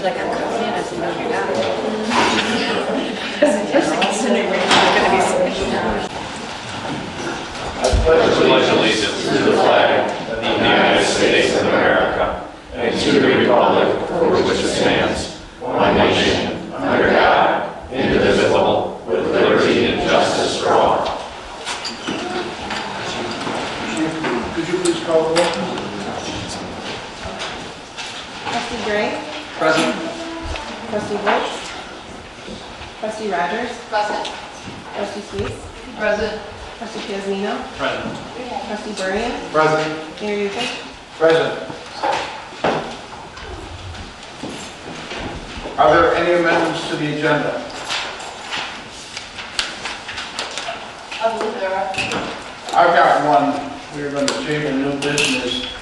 like I'm coming in, I said, no, you're not. Especially considering we're going to be sick. I pledge allegiance to the flag of the United States of America and to the republic for which it stands, one nation, under God, indivisible, with liberty and justice for all. Could you please call the roll? Trustee Gray? Present. Trustee Brooks? Trustee Rogers? Present. Trustee Sweets? Present. Trustee Piazzino? Present. Trustee Burrian? Present. Mayor Yuka? Present. Are there any amendments to the agenda? I believe there are. I've got one. We're going to table new business.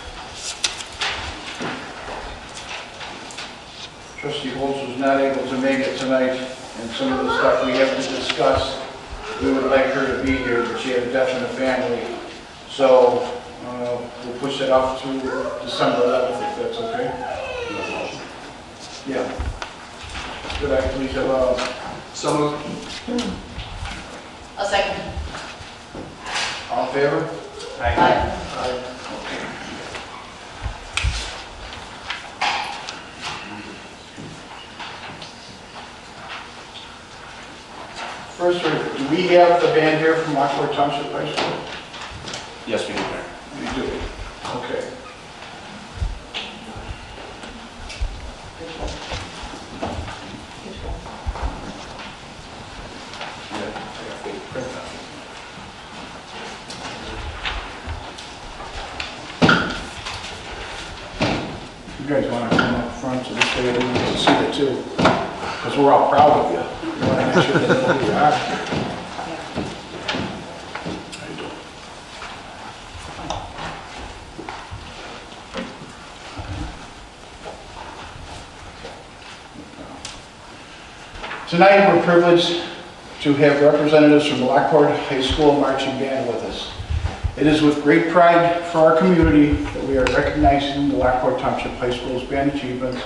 Trustee Holtz was not able to make it tonight, and some of the stuff we have to discuss, we would like her to be here, but she had a death in the family. So we'll push it off to December 11th, if that's okay. Yeah. Could I please have a... So moved. A second. All in favor? Aye. Okay. First, do we have the band here from Lockport Township High School? Yes, we do, Mayor. We do. Okay. You guys want to come up front so this way everyone can see it too? Because we're all proud of you. We want to make sure they know who you are. How you doing? Tonight we're privileged to have representatives from the Lockport High School Marching Band with us. It is with great pride for our community that we are recognizing the Lockport Township High School's band achievements.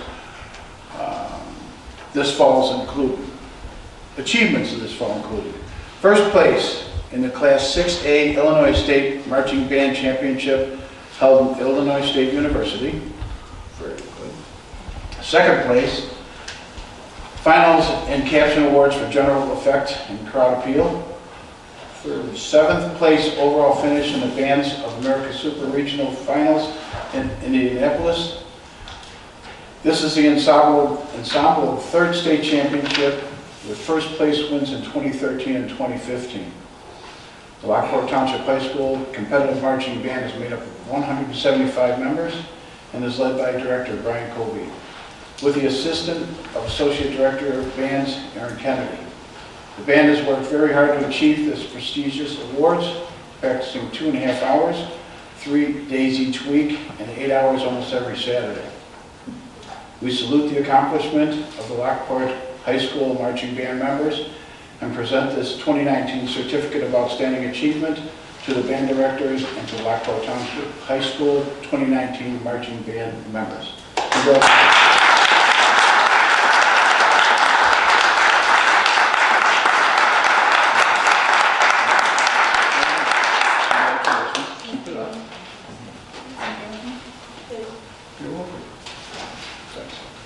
This fall included. Achievements of this fall included. First place in the Class 6A Illinois State Marching Band Championship held at Illinois State University. Very good. Second place, finals and caption awards for general effect and crowd appeal. Third, seventh place overall finish in the Bands of America Super Regional Finals in Indianapolis. This is the ensemble of third state championship with first place wins in 2013 and 2015. The Lockport Township High School competitive marching band is made up of 175 members and is led by Director Brian Colby, with the assistant of Associate Director of Bands, Aaron Kennedy. The band has worked very hard to achieve this prestigious awards, practicing 2.5 hours, 3 days each week, and 8 hours almost every Saturday. We salute the accomplishment of the Lockport High School marching band members and present this 2019 Certificate of Outstanding Achievement to the band directors and to Lockport Township High School 2019 marching band members. Congratulations.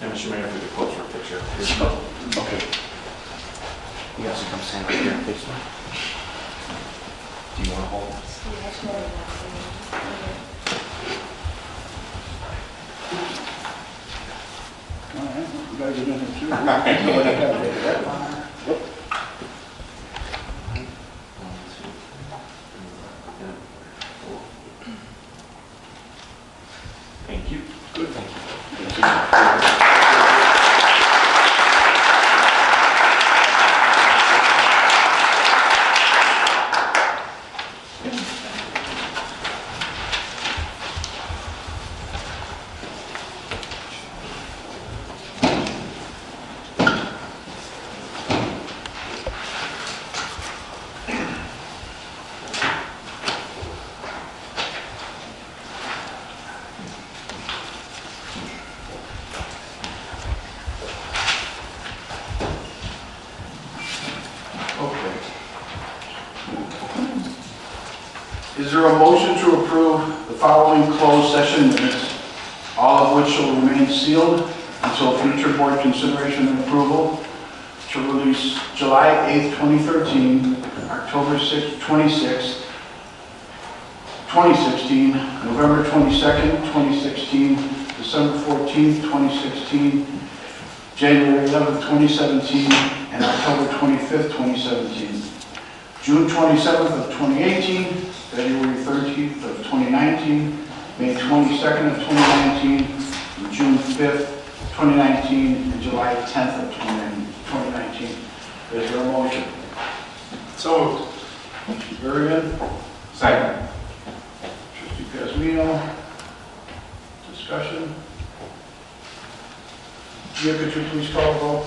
Mr. Mayor, if we could pose for a picture. Okay. You guys can come stand right here, please. Do you want to hold? All right. You guys are doing it too. Thank you. Good. Thank you. Is there a motion to approve the following closed session minutes, all of which shall remain sealed until future board consideration and approval, to release July 8th, 2013, October 6th, 2016, November 22nd, 2016, December 14th, 2016, January 11th, 2017, and October 25th, 2017. June 27th of 2018, February 13th of 2019, May 22nd of 2019, June 5th, 2019, and July 10th of 2019. Is there a motion? So moved. Very good. Second. Trustee Casmino. Discussion. Gia, could you please call the roll?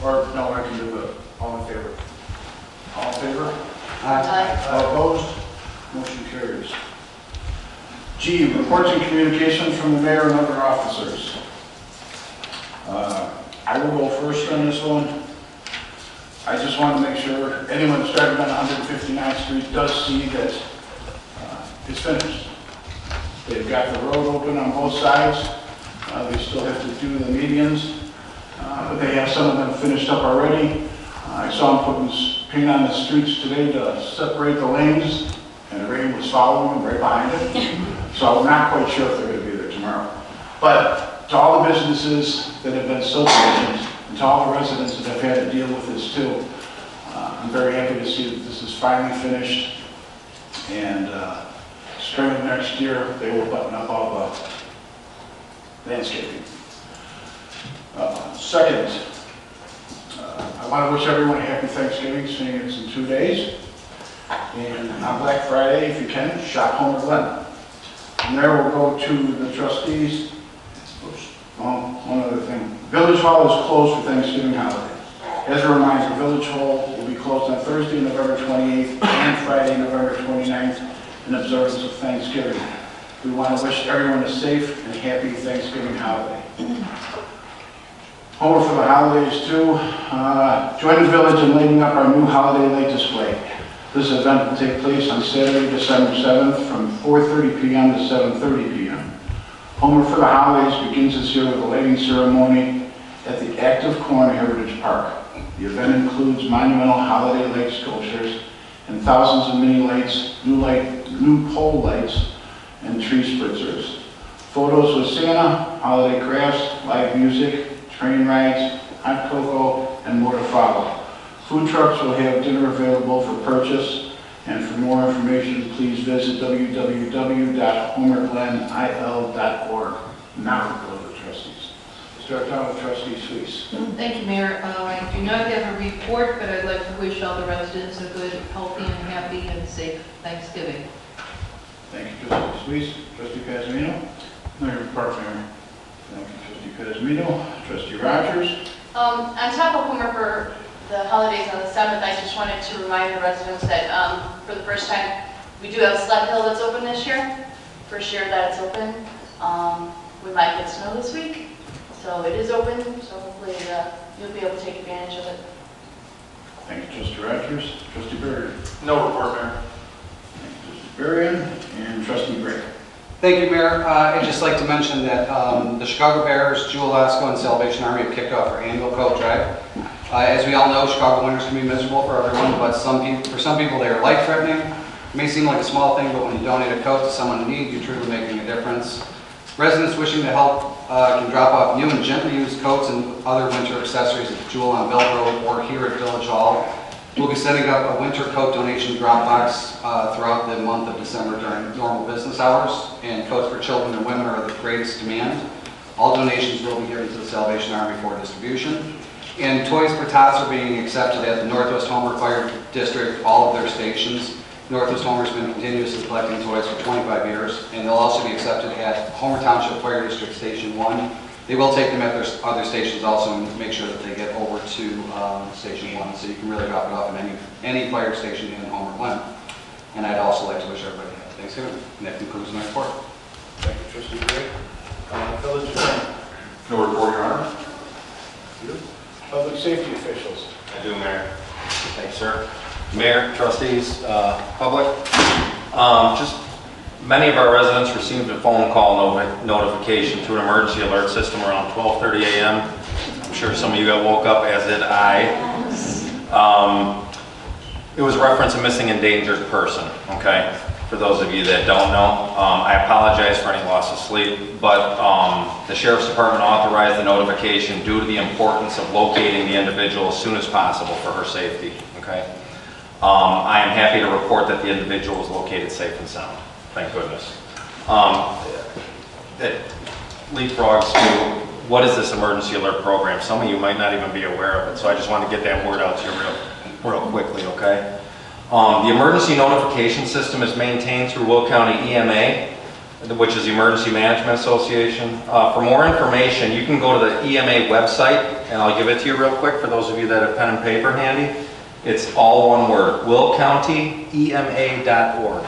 Or, no, I can do it. All in favor? All in favor? Aye. All opposed? Motion carries. G, reports and communications from the mayor and other officers. I will go first on this one. I just want to make sure anyone that's driving on 159th Street does see that it's finished. They've got the road open on both sides. They still have to do the medians, but they have some of them finished up already. I saw them putting paint on the streets today to separate the lanes, and the rain was following them right behind it. So I'm not quite sure if they're going to be there tomorrow. But to all the businesses that have been so patient, and to all the residents that have had to deal with this too, I'm very happy to see that this is finally finished. And spring of next year, they will button up all the landscaping. Second, I want to wish everyone a happy Thanksgiving, seeing it's in 2 days. And on Black Friday, if you can, shop home at Glen. From there, we'll go to the trustees. Oops. One other thing. Village Hall is closed for Thanksgiving holiday. As a reminder, Village Hall will be closed on Thursday, November 28th and Friday, November 29th in observance of Thanksgiving. We want to wish everyone a safe and happy Thanksgiving holiday. Homer for the holidays too. Join the village in lighting up our new holiday light display. This event will take place on Saturday, December 7th from 4:30 p.m. to 7:30 p.m. Homer for the holidays begins this year with a lighting ceremony at the Active Corn Heritage Park. The event includes monumental holiday light sculptures and thousands of mini lights, new pole lights, and tree spritzers. Photos with Santa, holiday crafts, live music, train rides, hot cocoa, and more to follow. Food trucks will have dinner available for purchase, and for more information, please visit www.homerglenil.org. Now we'll go to the trustees. Start down with Trustee Suisse. Thank you, Mayor. I do not have a report, but I'd like to wish all the residents a good, healthy, and happy and safe Thanksgiving. Thank you, Trustee Suisse. Trustee Casmino? No report, Mayor. Thank you, Trustee Casmino. Trustee Rogers? On top of Homer for the holidays on the 7th, I just wanted to remind the residents that for the first time, we do have Sled Hill that's open this year. First year that it's open. We might get snow this week, so it is open, so hopefully you'll be able to take advantage of it. Thank you, Trustee Rogers. Trustee Berry? No report, Mayor. Thank you, Trustee Berrien. And Trustee Gray? Thank you, Mayor. I'd just like to mention that the Chicago Bears, Jewel Osco, and Salvation Army have kicked off our annual coat drive. As we all know, Chicago winters can be miserable for everyone, but for some people they are life-threatening. It may seem like a small thing, but when you donate a coat to someone in need, you're truly making a difference. Residents wishing to help can drop off new and gently used coats and other winter accessories at Jewel on Bell Road or here at Village Hall. We'll be setting up a winter coat donation drop box throughout the month of December during normal business hours, and coats for children and women are the greatest demand. All donations will be given to the Salvation Army for distribution. And toys for tots are being accepted at the Northwest Homer Fire District, all of their stations. Northwest Homer's been continuously collecting toys for 25 years, and they'll also be accepted at Homer Township Fire District Station 1. They will take them at their other stations also and make sure that they get over to Station 1, so you can really drop it off at any fire station in Homer Glen. And I'd also like to wish everybody a happy Thanksgiving. And that concludes my report. Thank you, Trustee Gray. Village Attorney? No report, Your Honor. Public safety officials? I do, Mayor. Thanks, sir. Mayor, trustees, public. Just many of our residents received a phone call notification to an emergency alert system around 12:30 a.m. I'm sure some of you got woke up, as did I. It was reference a missing endangered person, okay? For those of you that don't know, I apologize for any loss of sleep, but the Sheriff's Department authorized the notification due to the importance of locating the individual as soon as possible for her safety, okay? I am happy to report that the individual was located safe and sound, thank goodness. It leapfrogs to, what is this emergency alert program? Some of you might not even be aware of it, so I just wanted to get that word out to you real quickly, okay? The emergency notification system is maintained through Will County EMA, which is the Emergency Management Association. For more information, you can go to the EMA website, and I'll give it to you real quick for those of you that have pen and paper handy. It's all one word, willcountyema.org.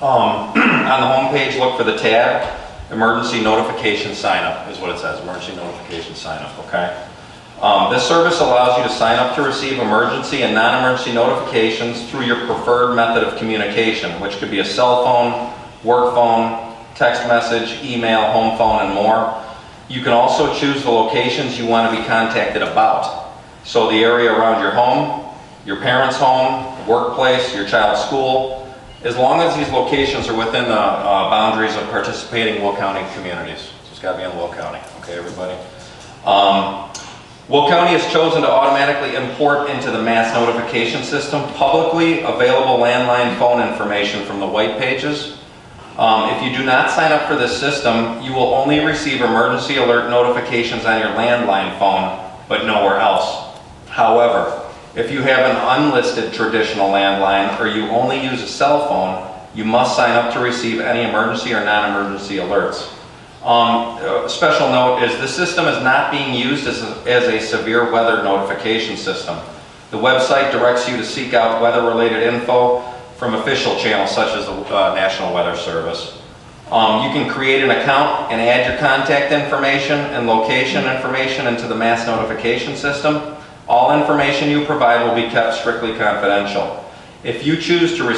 On the home page, look for the tab, Emergency Notification Sign Up is what it says, Emergency Notification Sign Up, okay? This service allows you to sign up to receive emergency and non-emergency notifications through your preferred method of communication, which could be a cell phone, work phone, text message, email, home phone, and more. You can also choose the locations you want to be contacted about. So the area around your home, your parents' home, workplace, your child's school, as long as these locations are within the boundaries of participating Will County communities. So it's got to be in Will County, okay, everybody? Will County has chosen to automatically import into the mass notification system publicly available landline phone information from the white pages. If you do not sign up for this system, you will only receive emergency alert notifications on your landline phone, but nowhere else. However, if you have an unlisted traditional landline or you only use a cell phone, you must sign up to receive any emergency or non-emergency alerts. A special note is the system is not being used as a severe weather notification system. The website directs you to seek out weather-related info from official channels such as the National Weather Service. You can create an account and add your contact information and location information into the mass notification system. All information you provide will be kept strictly confidential. If you choose to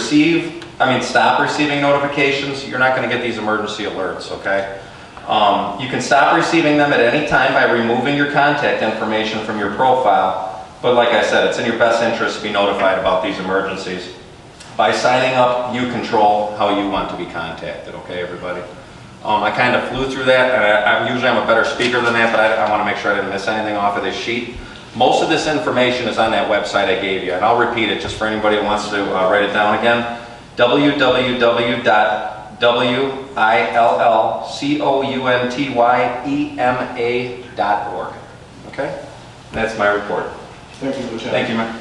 stop receiving notifications, you're not going to get these emergency alerts, okay? You can stop receiving them at any time by removing your contact information from your profile, but like I said, it's in your best interest to be notified about these emergencies. By signing up, you control how you want to be contacted, okay, everybody? I kind of flew through that, and usually I'm a better speaker than that, but I want to make sure I didn't miss anything off of this sheet. Most of this information is on that website I gave you, and I'll repeat it just for anybody who wants to write it down again. www.willcountyema.org. Okay? That's my report. Thank you, Lieutenant. Thank you, Mayor.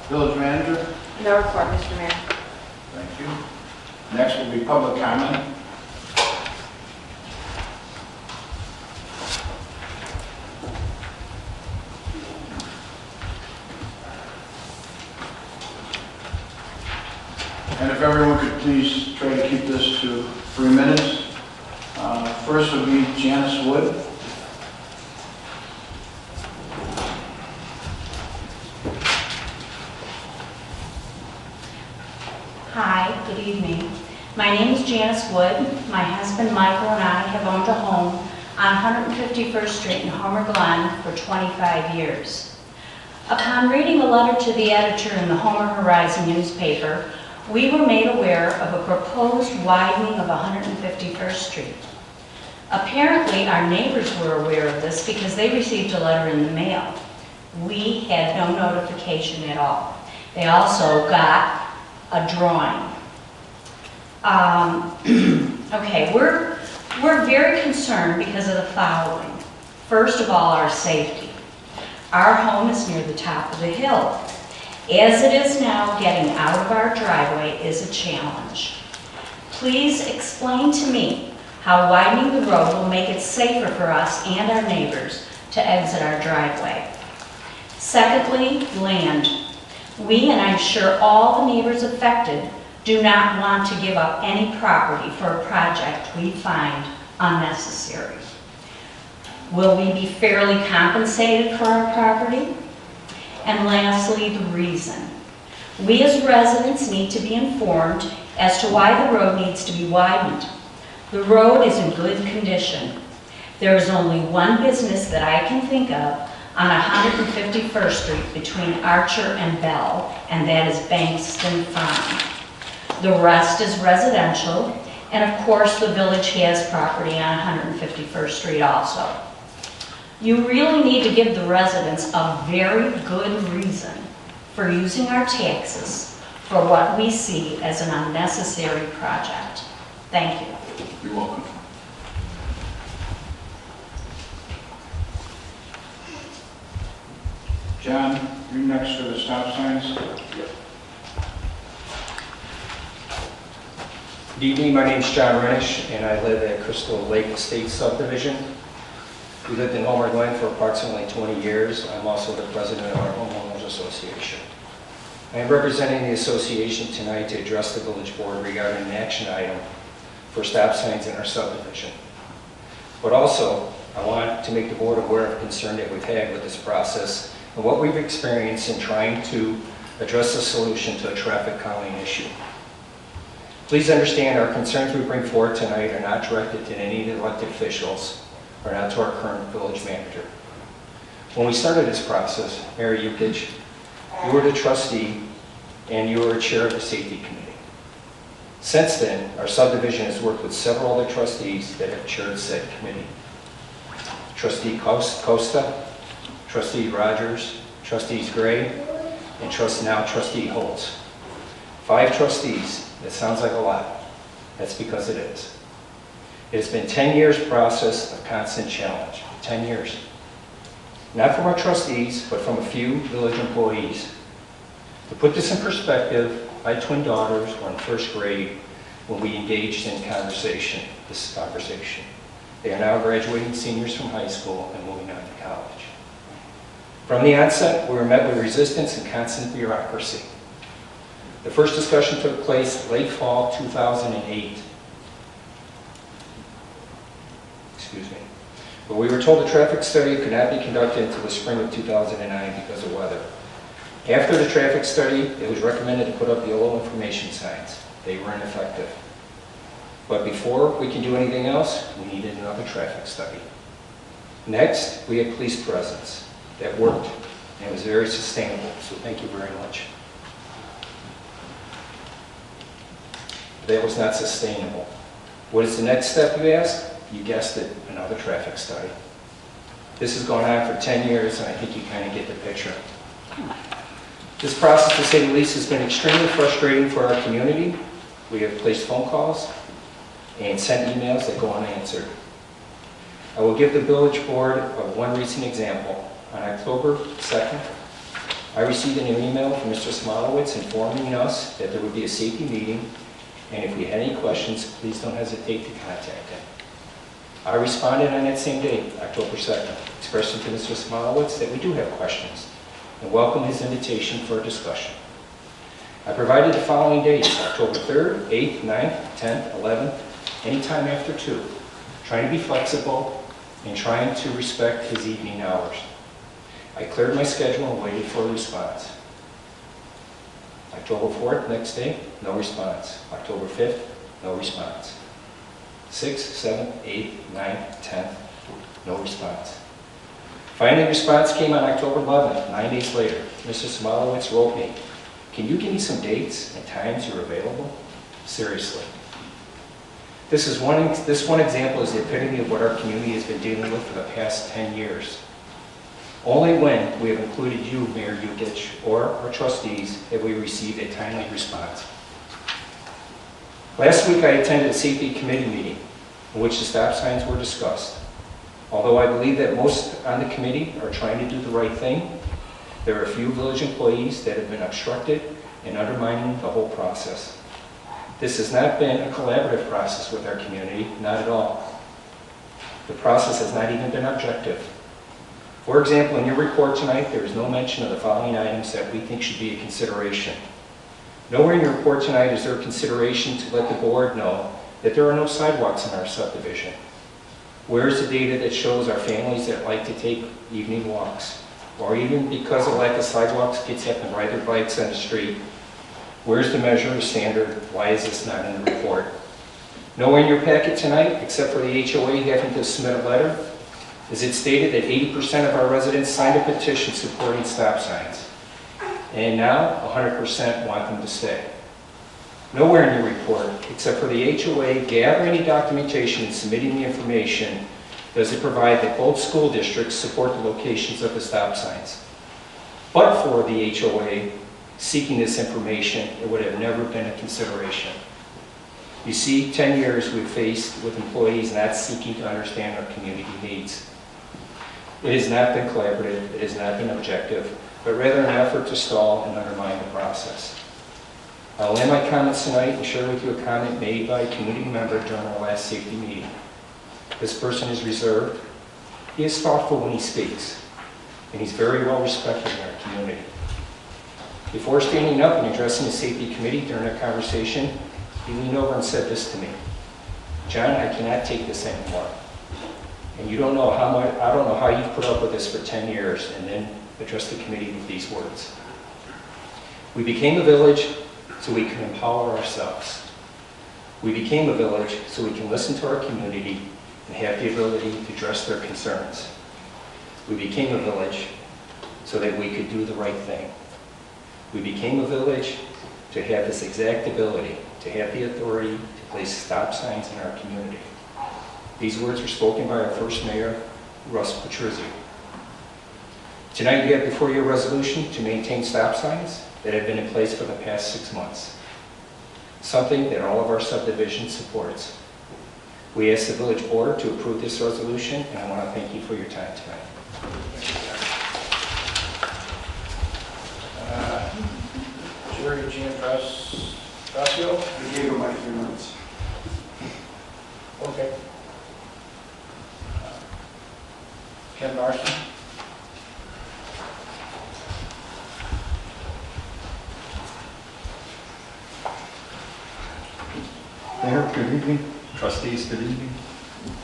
Village Manager? No report, Mr. Mayor. Thank you. Next will be public comment. And if everyone could please try to keep this to 3 minutes. First would be Janice Wood. Hi, good evening. My name is Janice Wood. My husband Michael and I have owned a home on 151st Street in Homer, Glen for 25 years. Upon reading a letter to the editor in the Homer Horizon newspaper, we were made aware of a proposed widening of 151st Street. Apparently, our neighbors were aware of this because they received a letter in the mail. We had no notification at all. They also got a drawing. Okay, we're very concerned because of the following. First of all, our safety. Our home is near the top of the hill. As it is now, getting out of our driveway is a challenge. Please explain to me how widening the road will make it safer for us and our neighbors to exit our driveway. Secondly, land. We, and I'm sure all the neighbors affected, do not want to give up any property for a project we find unnecessary. Will we be fairly compensated for our property? And lastly, the reason. We as residents need to be informed as to why the road needs to be widened. The road is in good condition. There is only one business that I can think of on 151st Street between Archer and Bell, and that is Bankston Farm. The rest is residential, and of course the village has property on 151st Street also. You really need to give the residents a very good reason for using our taxes for what we see as an unnecessary project. Thank you. You're welcome. John, you're next for the stop signs. Good evening, my name is John Renish, and I live at Crystal Lake Estate Subdivision. We lived in Homer Glen for approximately 20 years. I'm also the president of our homeowners association. I am representing the association tonight to address the village board regarding an action item for stop signs in our subdivision. But also, I want to make the board aware of concern that we've had with this process and what we've experienced in trying to address a solution to a traffic calming issue. Please understand our concerns we bring forward tonight are not directed to any elected officials or not to our current village manager. When we started this process, Mary Yukich, you were the trustee and you were a chair of the safety committee. Since then, our subdivision has worked with several other trustees that have chaired said committee. Trustee Costa, Trustee Rogers, Trustees Gray, and now Trustee Holtz. 5 trustees. That sounds like a lot. That's because it is. It has been 10 years process of constant challenge. 10 years. Not from our trustees, but from a few village employees. To put this in perspective, my twin daughters were in first grade when we engaged in this conversation. They are now graduating seniors from high school and moving on to college. From the onset, we were met with resistance and constant bureaucracy. The first discussion took place late fall 2008. Excuse me. But we were told the traffic study could not be conducted until the spring of 2009 because of weather. After the traffic study, it was recommended to put up yellow information signs. They were ineffective. But before we can do anything else, we needed another traffic study. Next, we had police presence. That worked, and it was very sustainable, so thank you very much. That was not sustainable. What is the next step, you ask? You guessed it, another traffic study. This has gone on for 10 years, and I think you kind of get the picture. This process, to say the least, has been extremely frustrating for our community. We have placed phone calls and sent emails that go unanswered. I will give the village board one recent example. On October 2nd, I received an email from Mr. Smolowitz informing us that there would be a safety meeting, and if we had any questions, please don't hesitate to contact him. I responded on that same day, October 2nd, expressing to Mr. Smolowitz that we do have questions and welcome his invitation for a discussion. I provided the following dates, October 3rd, 8th, 9th, 10th, 11th, anytime after 2, trying to be flexible and trying to respect his evening hours. I cleared my schedule and waited for a response. October 4th, next day, no response. October 5th, no response. 6th, 7th, 8th, 9th, 10th, no response. Finally, a response came on October 11th, 9 days later. Mr. Smolowitz wrote me, "Can you give me some dates and times you're available?" Seriously. This one example is the epitome of what our community has been dealing with for the past 10 years. Only when we have included you, Mayor Yukich, or our trustees, have we received a timely response. Last week I attended a safety committee meeting in which the stop signs were discussed. Although I believe that most on the committee are trying to do the right thing, there are a few village employees that have been obstructed and undermining the whole process. This has not been a collaborative process with our community, not at all. The process has not even been objective. For example, in your report tonight, there is no mention of the following items that we think should be a consideration. Nowhere in your report tonight is there a consideration to let the board know that there are no sidewalks in our subdivision. Where is the data that shows our families that like to take evening walks? or even because of lack of sidewalks, kids have to ride their bikes on the street. Where's the measure of standard? Why is this not in the report? Nowhere in your packet tonight, except for the HOA having to submit a letter, is it stated that 80% of our residents signed a petition supporting stop signs. And now 100% want them to stay. Nowhere in your report, except for the HOA gathering the documentation and submitting the information, does it provide that both school districts support the locations of the stop signs. But for the HOA seeking this information, it would have never been a consideration. You see, 10 years we've faced with employees not seeking to understand our community needs. It has not been collaborative, it has not been objective, but rather an effort to stall and undermine the process. I'll end my comments tonight and share with you a comment made by a community member during our last safety meeting. This person is reserved, he is thoughtful when he speaks, and he's very well respected in our community. Before standing up and addressing the safety committee during a conversation, he leaned over and said this to me: "John, I cannot take this anymore. And you don't know how much, I don't know how you've put up with this for 10 years," and then addressed the committee with these words: "We became a village so we can empower ourselves. We became a village so we can listen to our community and have the ability to address their concerns. We became a village so that we could do the right thing. We became a village to have this exact ability, to have the authority to place stop signs in our community." These words were spoken by our first mayor, Russ Patrizio. Tonight you have before you a resolution to maintain stop signs that have been in place for the past 6 months, something that all of our subdivision supports. We ask the village board to approve this resolution, and I want to thank you for your time tonight. Jerry Gianfracio? I gave her my 3 minutes. Okay. Ken Larson? Mayor, good evening. Trustees, good evening.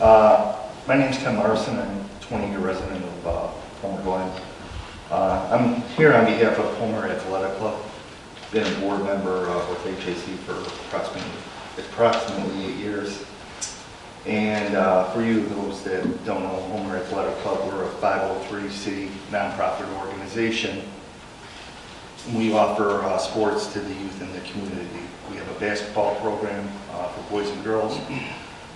My name's Ken Larson. I'm a 20-year resident of Homer Glen. I'm here on behalf of Homer Athletic Club. Been a board member with HAC for approximately 8 years. And for you, those that don't know, Homer Athletic Club, we're a 503c nonprofit organization. We offer sports to the youth in the community. We have a basketball program for boys and girls.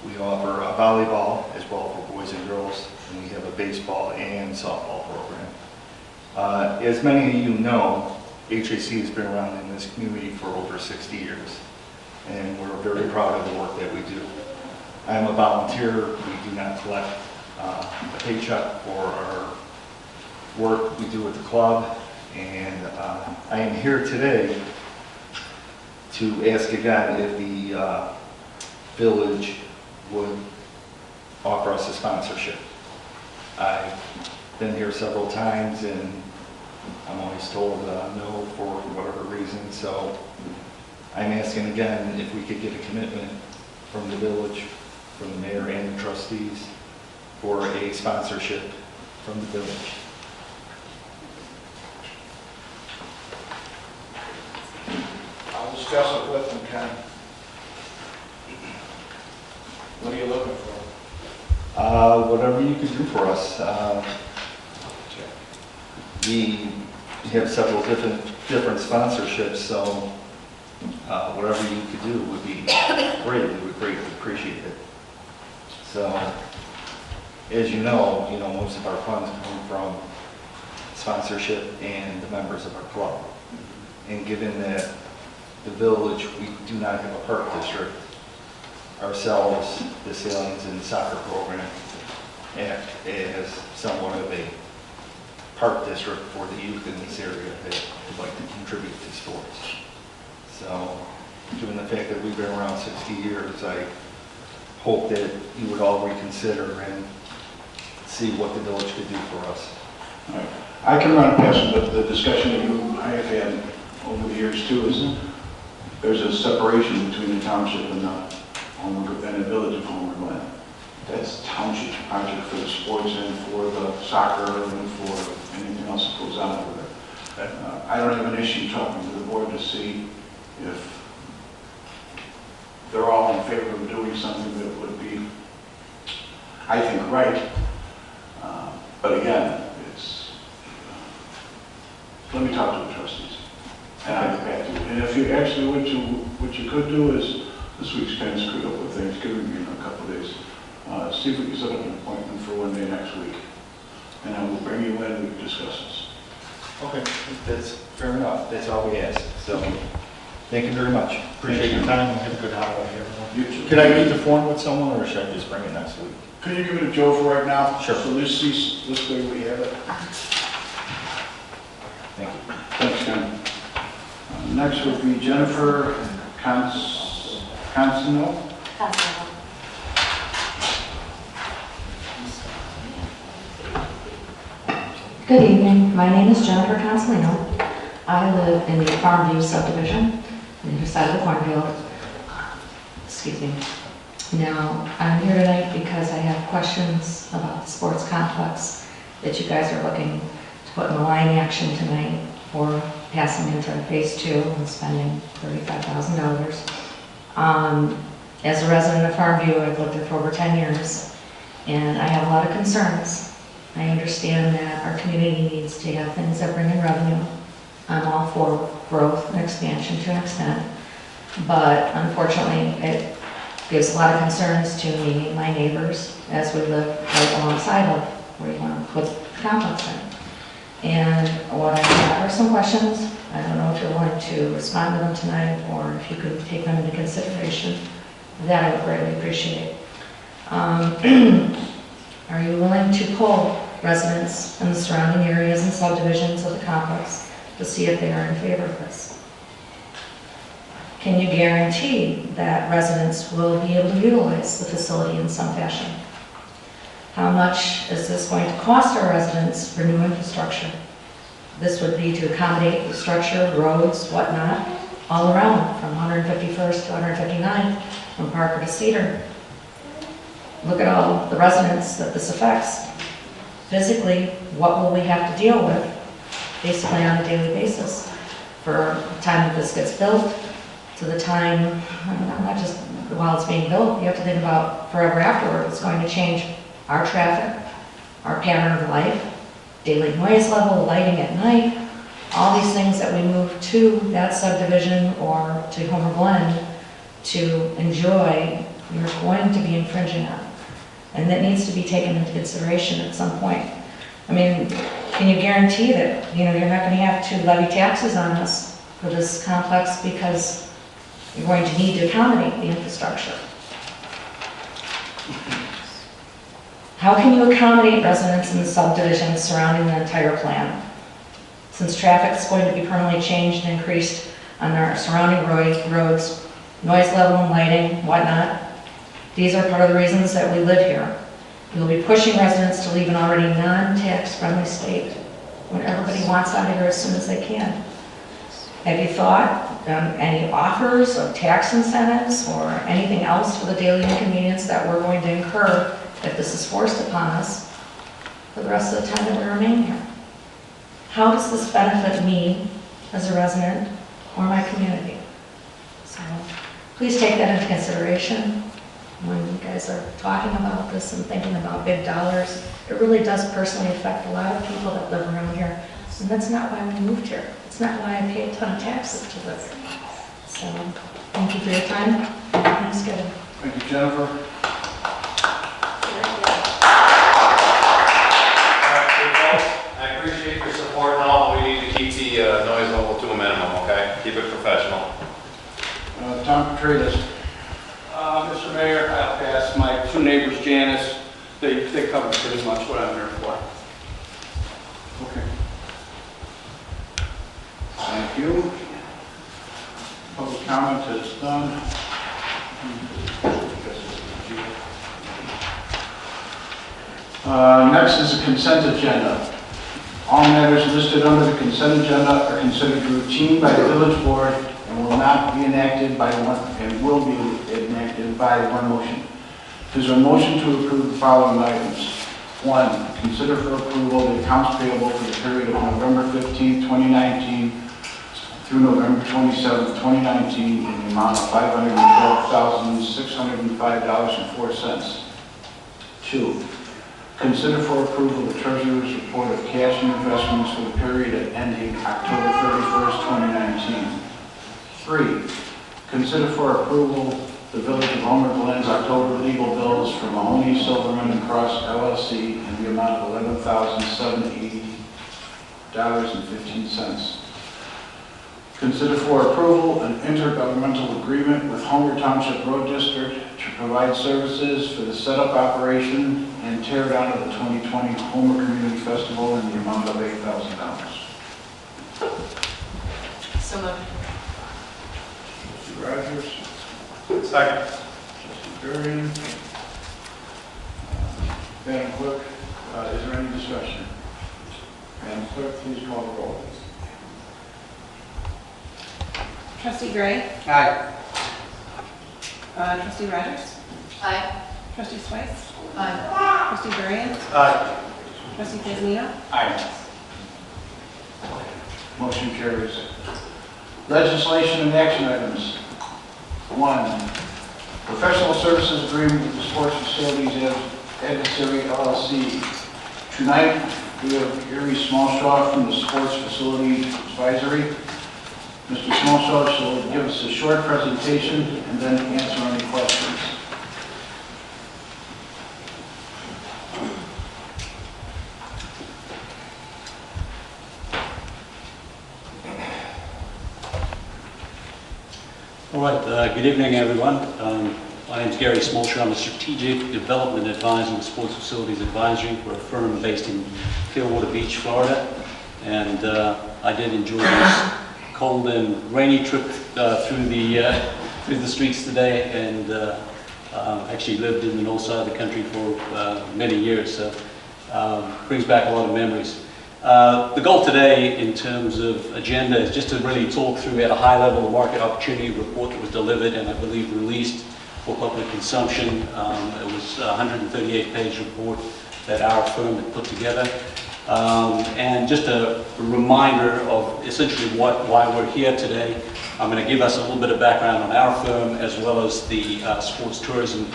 We offer a volleyball as well for boys and girls. And we have a baseball and softball program. As many of you know, HAC has been around in this community for over 60 years. And we're very proud of the work that we do. I'm a volunteer. We do not collect a paycheck for our work we do with the club. And I am here today to ask again if the village would offer us a sponsorship. I've been here several times and I'm always told no for whatever reason. So I'm asking again if we could get a commitment from the village, from the mayor and the trustees for a sponsorship from the village. I'll discuss it with them, Ken. What are you looking for? Whatever you could do for us. We have several different sponsorships, so whatever you could do would be great. We would greatly appreciate it. So, as you know, most of our funds come from sponsorship and the members of our club. And given that the village, we do not have a park district, ourselves, the Salients and soccer program, act as somewhat of a park district for the youth in this area that would like to contribute to sports. So, given the fact that we've been around 60 years, I hope that you would all reconsider and see what the village could do for us. All right. I can run past the discussion that you and I have had over the years too, is there's a separation between the township and the village of Homer Glen. That's township project for the sports and for the soccer and for anything else that goes on over there. I don't have an issue talking to the board to see if they're all in favor of doing something that would be, I think, right. But again, let me talk to the trustees, and I'll get back to you. And if you actually, what you could do is, this week's kind of screwed up with Thanksgiving in a couple of days. See if we can set up an appointment for one day next week, and I will bring you in and we can discuss this. Okay, that's fair enough. That's all we ask. So, thank you very much. Appreciate your time and have a good holiday, everyone. You too. Can I meet the form with someone, or should I just bring it next week? Can you give it to Joe for right now? Sure. So this way we have it. Thank you. Thanks, Ken. Next would be Jennifer Constantino. Good evening. My name is Jennifer Consolino. I live in the Farmview subdivision on the other side of the cornfield. Excuse me. Now, I'm here tonight because I have questions about the sports complex that you guys are looking to put in the line action tonight for passing into phase 2 and spending $35,000. As a resident of Farmview, I've lived there for over 10 years, and I have a lot of concerns. I understand that our community needs to have things that bring in revenue. I'm all for growth and expansion to an extent, but unfortunately, it gives a lot of concerns to me, my neighbors, as we live right alongside of where you want to put the complex in. And what I have are some questions. I don't know if you're willing to respond to them tonight, or if you could take them into consideration. That I would greatly appreciate. Are you willing to poll residents in the surrounding areas and subdivisions of the complex to see if they are in favor of this? Can you guarantee that residents will be able to utilize the facility in some fashion? How much is this going to cost our residents for new infrastructure? This would be to accommodate the structure, roads, whatnot, all around, from 151st to 159th, from Parker to Cedar. Look at all the residents that this affects. Physically, what will we have to deal with basically on a daily basis for the time that this gets built to the time, not just while it's being built, you have to think about forever afterward. It's going to change our traffic, our pattern of life, daily noise level, lighting at night, all these things that we move to that subdivision or to Homer Glen to enjoy, you're going to be infringing on. And that needs to be taken into consideration at some point. I mean, can you guarantee that, you're not going to have to levy taxes on us for this complex because you're going to need to accommodate the infrastructure? How can you accommodate residents in the subdivisions surrounding the entire plan? Since traffic is going to be permanently changed and increased on our surrounding roads, noise level and lighting, whatnot, these are part of the reasons that we live here. You'll be pushing residents to leave an already non-tax friendly state when everybody wants out of here as soon as they can. Have you thought any offers of tax incentives or anything else for the daily inconvenience that we're going to incur if this is forced upon us for the rest of the time that we remain here? How does this benefit me as a resident or my community? So please take that into consideration when you guys are talking about this and thinking about big dollars. It really does personally affect a lot of people that live around here. And that's not why we moved here. It's not why I pay a ton of taxes to live. So thank you for your time. Thanksgiving. Thank you, Jennifer. I appreciate your support and all, but we need to keep the noise level to a minimum, okay? Keep it professional. Tom Petridis. Mr. Mayor, I'll pass. My two neighbors, Janice, they cover pretty much what I'm here for. Okay. Thank you. Public comment is done. Next is the consent agenda. All matters listed under the consent agenda are considered routine by the village board and will not be enacted by one, and will be enacted by one motion. There's a motion to approve the following items. 1, consider for approval the accounts payable for the period of November 15, 2019 through November 27, 2019 in the amount of $512,605.04. 2, consider for approval the treasurer's report of cash and investments for the period ending October 31st, 2019. 3, consider for approval the Village of Homer Glen's October legal bills for Mahoney, Silverman, and Cross LLC in the amount of $11,780.15. Consider for approval an intergovernmental agreement with Homer Township Road District to provide services for the setup, operation, and tear down of the 2020 Homer Community Festival in the amount of $8,000. So moved. Trustee Rogers. Second. Trustee Durian. Madam Clerk, is there any discussion? Madam Clerk, please call the roll. Trustee Gray. Aye. Trustee Rogers. Aye. Trustee Swayze. Aye. Trustee Durian. Aye. Trustee Kazmino. Aye. Motion carries. Legislation and action items. 1, professional services agreement with the Sports Facilities Advisory LLC. Tonight, we have Gary Smallshaw from the Sports Facilities Advisory. Mr. Smallshaw shall give us a short presentation and then answer any questions. All right, good evening, everyone. My name is Gary Smolsher. I'm a Strategic Development Advisor with Sports Facilities Advisory. We're a firm based in Clearwater Beach, Florida. And I did enjoy this cold and rainy trip through the streets today, and actually lived in the north side of the country for many years, so brings back a lot of memories. The goal today in terms of agenda is just to really talk through at a high level the market opportunity report that was delivered and I believe released for public consumption. It was a 138-page report that our firm had put together. And just a reminder of essentially why we're here today. I'm going to give us a little bit of background on our firm as well as the sports tourism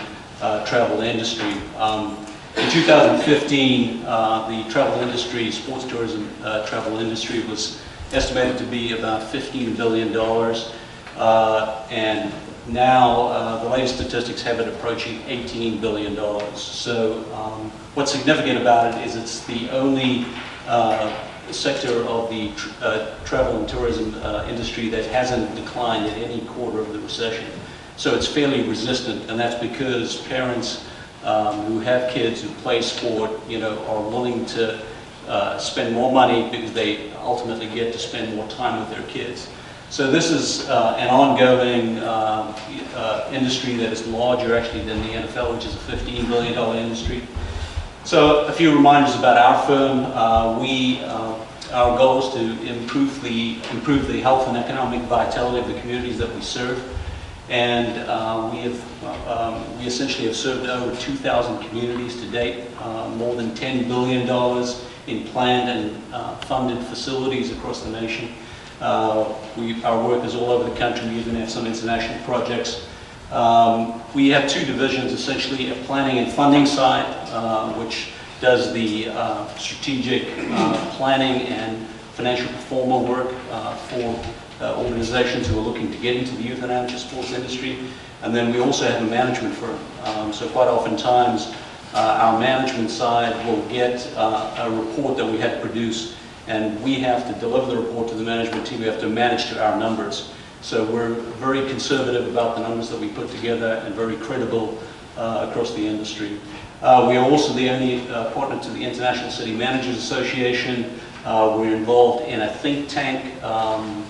travel industry. In 2015, the travel industry, sports tourism travel industry was estimated to be about $15 billion. And now the latest statistics have it approaching $18 billion. So what's significant about it is it's the only sector of the travel and tourism industry that hasn't declined in any quarter of the recession. So it's fairly resistant, and that's because parents who have kids who play sport, are willing to spend more money because they ultimately get to spend more time with their kids. So this is an ongoing industry that is larger actually than the NFL, which is a $15 billion industry. So a few reminders about our firm. Our goal is to improve the health and economic vitality of the communities that we serve. And we essentially have served over 2,000 communities to date, more than $10 billion in planned and funded facilities across the nation. Our work is all over the country. We even have some international projects. We have two divisions, essentially a planning and funding side, which does the strategic planning and financial performer work for organizations who are looking to get into the youth and amateur sports industry. And then we also have a management firm. So quite oftentimes our management side will get a report that we have produced, and we have to deliver the report to the management team. We have to manage to our numbers. So we're very conservative about the numbers that we put together and very credible across the industry. We are also the only partner to the International City Managers Association. We're involved in a think tank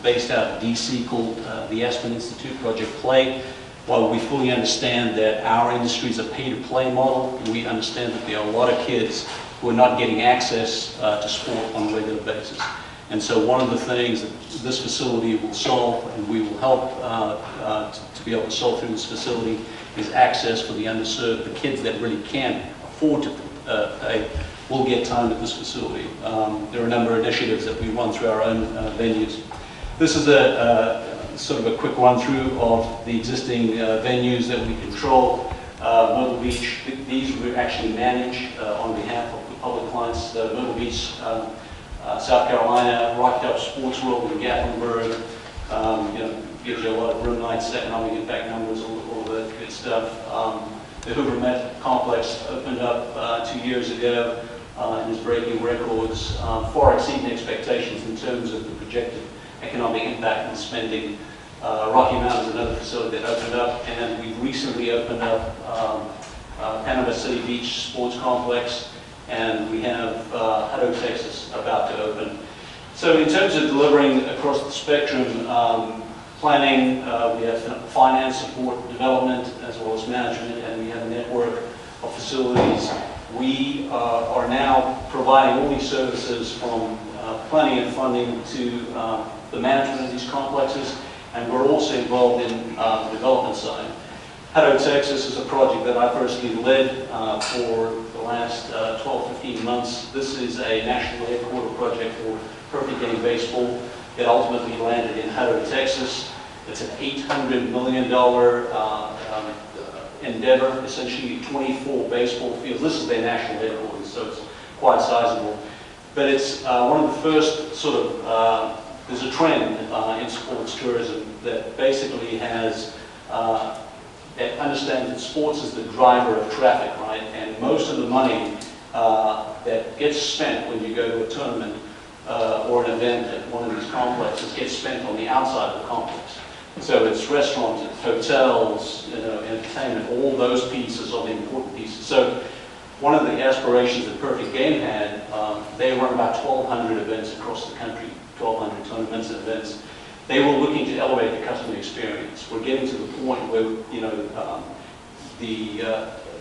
based out of DC called the Aspen Institute Project Play. While we fully understand that our industry is a pay-to-play model, we understand that there are a lot of kids who are not getting access to sport on a regular basis. And so one of the things that this facility will solve, and we will help to be able to solve through this facility, is access for the underserved, the kids that really can't afford to pay will get timed at this facility. There are a number of initiatives that we run through our own venues. This is a sort of a quick run through of the existing venues that we control. Myrtle Beach, these we actually manage on behalf of the public clients. Myrtle Beach, South Carolina, Rocky Top Sports World in Gatlinburg, gives you a lot of room nights, economic impact numbers, all that good stuff. The Hoover Met Complex opened up 2 years ago and is breaking records, far exceeding expectations in terms of the projected economic impact and spending. Rocky Mountain is another facility that opened up, and we've recently opened up Panama City Beach Sports Complex, and we have Hutto, Texas about to open. So in terms of delivering across the spectrum, planning, we have finance support, development, as well as management, and we have a network of facilities. We are now providing all these services from planning and funding to the management of these complexes, and we're also involved in the development side. Hutto, Texas is a project that I personally led for the last 12, 15 months. This is a national headquarter project for Perfect Game Baseball. It ultimately landed in Hutto, Texas. It's an $800 million endeavor, essentially 24 baseball fields. This is their national headquarters, so it's quite sizable. But it's one of the first sort of, there's a trend in sports tourism that basically has, that understands that sports is the driver of traffic, right? And most of the money that gets spent when you go to a tournament or an event at one of these complexes gets spent on the outside of the complex. So it's restaurants, it's hotels, entertainment, all those pieces are the important pieces. So one of the aspirations that Perfect Game had, they run about 1,200 events across the country, 1,200 tournaments and events. They were looking to elevate the customer experience. We're getting to the point where,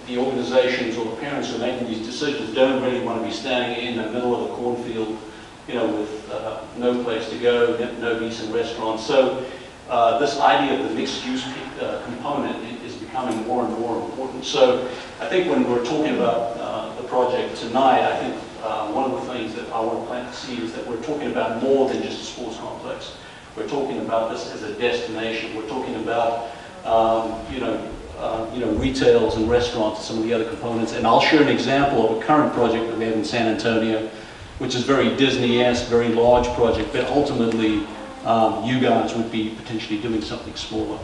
the organizations or the parents who are making these decisions don't really want to be standing in the middle of a cornfield, with no place to go, no decent restaurants. So this idea of the mixed-use component is becoming more and more important. So I think when we're talking about the project tonight, I think one of the things that I want to plant the seed is that we're talking about more than just a sports complex. We're talking about this as a destination. We're talking about, retails and restaurants and some of the other components. And I'll share an example of a current project that we have in San Antonio, which is very Disney-esque, very large project, but ultimately you guys would be potentially doing something smaller.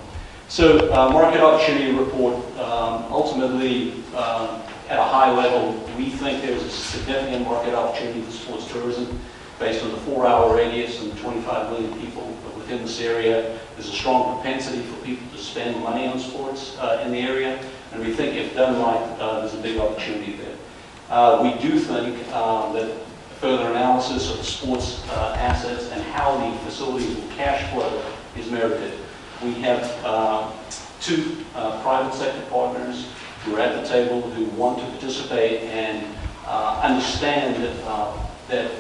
So market opportunity report, ultimately at a high level, we think there's a significant market opportunity for sports tourism based on the 4-hour radius and 25 million people within this area. There's a strong propensity for people to spend money on sports in the area, and we think if done right, there's a big opportunity there. We do think that further analysis of the sports assets and how the facilities will cash flow is merited. We have two private sector partners who are at the table who want to participate and understand that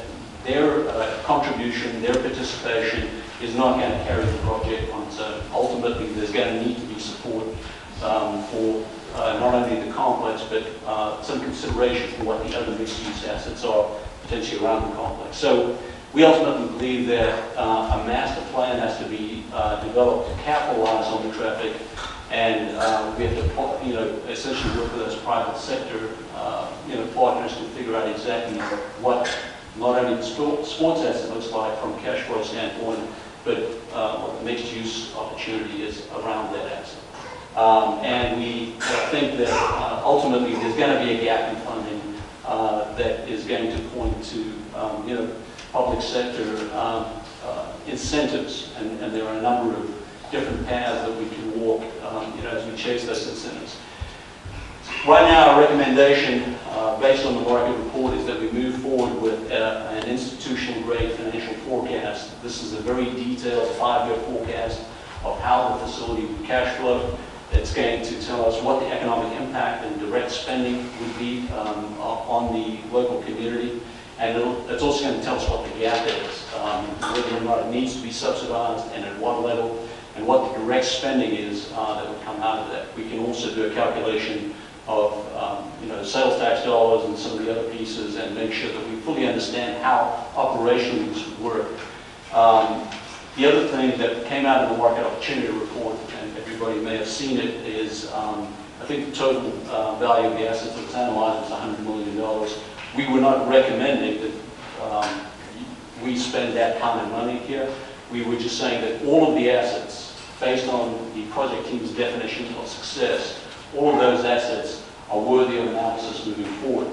their contribution, their participation is not going to carry the project on its own. Ultimately, there's going to need to be support for not only the complex, but some consideration for what the other mixed-use assets are potentially around the complex. So we ultimately believe that a master plan has to be developed to capitalize on the traffic, and we have to, essentially work with those private sector, partners to figure out exactly what not only the sports asset looks like from a cash flow standpoint, but what the mixed use opportunity is around that asset. And we think that ultimately there's going to be a gap in funding that is going to point to public sector incentives, and there are a number of different paths that we can walk as we chase those incentives. Right now, our recommendation, based on the market report, is that we move forward with an institutional-grade financial forecast. This is a very detailed 5-year forecast of how the facility would cash flow. It's going to tell us what the economic impact and direct spending would be on the local community. And it's also going to tell us what the gap is, whether or not it needs to be subsidized and at what level, and what the direct spending is that would come out of that. We can also do a calculation sales tax dollars and some of the other pieces, and make sure that we fully understand how operationally this would work. The other thing that came out of the market opportunity report, and everybody may have seen it, is I think the total value of the assets that was analyzed was $100 million. We were not recommending that we spend that kind of money here. We were just saying that all of the assets, based on the project team's definition of success, all of those assets are worthy of analysis moving forward.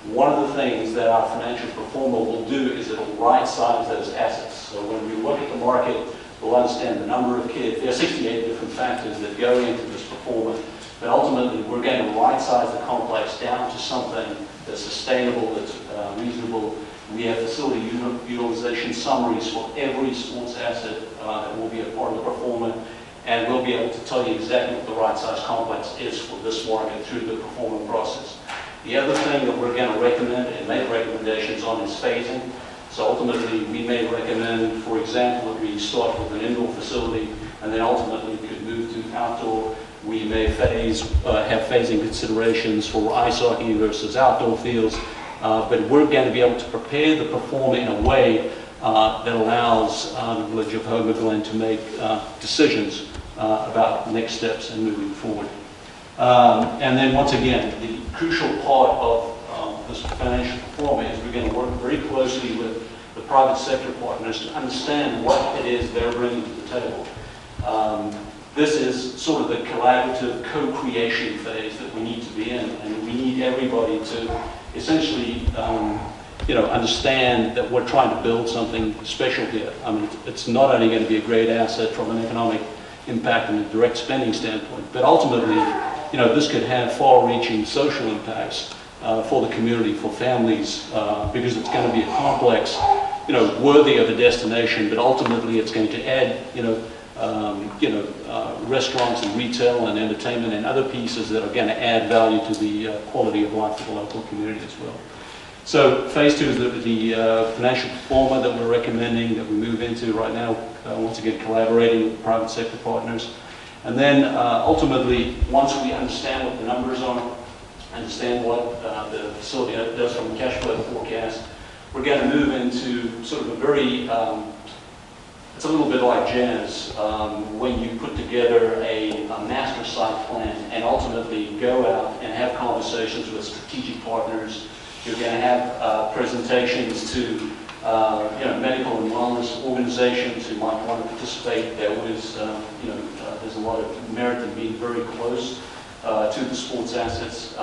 One of the things that our financial performer will do is it'll right-size those assets. So when we look at the market, we'll understand the number of kids. There are 68 different factors that go into this performance, but ultimately we're going to right-size the complex down to something that's sustainable, that's reasonable. We have facility utilization summaries for every sports asset that will be a part of the performance, and we'll be able to tell you exactly what the right-size complex is for this market through the performance process. The other thing that we're going to recommend and make recommendations on is phasing. So ultimately, we may recommend, for example, that we start with an indoor facility and then ultimately could move to outdoor. We may have phasing considerations for ice hockey versus outdoor fields, but we're going to be able to prepare the performer in a way that allows the Village of Homer Glen to make decisions about next steps and moving forward. And then once again, the crucial part of this financial performance is we're going to work very closely with the private sector partners to understand what it is they're bringing to the table. This is sort of the collaborative co-creation phase that we need to be in, and we need everybody to essentially understand that we're trying to build something special here. I mean, it's not only going to be a great asset from an economic impact and a direct spending standpoint, but ultimately, this could have far-reaching social impacts for the community, for families, because it's going to be a complex, worthy of a destination, but ultimately it's going to add, restaurants and retail and entertainment and other pieces that are going to add value to the quality of life for the local community as well. So phase two is the financial performer that we're recommending that we move into right now, once again collaborating with private sector partners. And then ultimately, once we understand what the numbers are, understand what the facility does from a cash flow forecast, we're going to move into sort of a very, it's a little bit like jazz, when you put together a master site plan and ultimately go out and have conversations with strategic partners. You're going to have presentations to medical and wellness organizations who might want to participate. There was, there's a lot of merit in being very close to the sports assets,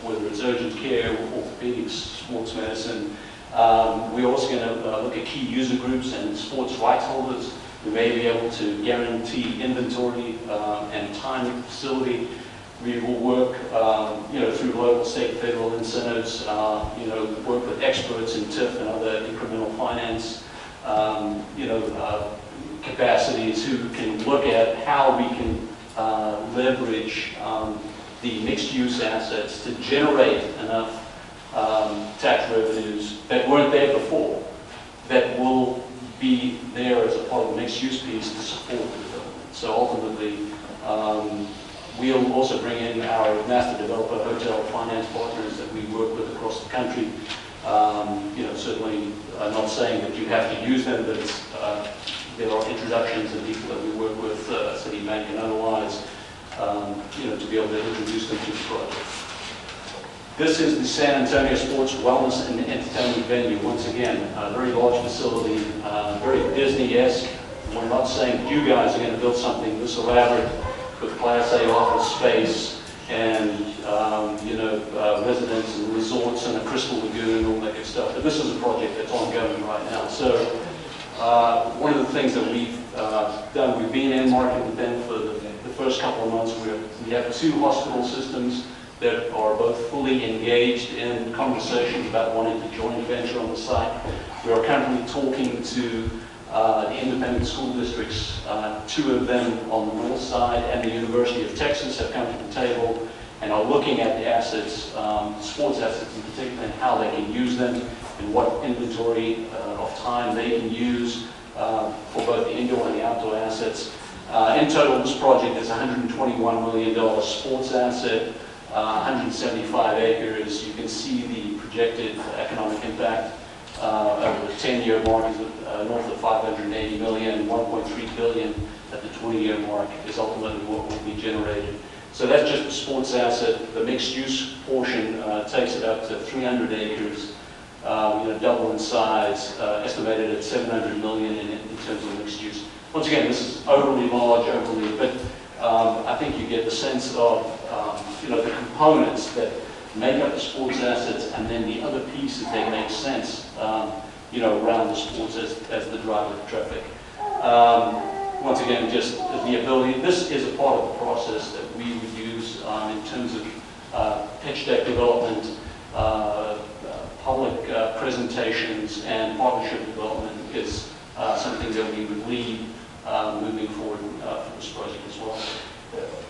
whether it's urgent care, orthopedics, sports medicine. We're also going to look at key user groups and sports rights holders. We may be able to guarantee inventory and time at the facility. We will work, through local, state, federal incentives, work with experts in TIF and other incremental finance, capacities who can look at how we can leverage the mixed-use assets to generate enough tax revenues that weren't there before, that will be there as a part of the mixed-use piece to support the development. So ultimately, we'll also bring in our master developer hotel finance partners that we work with across the country. Certainly not saying that you have to use them, but there are introductions and people that we work with, Citibank and otherwise, to be able to introduce them to the project. This is the San Antonio Sports Wellness and Entertainment Venue. Once again, a very large facility, very Disney-esque. We're not saying that you guys are going to build something this elaborate with Class A office space and, residents and resorts and a crystal lagoon and all that good stuff. But this is a project that's ongoing right now. So one of the things that we've done, we've been in market with them for the first couple of months. We have 2 hospital systems that are both fully engaged in conversations about wanting to join venture on the site. We are currently talking to the independent school districts. 2 of them on the north side and the University of Texas have come to the table and are looking at the assets, sports assets in particular, and how they can use them and what inventory of time they can use for both the indoor and the outdoor assets. In total, this project is a $121 million sports asset. 175 acres. You can see the projected economic impact over the 10-year mark is north of 580 million, 1.3 billion at the 20-year mark is ultimately what will be generated. So that's just the sports asset. The mixed-use portion takes it up to 300 acres, double in size, estimated at 700 million in terms of mixed use. Once again, this is overly large, but I think you get the sense of the components that make up the sports assets, and then the other pieces that make sense, around the sports as the driver of traffic. Once again, just the ability, this is a part of the process that we would use in terms of pitch deck development, public presentations, and partnership development is something that we would lead moving forward for this project as well.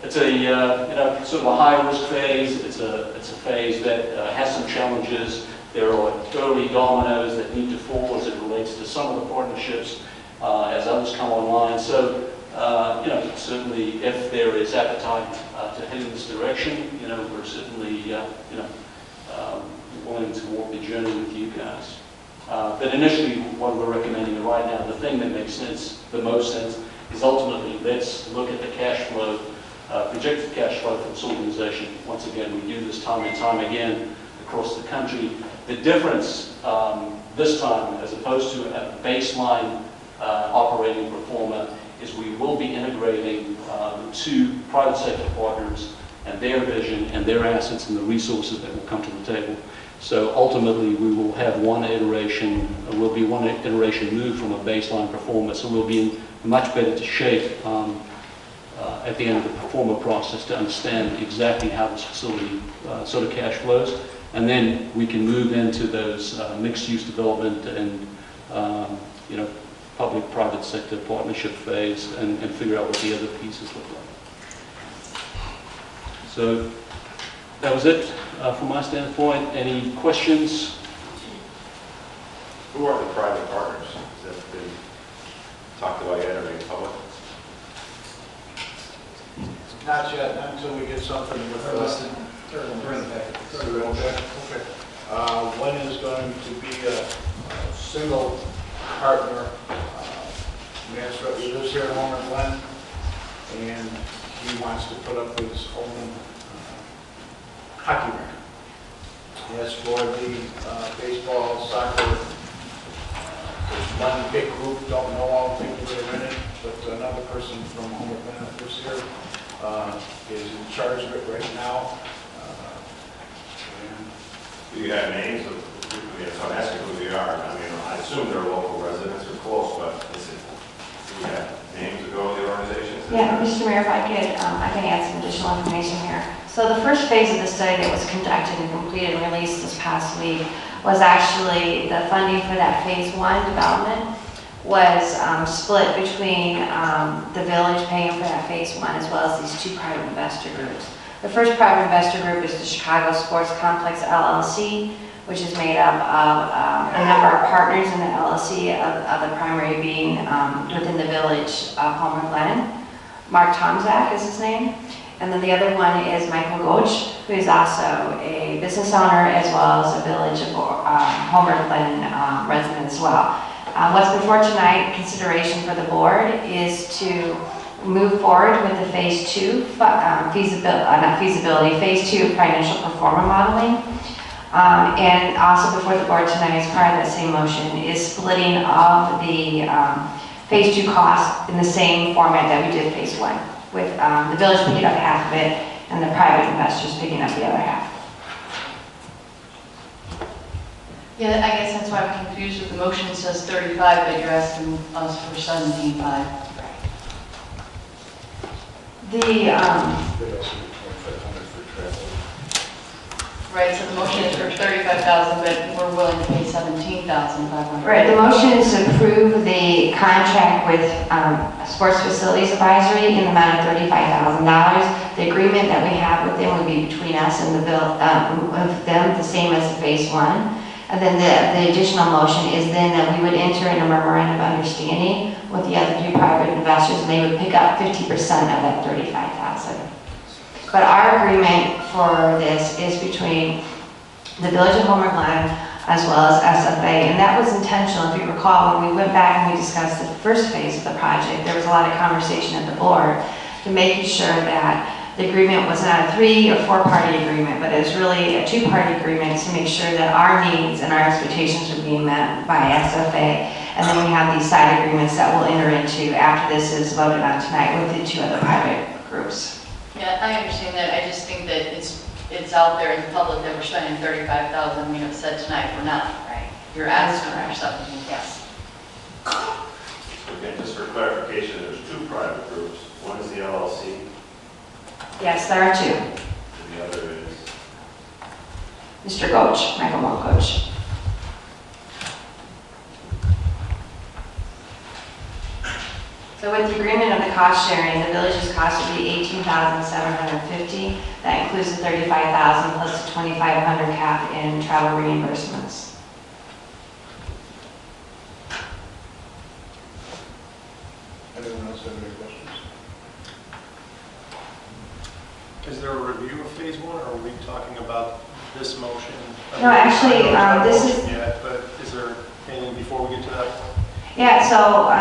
It's a sort of a high-risk phase. It's a phase that has some challenges. There are early dominoes that need to fall as it relates to some of the partnerships as others come online. So, certainly if there is appetite to head in this direction, we're certainly, willing to walk the journey with you guys. But initially, what we're recommending right now, the thing that makes sense, the most sense, is ultimately let's look at the cash flow, projected cash flow from this organization. Once again, we do this time and time again across the country. The difference this time, as opposed to a baseline operating pro forma, is we will be integrating two private sector partners and their vision and their assets and the resources that will come to the table. So ultimately, we will have one iteration, will be one iteration moved from a baseline performance, so we'll be in much better shape at the end of the performer process to understand exactly how this facility sort of cash flows, and then we can move into those mixed-use development and public-private sector partnership phase and figure out what the other pieces look like. So that was it from my standpoint. Any questions? Who are the private partners that they talked about yet? Are they public? Not yet, not until we get something with us. Okay. Glen is going to be a single partner. He lives here in Homer, Glen, and he wants to put up his own hockey rink. As for the baseball, soccer, there's one big group, don't know all the people that are in it, but another person from Homer, Glen that lives here is in charge of it right now. Do you have names of people? So I'm asking who they are. I mean, I assume they're local residents or close, but do you have names of all the organizations? Yeah, Mr. Mayor, if I can add some additional information here. So the first phase of the study that was conducted and completed and released this past week was actually the funding for that phase 1 development was split between the village paying for that phase 1 as well as these two private investor groups. The first private investor group is the Chicago Sports Complex LLC, which is made up of a number of partners in the LLC, of the primary being within the village of Homer, Glen. Mark Tomzak is his name. And then the other one is Michael Goch, who is also a business owner as well as a village of Homer, Glen resident as well. What's before tonight, consideration for the board, is to move forward with the phase 2 phase 2 financial performance modeling. And also before the board tonight, as part of that same motion, is splitting of the phase 2 costs in the same format that we did phase 1, with the village picking up half of it and the private investors picking up the other half. Yeah, I guess that's why I'm confused with the motion. It says 35, but you're asking us for 17.5. Right, so the motion is for 35,000, but we're willing to pay 17,500. Right, the motion is to approve the contract with Sports Facilities Advisory in the amount of $35,000. The agreement that we have with them would be between us and with them, the same as the phase 1. And then the additional motion is then that we would enter in a memorandum of understanding with the other two private investors, and they would pick up 50% of that $35,000. But our agreement for this is between the Village of Homer Glen as well as SFA, and that was intentional. If you recall, when we went back and we discussed the first phase of the project, there was a lot of conversation at the board to making sure that the agreement was not a 3 or 4 party agreement, but it was really a 2-party agreement to make sure that our needs and our expectations are being met by SFA. And then we have these side agreements that we'll enter into after this is voted on tonight with the 2 other private groups. Yeah, I understand that. I just think that it's out there in the public that we're spending $35,000, you know, said tonight for nothing, right? You're asking for something, yes. Again, just for clarification, there's 2 private groups. One is the LLC, Yes, there are 2. and the other is... Mr. Coach, Michael Moore Coach. So with the agreement of the cost sharing, the village's cost would be $18,750. That includes the $35,000 plus the $2,500 cap in travel reimbursements. Anyone else have any questions? Is there a review of phase 1, or are we talking about this motion? No, actually, this is... Yet, but is there anything before we get to that point? Yeah, so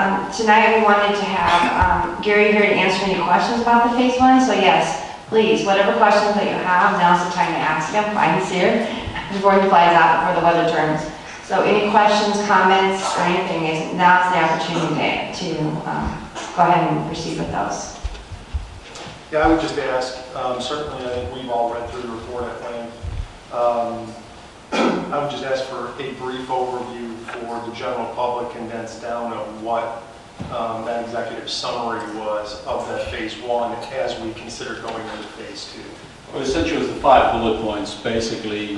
tonight we wanted to have Gary here to answer any questions about the phase 1. So yes, please, whatever questions that you have, now's the time to ask him while he's here, before he flies out before the weather turns. So any questions, comments, or anything, now's the opportunity to go ahead and proceed with those. Yeah, I would just ask, certainly I think we've all read through the report at length. I would just ask for a brief overview for the general public, condensed down of what that executive summary was of that phase 1 as we consider going into phase 2. Well, essentially, it was the 5 bullet points, basically,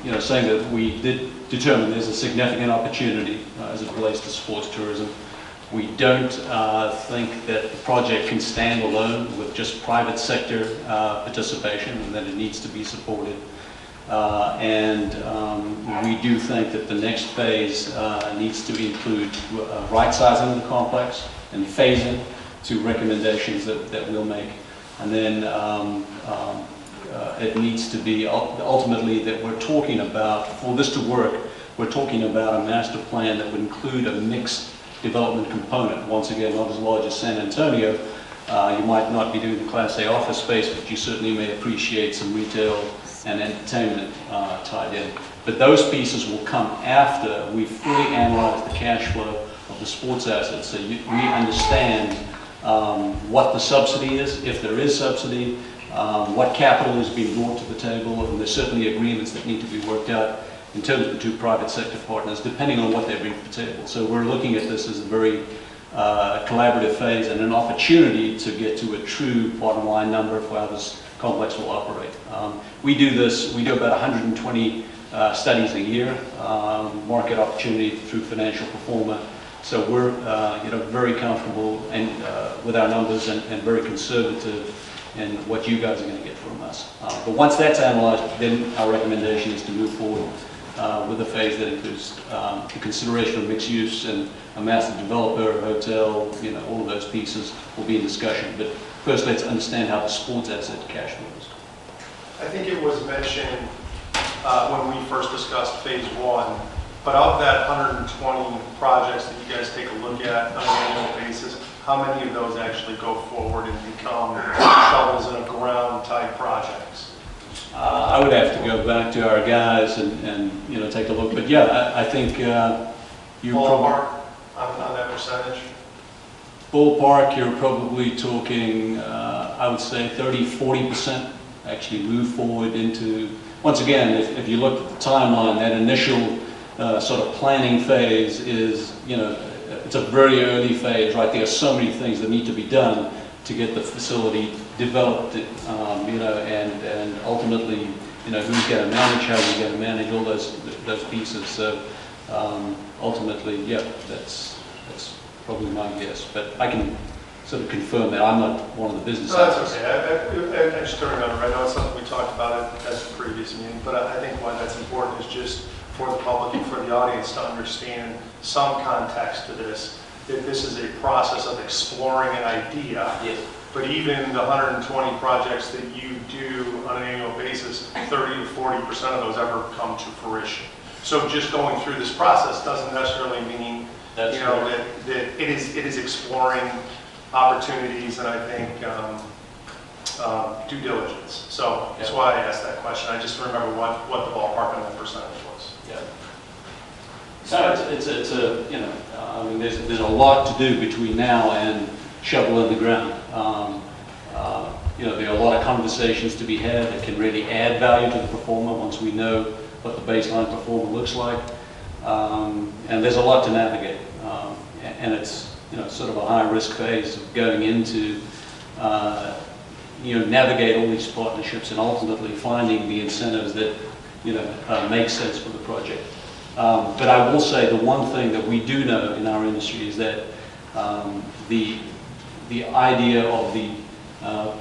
you know, saying that we did determine there's a significant opportunity as it relates to sports tourism. We don't think that the project can stand alone with just private sector participation, and that it needs to be supported. We do think that the next phase needs to include right-sizing the complex and phasing to recommendations that we'll make. And then it needs to be ultimately that we're talking about, for this to work, we're talking about a master plan that would include a mixed development component. Once again, not as large as San Antonio. You might not be doing the Class A office space, but you certainly may appreciate some retail and entertainment tied in. But those pieces will come after we fully analyze the cash flow of the sports assets. So we understand what the subsidy is, if there is subsidy, what capital is being brought to the table, and there's certainly agreements that need to be worked out in terms of the 2 private sector partners, depending on what they bring to the table. So we're looking at this as a very collaborative phase and an opportunity to get to a true bottom line number for how this complex will operate. We do about 120 studies a year, market opportunity through financial performance. So we're very comfortable and with our numbers and very conservative in what you guys are going to get from us. But once that's analyzed, then our recommendation is to move forward with a phase that includes the consideration of mixed use and a master developer, a hotel, all of those pieces will be in discussion. But first, let's understand how the sports asset cash flows. I think it was mentioned when we first discussed phase 1, but of that 120 projects that you guys take a look at on an annual basis, how many of those actually go forward and become shovels in a ground type projects? I would have to go back to our guys and take a look. But yeah, I think you ballpark on that percentage. Ballpark, you're probably talking, I would say 30–40% actually move forward into. Once again, if you look at the timeline, that initial sort of planning phase is, it's a very early phase, right? There are so many things that need to be done to get the facility developed, and ultimately, who's going to manage, how you're going to manage all those pieces. So ultimately, yeah, that's probably my guess. But I can sort of confirm that I'm not one of the business. No, that's okay. I just don't remember. I know it's something we talked about at the previous meeting, but I think why that's important is just for the public and for the audience to understand some context to this. That this is a process of exploring an idea. Yes. But even the 120 projects that you do on an annual basis, 30 to 40% of those ever come to fruition. So just going through this process doesn't necessarily mean, That's you know, correct. that it is exploring opportunities and I think due diligence. So that's why I asked that question. I just remember what the ballpark on that percentage was. Yeah. So it's a, you know, I mean, there's a lot to do between now and shovel in the ground. You know, there are a lot of conversations to be had that can really add value to the performer once we know what the baseline performer looks like. And there's a lot to navigate. And it's, you know, sort of a high-risk phase of going into, you know, navigate all these partnerships and ultimately finding the incentives that, you know, make sense for the project. But I will say the one thing that we do know in our industry is that the idea of the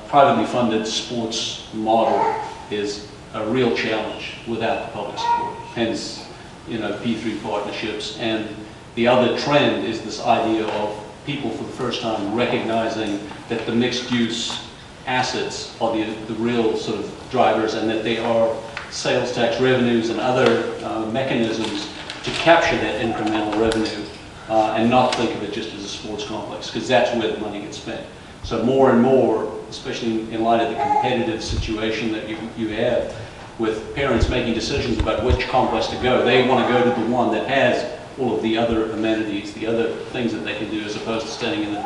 privately funded sports model is a real challenge without the public support. Hence, you know, P3 partnerships. And the other trend is this idea of people for the first time recognizing that the mixed-use assets are the real sort of drivers, and that they are sales tax revenues and other mechanisms to capture that incremental revenue and not think of it just as a sports complex, because that's where the money gets spent. So more and more, especially in light of the competitive situation that you have with parents making decisions about which complex to go, they want to go to the one that has all of the other amenities, the other things that they can do, as opposed to standing in the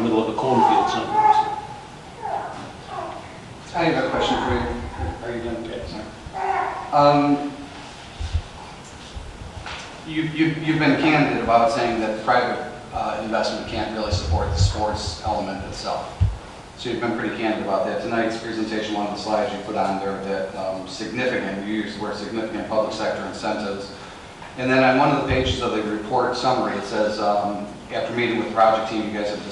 middle of a cornfield somewhere. I have a question for you. Are you done? Okay, sorry. You've been candid about saying that private investment can't really support the sports element itself. So you've been pretty candid about that. Tonight's presentation, one of the slides you put on there, that significant, you used the word significant public sector incentives. And then on one of the pages of the report summary, it says, after meeting with the project team, you guys have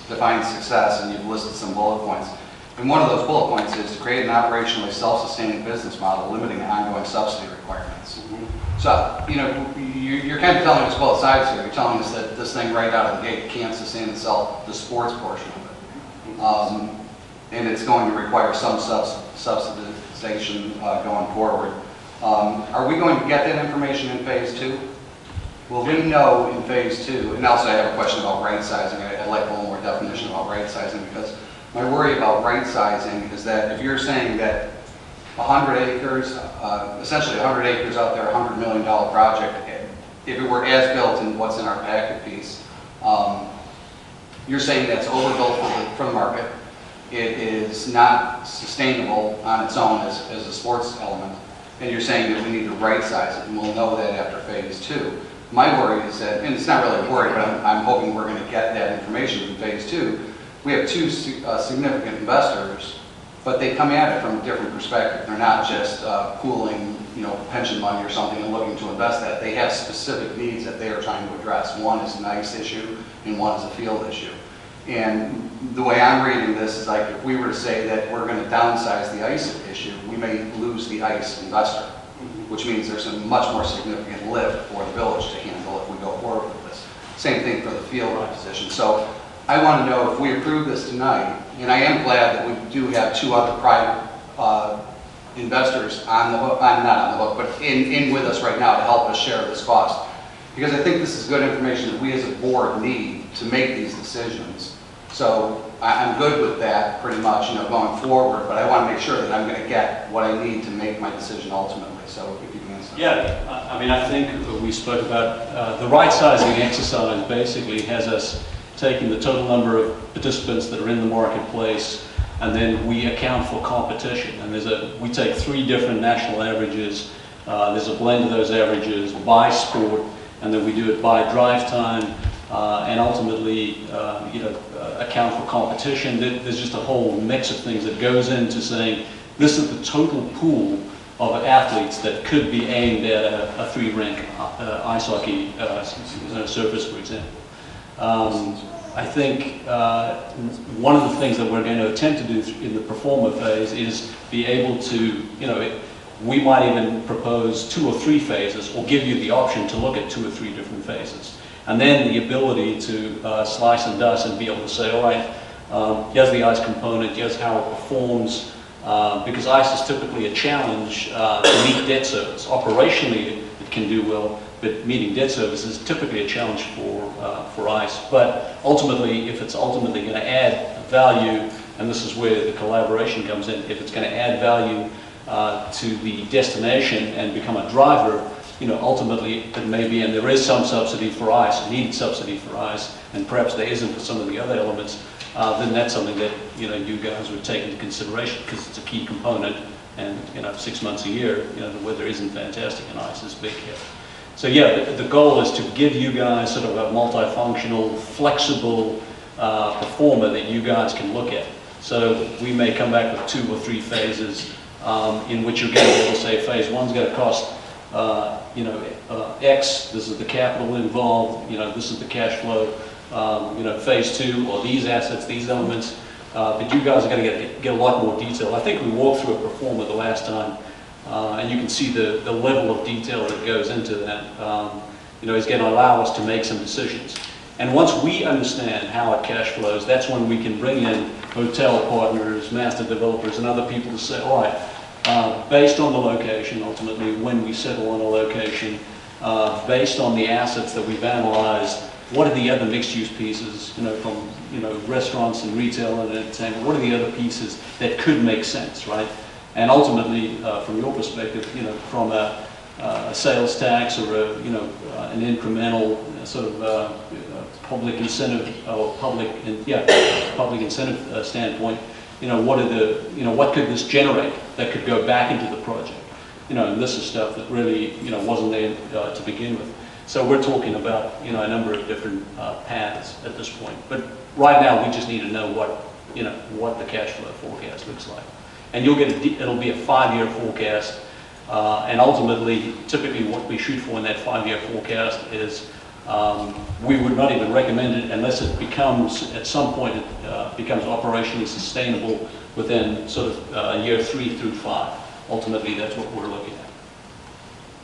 defined success and you've listed some bullet points. And one of those bullet points is to create an operationally self-sustaining business model limiting ongoing subsidy requirements. So, you know, you're kind of telling us both sides here. You're telling us that this thing right out of the gate can't sustain itself, the sports portion of it. And it's going to require some subsidization going forward. Are we going to get that information in phase 2? Will we know in phase 2? And also I have a question about right sizing. I'd like a little more definition about right sizing, because my worry about right sizing is that if you're saying that 100 acres, essentially 100 acres out there, $100 million project, if it were as built in what's in our packet piece, you're saying that's overbuilt for the market. It is not sustainable on its own as a sports element. And you're saying that we need to right size it, and we'll know that after phase 2. My worry is that, and it's not really a worry, but I'm hoping we're going to get that information in phase 2. We have two significant investors, but they come at it from a different perspective. They're not just pooling, you know, pension money or something and looking to invest that. They have specific needs that they are trying to address. One is an ice issue, and one is a field issue. And the way I'm reading this is like, if we were to say that we're going to downsize the ice issue, we may lose the ice investor, which means there's a much more significant lift for the village to handle if we go forward with this. Same thing for the field position. So I want to know if we approve this tonight, and I am glad that we do have 2 other private investors on the hook, not on the hook, but in with us right now to help us share this cost. Because I think this is good information that we as a board need to make these decisions. So I'm good with that pretty much, you know, going forward, but I want to make sure that I'm going to get what I need to make my decision ultimately. So if you can answer. Yeah, I mean, I think we spoke about the right sizing exercise basically has us taking the total number of participants that are in the marketplace, and then we account for competition. And we take 3 different national averages. There's a blend of those averages by sport, and then we do it by drive time, and ultimately, you know, account for competition. There's just a whole mix of things that goes into saying this is the total pool of athletes that could be aimed at a 3-rink ice hockey surface, for example. I think one of the things that we're going to attempt to do in the performer phase is be able to, you know, we might even propose 2 or 3 phases, or give you the option to look at 2 or 3 different phases. And then the ability to slice and dice and be able to say, all right, Here's the ice component, here's how it performs, because ice is typically a challenge to meet debt service. Operationally, it can do well, but meeting debt service is typically a challenge for ice. But ultimately, if it's ultimately going to add value, and this is where the collaboration comes in, if it's going to add value to the destination and become a driver, ultimately it may be, and there is some subsidy for ice, needed subsidy for ice, and perhaps there isn't for some of the other elements, then that's something that you guys would take into consideration because it's a key component. And 6 months a year, the weather isn't fantastic and ice is big here. So yeah, the goal is to give you guys sort of a multifunctional, flexible performer that you guys can look at. So we may come back with 2 or 3 phases in which you're going to be able to say phase 1's going to cost X, this is the capital involved, this is the cash flow, phase 2 or these assets, these elements, but you guys are going to get a lot more detail. I think we walked through a performer the last time, and you can see the level of detail that goes into that. It's going to allow us to make some decisions. And once we understand how it cash flows, that's when we can bring in hotel partners, master developers, and other people to say, all right, based on the location, ultimately, when we settle on a location, based on the assets that we've analyzed, what are the other mixed-use pieces, from restaurants and retail and entertainment, what are the other pieces that could make sense, right? And ultimately, from your perspective, from a sales tax or an incremental sort of public incentive or public incentive standpoint, what could this generate that could go back into the project? And this is stuff that really wasn't there to begin with. So we're talking about a number of different paths at this point. But right now we just need to know what the cash flow forecast looks like. And you'll get it'll be a 5-year forecast. And ultimately, typically what we shoot for in that 5-year forecast is we would not even recommend it unless it becomes, at some point, it becomes operationally sustainable within sort of year 3 through 5. Ultimately, that's what we're looking at.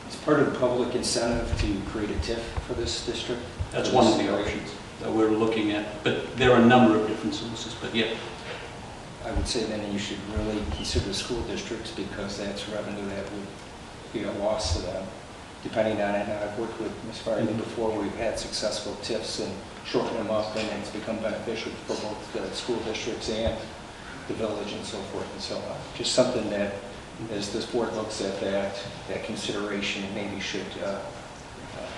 Is part of the public incentive to create a TIF for this district? That's one of the options that we're looking at. But there are a number of different sources, but yeah. I would say then you should really consider school districts because that's revenue that would be a loss to them, depending on it. Now, I've worked with Ms. Farley before. We've had successful TIFs and shortened them up, and it's become beneficial for both the school districts and the village and so forth and so on. Just something that, as this board looks at that consideration, maybe should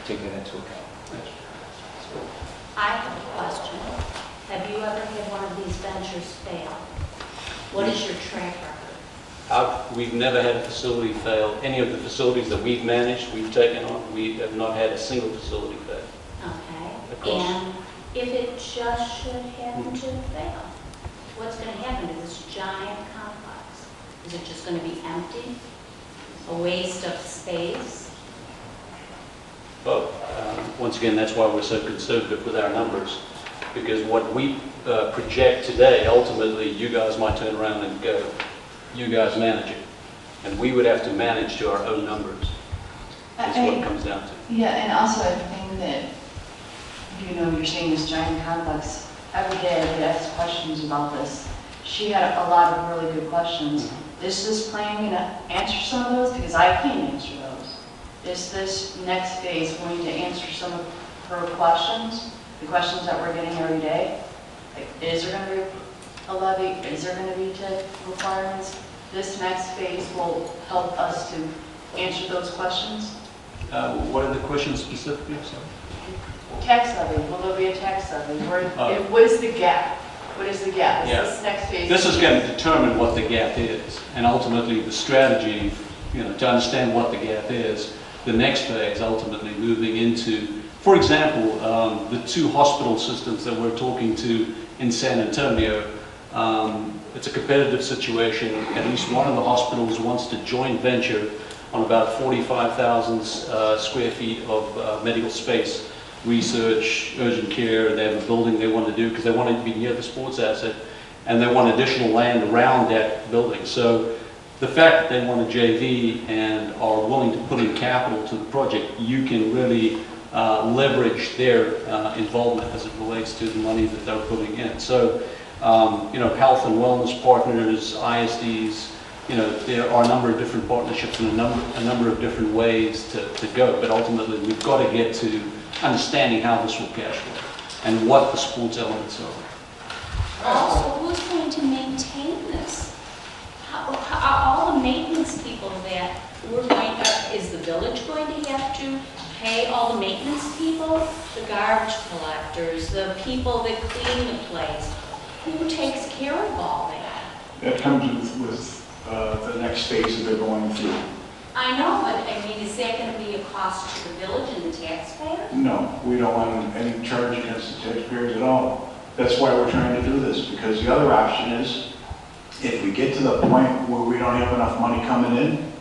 take that into account. I have a question. Have you ever had one of these ventures fail? What is your track record? We've never had a facility fail. Any of the facilities that we've managed, we've taken on, we have not had a single facility fail. Okay. And if it just should happen to fail, what's going to happen to this giant complex? Is it just going to be empty? A waste of space? But once again, that's why we're so conservative with our numbers. Because what we project today, ultimately, you guys might turn around and go, you guys manage it. And we would have to manage to our own numbers. That's what it comes down to. Yeah, and also I think that, you're seeing this giant complex. Every day I get asked questions about this. She had a lot of really good questions. Is this plan going to answer some of those? Because I can't answer those. Is this next phase going to answer some of her questions? The questions that we're getting every day? Like, is there going to be a levy? Is there going to be TIF requirements? This next phase will help us to answer those questions. What are the questions specifically? Sorry. Tax levy. Will there be a tax levy? What is the gap? What is the gap? Is this next phase? This is going to determine what the gap is, and ultimately the strategy, to understand what the gap is. The next phase, ultimately moving into, for example, the 2 hospital systems that we're talking to in San Antonio. It's a competitive situation. At least one of the hospitals wants to joint venture on about 45,000 square feet of medical space, research, urgent care. They have a building they want to do because they want it to be near the sports asset, and they want additional land around that building. So the fact that they want a JV and are willing to put in capital to the project, you can really leverage their involvement as it relates to the money that they're putting in. So health and wellness partners, ISDs. There are a number of different partnerships and a number of different ways to go, but ultimately we've got to get to understanding how this will cash flow and what the sports elements are. Also, who's going to maintain this? All the maintenance people that we're going to, is the village going to have to pay all the maintenance people? The garbage collectors, the people that clean the place? Who takes care of all that? That comes with the next phase that they're going through. I know, but I mean, is that going to be a cost to the village and the taxpayer? No, we don't want any charge against the taxpayers at all. That's why we're trying to do this, because the other option is, if we get to the point where we don't have enough money coming in,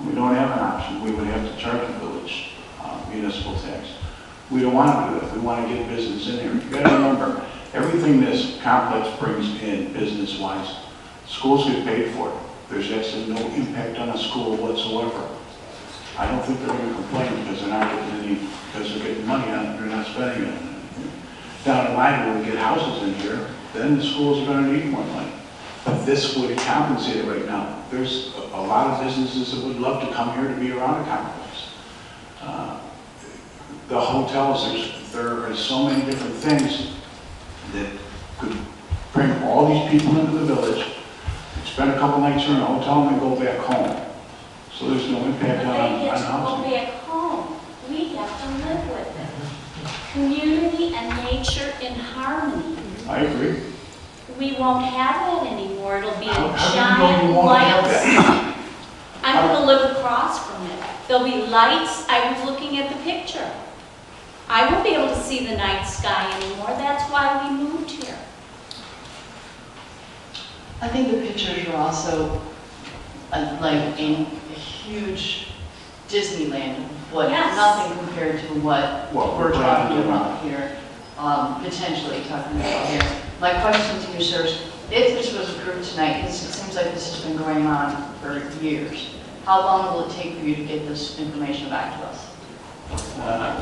we don't have an option. We would have to charge the village municipal tax. We don't want to do that. We want to get business in here. You got to remember, everything this complex brings in business-wise, schools get paid for it. There's actually no impact on a school whatsoever. I don't think they're going to complain because they're not getting any, because they're getting money on it, they're not spending it. Down the line, when we get houses in here, then the schools are going to need more money. But this would compensate it right now. There's a lot of businesses that would love to come here to be around a complex. The hotels, there are so many different things that could bring all these people into the village, spend a couple nights in a hotel, and then go back home. So there's no impact But on they get to go housing. back home. We have to live with it. Community and nature in harmony. I agree. We won't have that anymore. It'll be How do you know giant you won't have lights. that? I'm going to live across from it. There'll be lights. I was looking at the picture. I won't be able to see the night sky anymore. That's why we moved here. I think the pictures are also like a huge Disneyland, but Yes. nothing compared to what What we're we're trying to talking do. about here, potentially talking about here. My question to you, sirs, if this was approved tonight, because it seems like this has been going on for years, how long will it take for you to get this information back to us?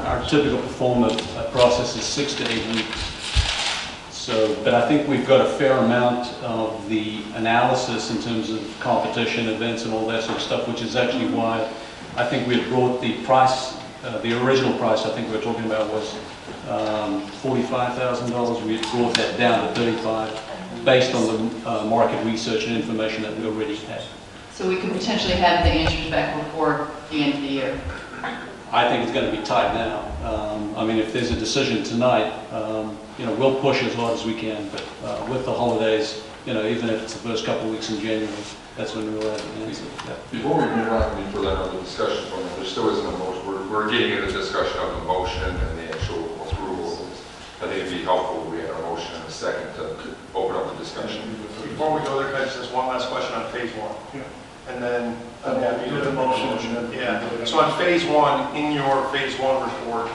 Our typical performance process is 6 to 8 weeks. So, but I think we've got a fair amount of the analysis in terms of competition, events, and all that sort of stuff, which is actually why I think we had brought the price, the original price I think we were talking about was $45,000. We had brought that down to 35, based on the market research and information that we already had. So we could potentially have the answers back before the end of the year. I think it's going to be tight now. I mean, if there's a decision tonight, we'll push as hard as we can, but with the holidays, even if it's the first couple of weeks in January, that's when we'll have an answer. Yeah. Before we move on any further on the discussion from it, there still isn't a motion. We're getting into the discussion of the motion and the actual approval. I think it'd be helpful if we had a motion and a second to open up the discussion. Before we go there, can I just ask one last question on phase one? Yeah. And then, You did a motion. yeah. So on phase one, in your phase one report,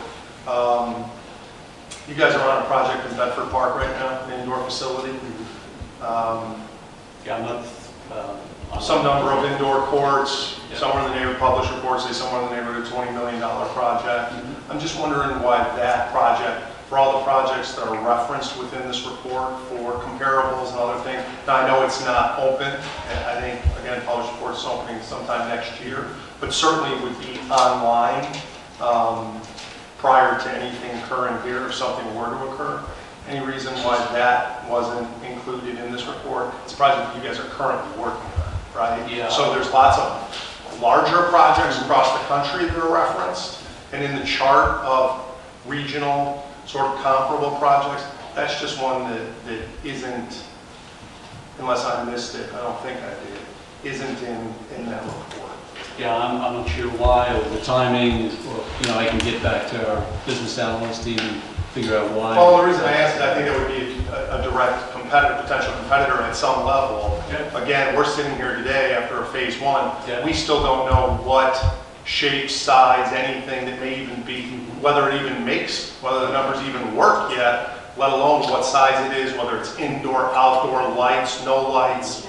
you guys are on a project in Bedford Park right now, an indoor facility. Yeah, I'm not, Some number of indoor courts, Yeah. somewhere in the neighborhood, published reports say somewhere in the neighborhood of $20 million project. I'm just wondering why that project, for all the projects that are referenced within this report for comparables and other things, now I know it's not open, and I think, again, published reports is opening sometime next year, but certainly would be online prior to anything occurring here if something were to occur. Any reason why that wasn't included in this report? It's a project that you guys are currently working on, right? Yeah. So there's lots of larger projects across the country that are referenced, and in the chart of regional sort of comparable projects, that's just one that isn't, unless I missed it, I don't think I did, isn't in that report. yeah, I'm not sure why, or the timing, or, I can get back to our business analyst team and figure out why. Well, the reason I asked it, I think it would be a direct competitor, potential competitor at some level. Yeah. Again, we're sitting here today after a phase one. Yeah. We still don't know what shape, size, anything that may even be, whether it even makes, whether the numbers even work yet, let alone what size it is, whether it's indoor, outdoor, lights, no lights.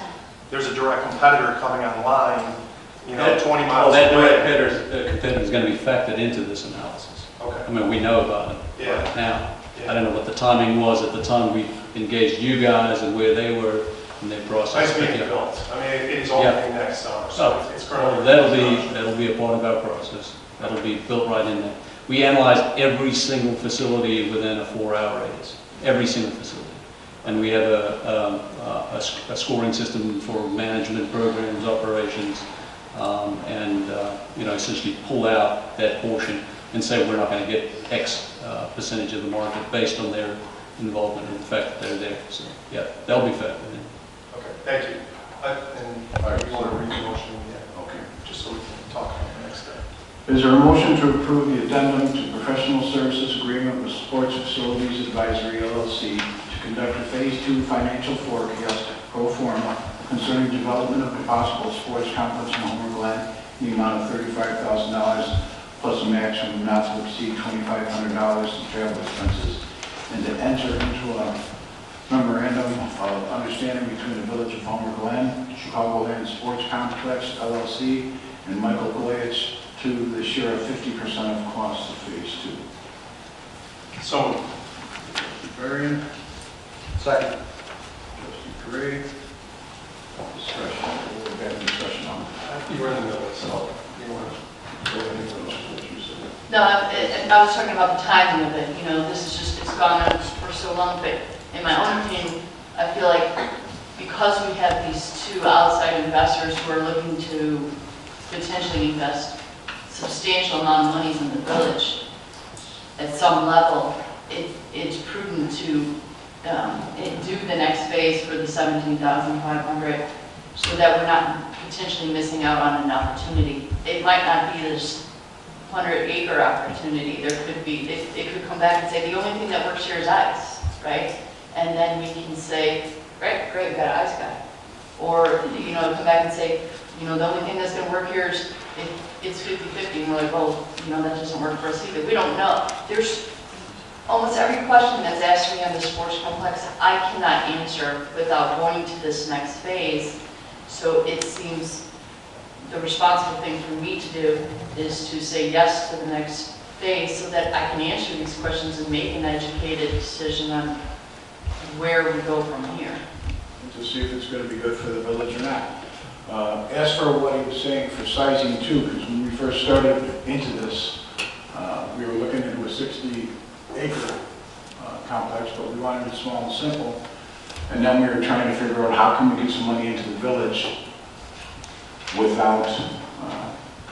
There's a direct competitor coming online, 20 miles That away. direct competitor is going to be factored into this analysis. Okay. I mean, we know about it Yeah. now. Yeah. I don't know what the timing was at the time we engaged you guys and where they were in their process. It's being But, yeah. built. I mean, it is opening next summer, so Oh, it's well, currently. that'll be a part of our process. That'll be built right in there. We analyze every single facility within a 4-hour radius, every single facility. And we have a scoring system for management programs, operations, and essentially pull out that portion and say we're not going to get X percentage of the market based on their involvement and the fact that they're there. So, yeah, that'll be factored in. Okay, thank you. And you want to read the motion again? Okay. Just so we can talk about the next step. Is there a motion to approve the addendum to professional services agreement with Sports Facilities Advisory LLC to conduct a Phase 2 financial forecast pro forma concerning development of a possible sports complex in Homer Glen in the amount of $35,000 plus a maximum not to exceed $2,500 in travel expenses, and to enter into a memorandum of understanding between the Village of Homer Glen, Chicagoland Sports Complex LLC, and Michael Goyich to the share of 50% of costs of Phase 2. So moved. Trustee Varian, Second. Trustee Gray. Discussion. We'll have discussion on You were in the middle, so you want to go ahead and finish what you said. No, I was talking about the timing of it, this is just, it's gone on for so long, but in my own opinion, I feel like because we have these two outside investors who are looking to potentially invest substantial amount of monies in the village, at some level, it's prudent to do the next phase for the $17,500 so that we're not potentially missing out on an opportunity. It might not be this 100-acre opportunity. There could be, it could come back and say, the only thing that works here is ice, right? And then we can say, great, we got an ice guy. Or, come back and say, the only thing that's going to work here is it's 50-50. And we're like, well, that doesn't work for us either. We don't know. There's almost every question that's asked me on the sports complex, I cannot answer without going to this next phase. So it seems the responsible thing for me to do is to say yes to the next phase so that I can answer these questions and make an educated decision on where we go from here. to see if it's going to be good for the village or not. As for what he was saying for sizing too, because when we first started into this, we were looking into a 60-acre complex, but we wanted it small and simple. And then we were trying to figure out how can we get some money into the village without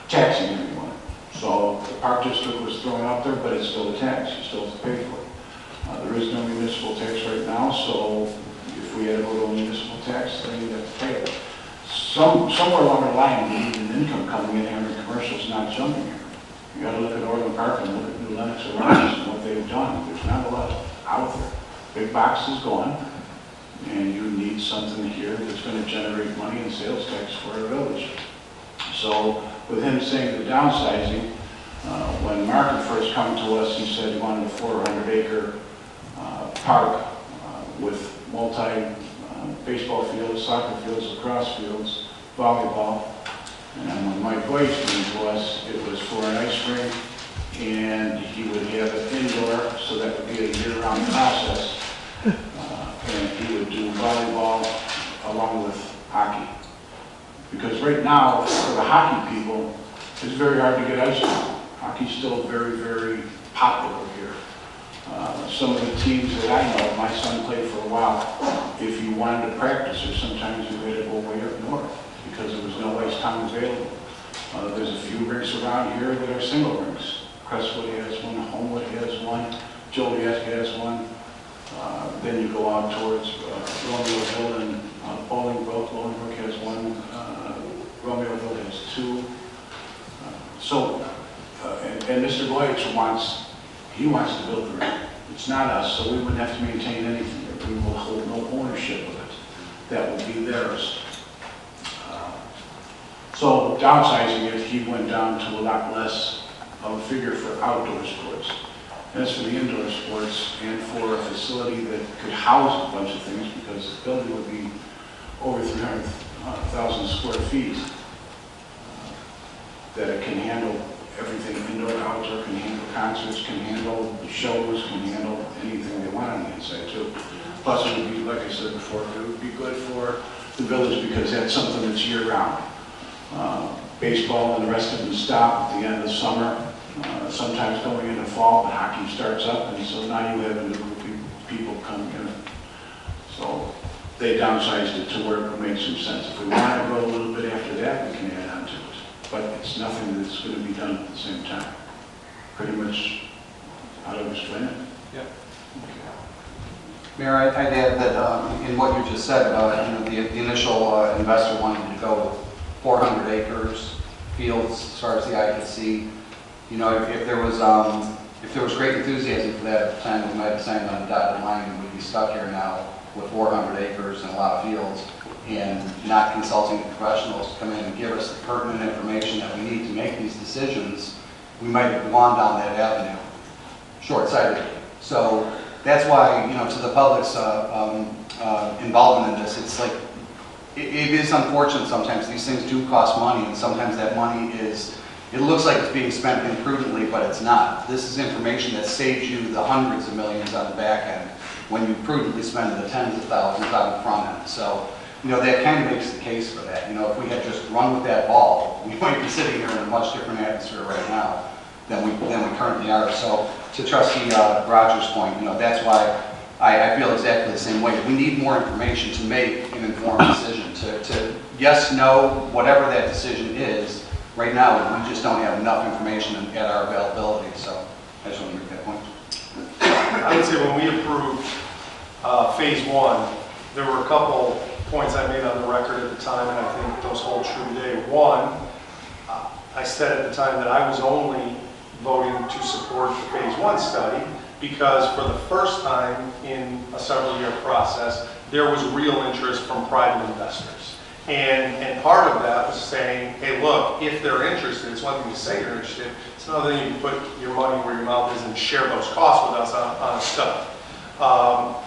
taxing anyone. So the park district was thrown out there, but it's still a tax. You still have to pay for it. There is no municipal tax right now, so if we had to go to a municipal tax, then you'd have to pay it. Somewhere along the line, we need an income coming in here, and commercial's not jumping here. You got to look at Orland Park and look at New Lenox and Rogers and what they've done. There's not a lot out there. Big box is gone, and you need something here that's going to generate money and sales tax for our village. So with him saying the downsizing, when Mark had first come to us, he said he wanted a 400-acre park with multi-baseball fields, soccer fields, lacrosse fields, volleyball. And then when Mike Boyce came to us, it was for an ice rink, and he would have it indoor, so that would be a year-round process. And he would do volleyball along with hockey. Because right now, for the hockey people, it's very hard to get ice cream. Hockey's still very, very popular here. Some of the teams that I know, my son played for a while, if you wanted to practice, or sometimes you had to go way up north because there was no ice time available. There's a few rinks around here that are single rinks. Crestwood has one, Homewood has one, Joliet has one. Then you go out towards Romeoville and Bolingbrook. Bolingbrook has one, Romeoville has two. And Mr. Goyich wants to build the rink. It's not us, so we wouldn't have to maintain anything. We will hold no ownership of it. That would be theirs. So downsizing it, he went down to a lot less of a figure for outdoor sports. As for the indoor sports and for a facility that could house a bunch of things, because the building would be over 300,000 square feet, that it can handle everything indoor, outdoor, can handle concerts can handle, the shows can handle anything they want on the inside too. Plus, it would be, like I said before, it would be good for the village because that's something that's year-round. Baseball and the rest of them stop at the end of summer, sometimes going into fall, but hockey starts up, and so now you have a new group of people come in. So they downsized it to where it would make some sense. If we want to go a little bit after that, we can add on to it. But it's nothing that's going to be done at the same time. Pretty much how to explain it? Yep. Mayor, I'd add that in what you just said, the initial investor wanted to go with 400 acres, fields as far as the eye could see. You know, if there was great enthusiasm for that at the time, we might have signed on a dotted line and we'd be stuck here now with 400 acres and a lot of fields and not consulting the professionals to come in and give us the pertinent information that we need to make these decisions. We might have gone down that avenue short-sightedly. So that's why, you know, to the public's involvement in this, it's like, it is unfortunate sometimes. These things do cost money, and sometimes that money is, it looks like it's being spent imprudently, but it's not. This is information that saves you the hundreds of millions on the back end when you prudently spend the tens of thousands on the front end. So, you know, that kind of makes the case for that. You know, if we had just run with that ball, we might be sitting here in a much different atmosphere right now than we currently are. So, to Trustee Rogers' point, you know, that's why I feel exactly the same way. We need more information to make an informed decision. To yes, no, whatever that decision is. Right now, we just don't have enough information at our availability. So, I just want to make that point. I would say when we approved phase one, there were a couple points I made on the record at the time, and I think those hold true today. One, I said at the time that I was only voting to support the phase one study because for the first time in a several-year process, there was real interest from private investors. And part of that was saying, hey, look, if they're interested, it's one thing to say you're interested, it's another thing you can put your money where your mouth is and share those costs with us on a study.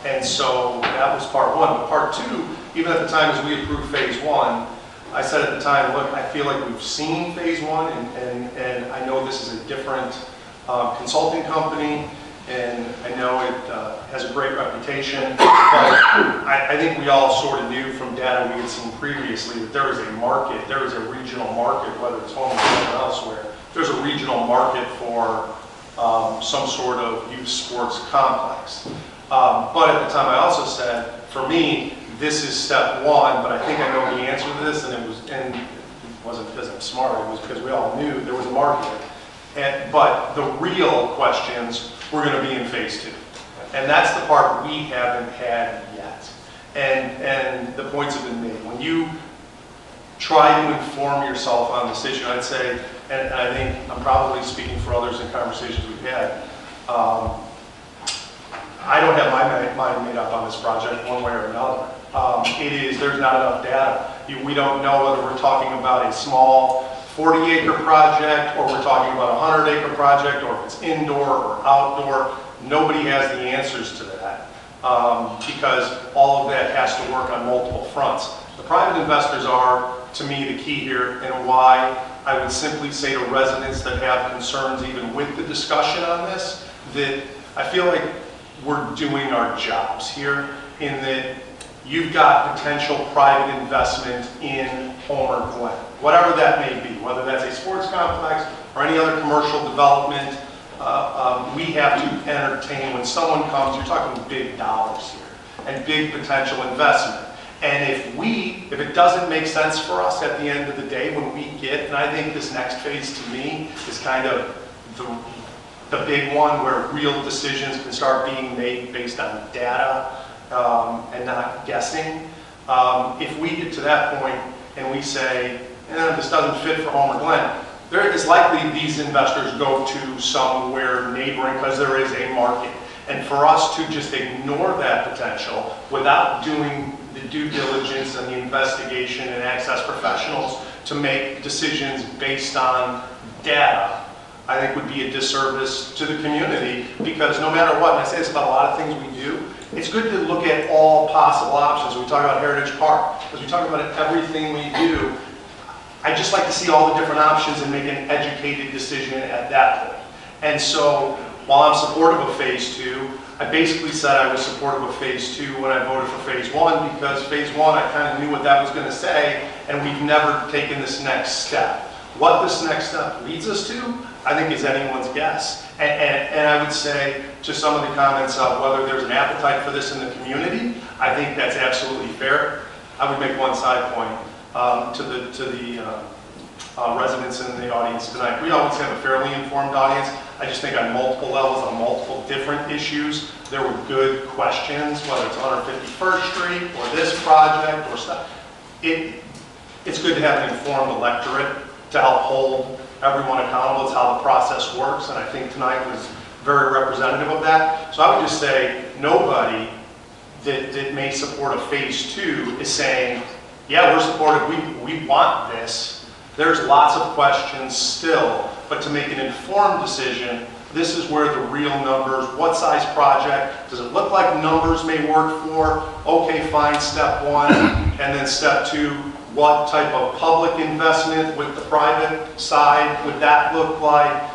And so that was part one. But part two, even at the time as we approved phase one, I said at the time, look, I feel like we've seen phase one, and I know this is a different consulting company, and I know it has a great reputation, but I think we all sort of knew from data we had seen previously that there is a market, there is a regional market, whether it's home or elsewhere, there's a regional market for some sort of youth sports complex. But at the time I also said, for me, this is step one, but I think I know the answer to this, and it wasn't because I'm smart, it was because we all knew there was a market. But the real questions were going to be in phase two. And that's the part we haven't had yet. And the points have been made. When you try to inform yourself on this issue, I'd say, and I think I'm probably speaking for others in conversations we've had, I don't have my mind made up on this project one way or another. There's not enough data. We don't know whether we're talking about a small 40-acre project, or we're talking about a 100-acre project, or if it's indoor or outdoor. Nobody has the answers to that because all of that has to work on multiple fronts. The private investors are, to me, the key here, and why I would simply say to residents that have concerns, even with the discussion on this, that I feel like we're doing our jobs here in that you've got potential private investment in Homer Glen, whatever that may be, whether that's a sports complex or any other commercial development. We have to entertain, when someone comes, you're talking big dollars here and big potential investment. And if it doesn't make sense for us at the end of the day when we get, and I think this next phase to me is kind of the big one where real decisions can start being made based on data and not guessing. If we get to that point and we say, this doesn't fit for Homer Glen, there is likely these investors go to somewhere neighboring because there is a market. And for us to just ignore that potential without doing the due diligence and the investigation and access professionals to make decisions based on data, I think would be a disservice to the community, because no matter what, and I say this about a lot of things we do, it's good to look at all possible options. We talk about Heritage Park, as we talk about everything we do, I just like to see all the different options and make an educated decision at that point. And so while I'm supportive of phase 2, I basically said I was supportive of phase 2 when I voted for phase 1, because phase 1, I kind of knew what that was going to say, and we've never taken this next step. What this next step leads us to, I think, is anyone's guess. And I would say, to some of the comments of whether there's an appetite for this in the community, I think that's absolutely fair. I would make one side point to the residents in the audience tonight. We always have a fairly informed audience. I just think on multiple levels, on multiple different issues, there were good questions, whether it's 151st Street or this project or stuff. It's good to have an informed electorate to help hold everyone accountable. It's how the process works, and I think tonight was very representative of that. So I would just say nobody that may support a phase 2 is saying, yeah, we're supportive, we want this. There's lots of questions still, but to make an informed decision, this is where the real numbers, what size project, does it look like numbers may work for? Okay, fine, step 1, and then step 2, what type of public investment with the private side would that look like?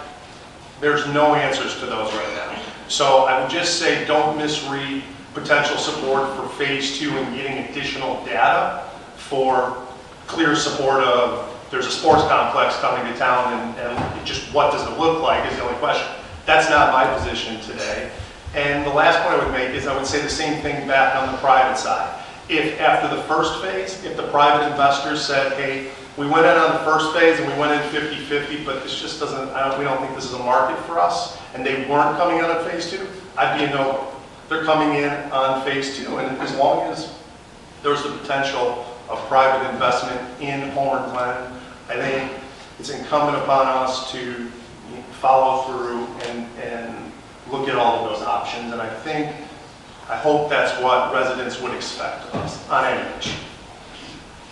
There's no answers to those right now. So I would just say don't misread potential support for phase 2 and getting additional data for clear support of there's a sports complex coming to town and just what does it look like is the only question. That's not my position today. And the last point I would make is I would say the same thing back on the private side. If after the first phase, if the private investors said, hey, we went in on the first phase and we went in 50-50, but this just doesn't, we don't think this is a market for us, and they weren't coming on phase 2, I'd be a no. They're coming in on phase 2, and as long as there's the potential of private investment in Homer Glen, I think it's incumbent upon us to follow through and look at all of those options, and I hope that's what residents would expect of us on any issue.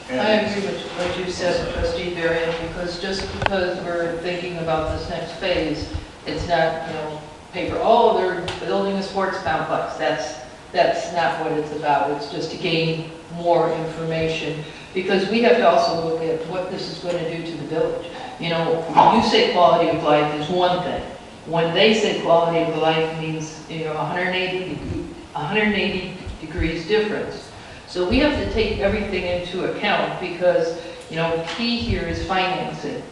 I agree with what you said, Trustee Varian, because just because we're thinking about this next phase, it's not, paper, oh, they're building a sports complex. That's not what it's about. It's just to gain more information, because we have to also look at what this is going to do to the village. You say quality of life is one thing. When they say quality of life means, 180 degrees difference. So we have to take everything into account, because, key here is financing.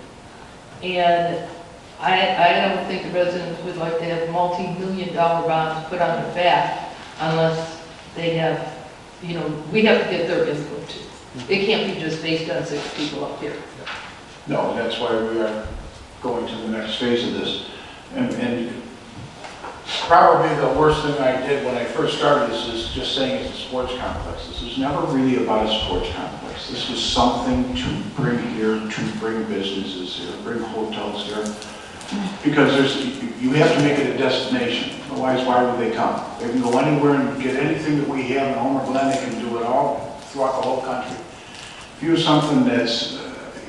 And I don't think the residents would like to have multi-million-dollar bonds put on their back unless they have, we have to get their input too. It can't be just based on 6 people up here. No, that's why we are going to the next phase of this. And probably the worst thing I did when I first started this is just saying it's a sports complex. This was never really about a sports complex. This was something to bring here, to bring businesses here, bring hotels here. Because you have to make it a destination. Otherwise, why would they come? They can go anywhere and get anything that we have in Homer Glen. They can do it all throughout the whole country. If you have something that's,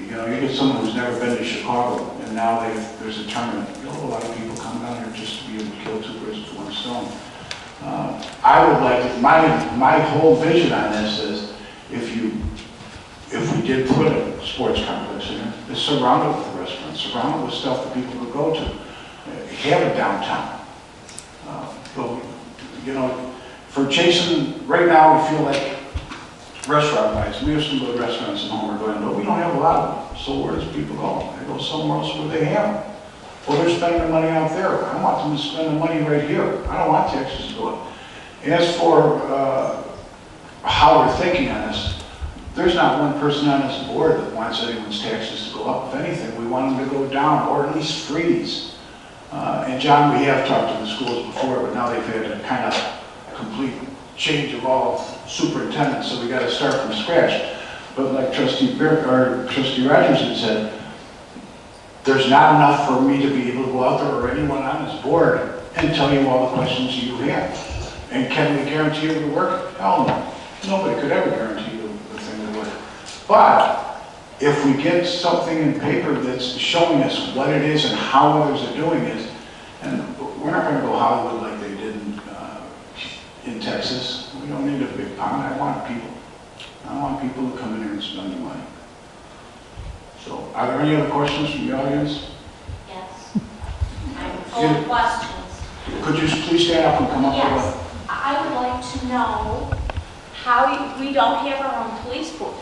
you get someone who's never been to Chicago, and now there's a tournament. You'll have a lot of people come down here just to be able to kill 2 birds with 1 stone. I would like to, my whole vision on this is if we did put a sports complex in here, it's surrounded with restaurants, surrounded with stuff that people could go to. Have a downtown. For Jason, right now we feel like restaurant-wise, we have some good restaurants in Homer Glen, but we don't have a lot of them. So where does people go? They go somewhere else where they have them. Well, they're spending their money out there. I want them to spend the money right here. I don't want taxes to go up. As for how we're thinking on this, there's not one person on this board that wants anyone's taxes to go up. If anything, we want them to go down, or at least freeze. And John, we have talked to the schools before, but now they've had a kind of complete change of all superintendents, so we got to start from scratch. But like Trustee Rogers had said, there's not enough for me to be able to go out there, or anyone on this board, and tell you all the questions you have. And can we guarantee it will work? Hell no. Nobody could ever guarantee the thing will work. But if we get something in paper that's showing us what it is and how others are doing it, and we're not going to go Hollywood like they did in Texas. We don't need a big pond. I want people. I want people to come in here and spend their money. So, are there any other questions from the audience? Yes. I'm Yeah. questions. Could you please stand up and come up with Yes, I would like to know how we don't have our own police force.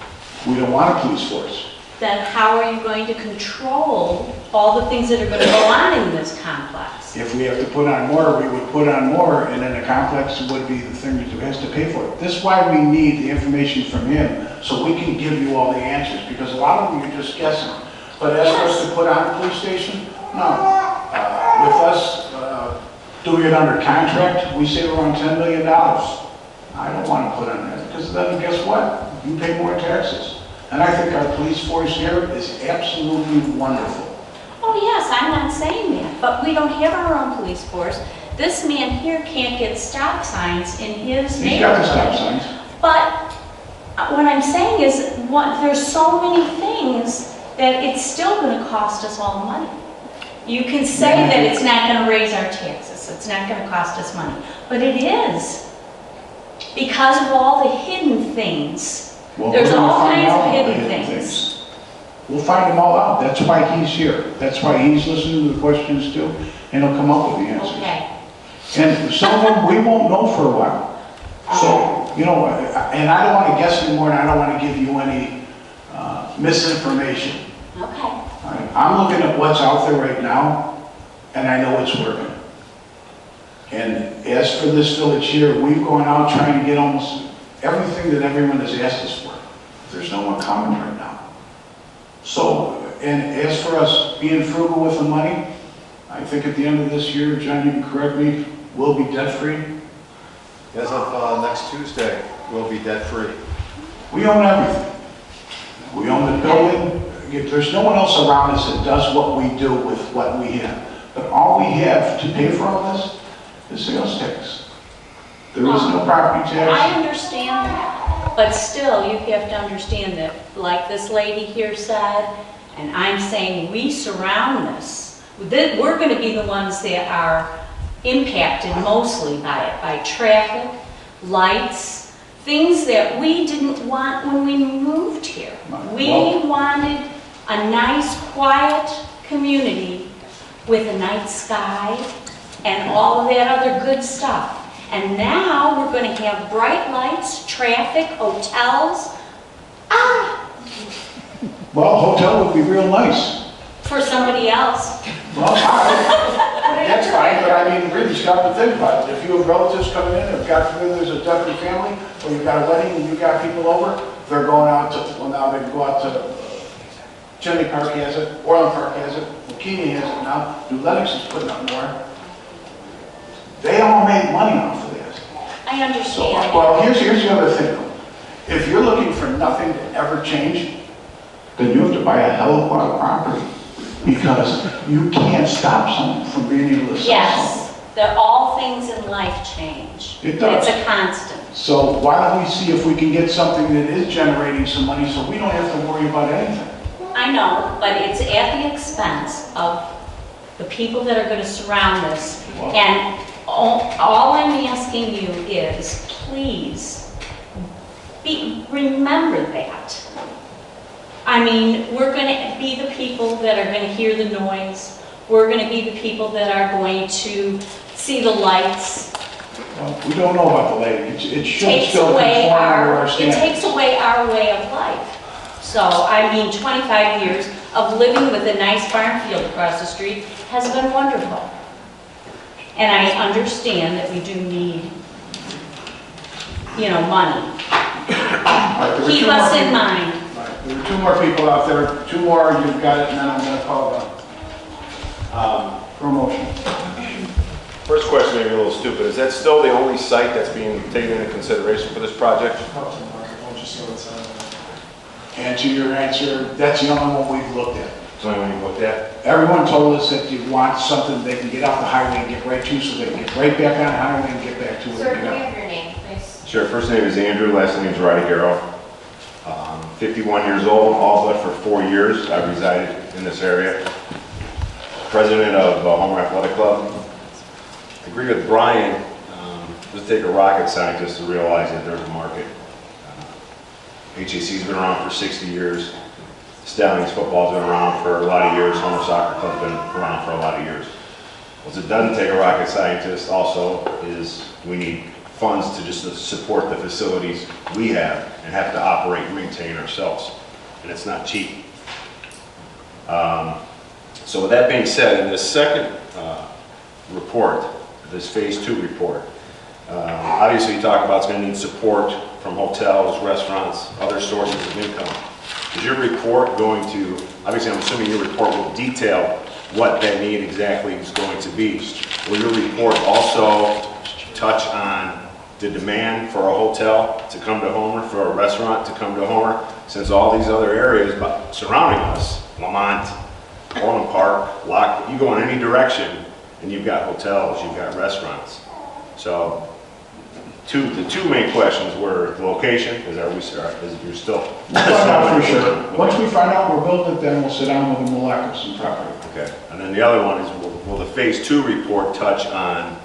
We don't want a police force. Then how are you going to control all the things that are going to go on in this complex? If we have to put on more, we would put on more, and then the complex would be the thing that has to pay for it. This is why we need the information from him, so we can give you all the answers, because a lot of them you're just guessing. But as for us to put on a police station, no. With us doing it under contract, we save around $10 million. I don't want to put on that, because then guess what? You pay more taxes. And I think our police force here is absolutely wonderful. Oh, yes, I'm not saying that, but we don't have our own police force. This man here can't get stop signs in his He's got the neighborhood. stop signs. But what I'm saying is, there's so many things that it's still going to cost us all money. You can say that it's not going to raise our taxes, it's not going to cost us money, but it is. Because of all the hidden things. Well, There's we're gonna all find kinds out of all the hidden hidden things. We'll find them all out. That's why he's here. That's why he's listening to the questions too, and he'll come up with the answers. Okay. And some of them we won't know for a while. So, you know, and I don't want to guess anymore, and I don't want to give you any misinformation. Okay. I'm looking at what's out there right now, and I know it's working. And as for this village here, we've gone out trying to get almost everything that everyone has asked us for. There's no one coming right now. So, and as for us being frugal with the money, I think at the end of this year, John, you can correct me, we'll be debt-free. As of next Tuesday, we'll be debt-free. We own everything. We own the building. There's no one else around us that does what we do with what we have. But all we have to pay for all this is sales tax. There is no property tax. I understand that, but still, you have to understand that, like this lady here said, and I'm saying we surround this. We're going to be the ones that are impacted mostly by it, by traffic, lights, things that we didn't want when we moved here. We wanted a nice, quiet community with a night sky and all of that other good stuff. And now we're going to have bright lights, traffic, hotels. Well, a hotel would be real nice. For somebody else. Well, all right. That's fine, but I mean, really stop and think about it. If you have relatives coming in, if God forbid there's a death in the family, or you've got a wedding and you've got people over, they're going out to, well, now they can go out to, Chimney Park has it, Orland Park has it, McKinney has it now, New Lenox is putting up more. They all make money off of that. I So, understand. well, here's the other thing. If you're looking for nothing to ever change, then you have to buy a hell of a lot of property. Because you can't stop someone from being able to sell Yes, something. that all things in life change. It does. It's a constant. So why don't we see if we can get something that is generating some money so we don't have to worry about anything? I know, but it's at the expense of the people that are going to surround this. Well- And all I'm asking you is, please, remember that. I mean, we're going to be the people that are going to hear the noise. We're going to be the people that are going to see the lights. Well, we don't know about the lighting. It should Takes still away conform to our it standards. takes away our way of life. So, I mean, 25 years of living with a nice farm field across the street has been wonderful. And I understand that we do need, money. Keep us in mind. Right. There were two more people out there. Two more, you've got it, and then I'm going to call them. For a motion. First question may be a little stupid. Is that still the only site that's being taken into consideration for this project? And to your answer, that's the only one we've looked at. It's the only one you looked at? Everyone told us that you want something they can get off the highway and get right to, so they can get right back on the highway and get back to where Sir, they can we go. have your name, please? Sure. First name is Andrew, last name is Rodriguero. 51 years old, all but for 4 years. I've resided in this area. President of Homer Athletic Club. I agree with Brian. Doesn't take a rocket scientist to realize that there's a market. HAC's been around for 60 years. Stallions football's been around for a lot of years. Homer Soccer Club's been around for a lot of years. Well, it doesn't take a rocket scientist also is we need funds to just support the facilities we have and have to operate and maintain ourselves. And it's not cheap. So with that being said, in this second report, this phase 2 report, obviously you talk about it's going to need support from hotels, restaurants, other sources of income. Is your report going to, obviously I'm assuming your report will detail what that need exactly is going to be. Will your report also touch on the demand for a hotel to come to Homer, for a restaurant to come to Homer, since all these other areas surrounding us, Lamont, Orland Park, Lock, you go in any direction and you've got hotels, you've got restaurants. So the two main questions were the location, is you're still... We'll find out for sure. Once we find out we're building it, then we'll sit down with them and we'll lock up some property. Okay, and then the other one is, will the phase 2 report touch on,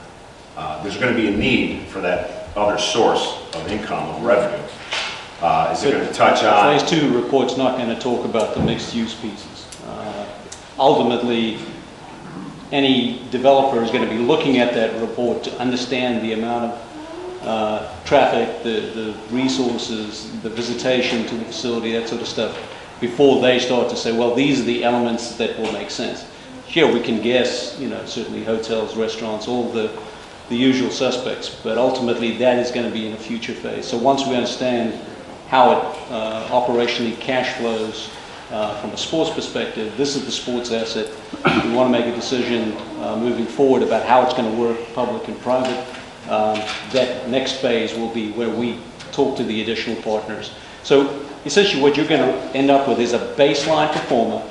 there's going to be a need for that other source of income, of revenue. Is it going to touch on... The phase 2 report's not going to talk about the mixed use pieces. Ultimately, any developer is going to be looking at that report to understand the amount of traffic, the resources, the visitation to the facility, that sort of stuff, before they start to say, well, these are the elements that will make sense. Here we can guess, certainly hotels, restaurants, all the usual suspects, but ultimately that is going to be in a future phase. So once we understand how it operationally cash flows from a sports perspective, this is the sports asset. We want to make a decision moving forward about how it's going to work, public and private. That next phase will be where we talk to the additional partners. So essentially what you're going to end up with is a baseline performer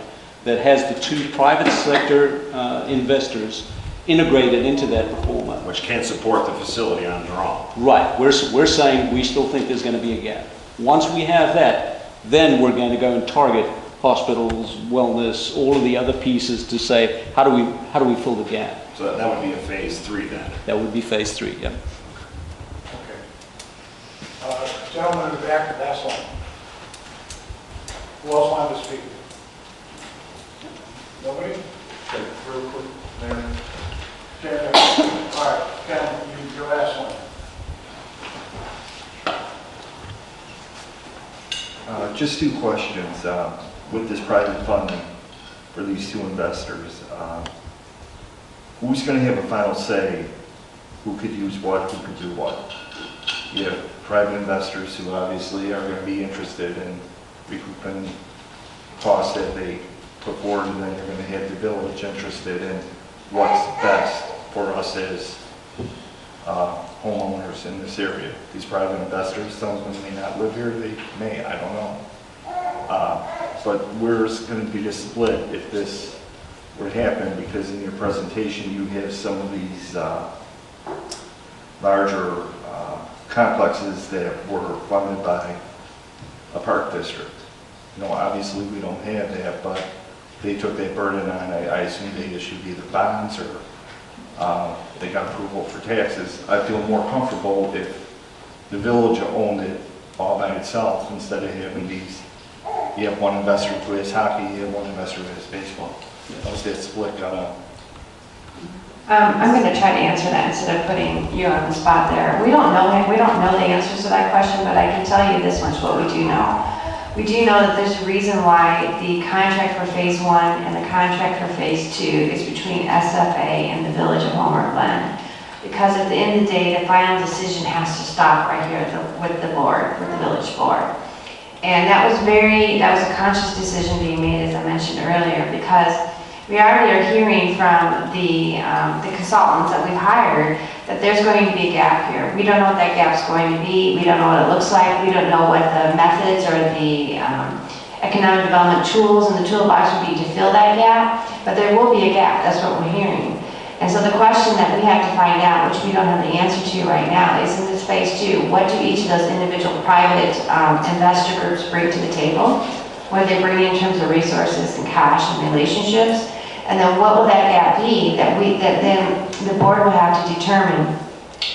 that has the 2 private sector investors integrated into that performer. Which can't support the facility on their own. Right. We're saying we still think there's going to be a gap. Once we have that, then we're going to go and target hospitals, wellness, all of the other pieces to say, how do we fill the gap? So that would be a phase 3 then? That would be phase 3, yeah. Okay. Gentleman in the back, last one. Who else wanted to speak? Nobody? Okay, real quick, Mayor. Okay, all right, Ken, your last one. Just 2 questions. With this private funding for these 2 investors, who's going to have a final say? Who could use what, who could do what? You have private investors who obviously are going to be interested in recouping costs that they put forward, and then you're going to have the village interested in what's best for us as homeowners in this area. These private investors, some of them may not live here, they may, I don't know. But where's going to be the split if this were to happen? Because in your presentation you have some of these larger complexes that were funded by a park district. Obviously we don't have that, but they took that burden on. I assume they issued either bonds or they got approval for taxes. I feel more comfortable if the village owned it all by itself instead of having these. You have one investor who has hockey, you have one investor who has baseball. How's that split gonna? I'm going to try to answer that instead of putting you on the spot there. We don't know the answers to that question, but I can tell you this much, what we do know. We do know that there's a reason why the contract for phase 1 and the contract for phase 2 is between SFA and the Village of Homer Glen. Because at the end of the day, the final decision has to stop right here with the board, with the village board. And that was a conscious decision being made, as I mentioned earlier, because we already are hearing from the consultants that we've hired that there's going to be a gap here. We don't know what that gap's going to be. We don't know what it looks like. We don't know what the methods or the economic development tools in the toolbox would be to fill that gap. But there will be a gap. That's what we're hearing. And so the question that we have to find out, which we don't have the answer to right now, is in this phase 2, what do each of those individual private investor groups bring to the table? What do they bring in terms of resources and cash and relationships? And then what will that gap be that then the board will have to determine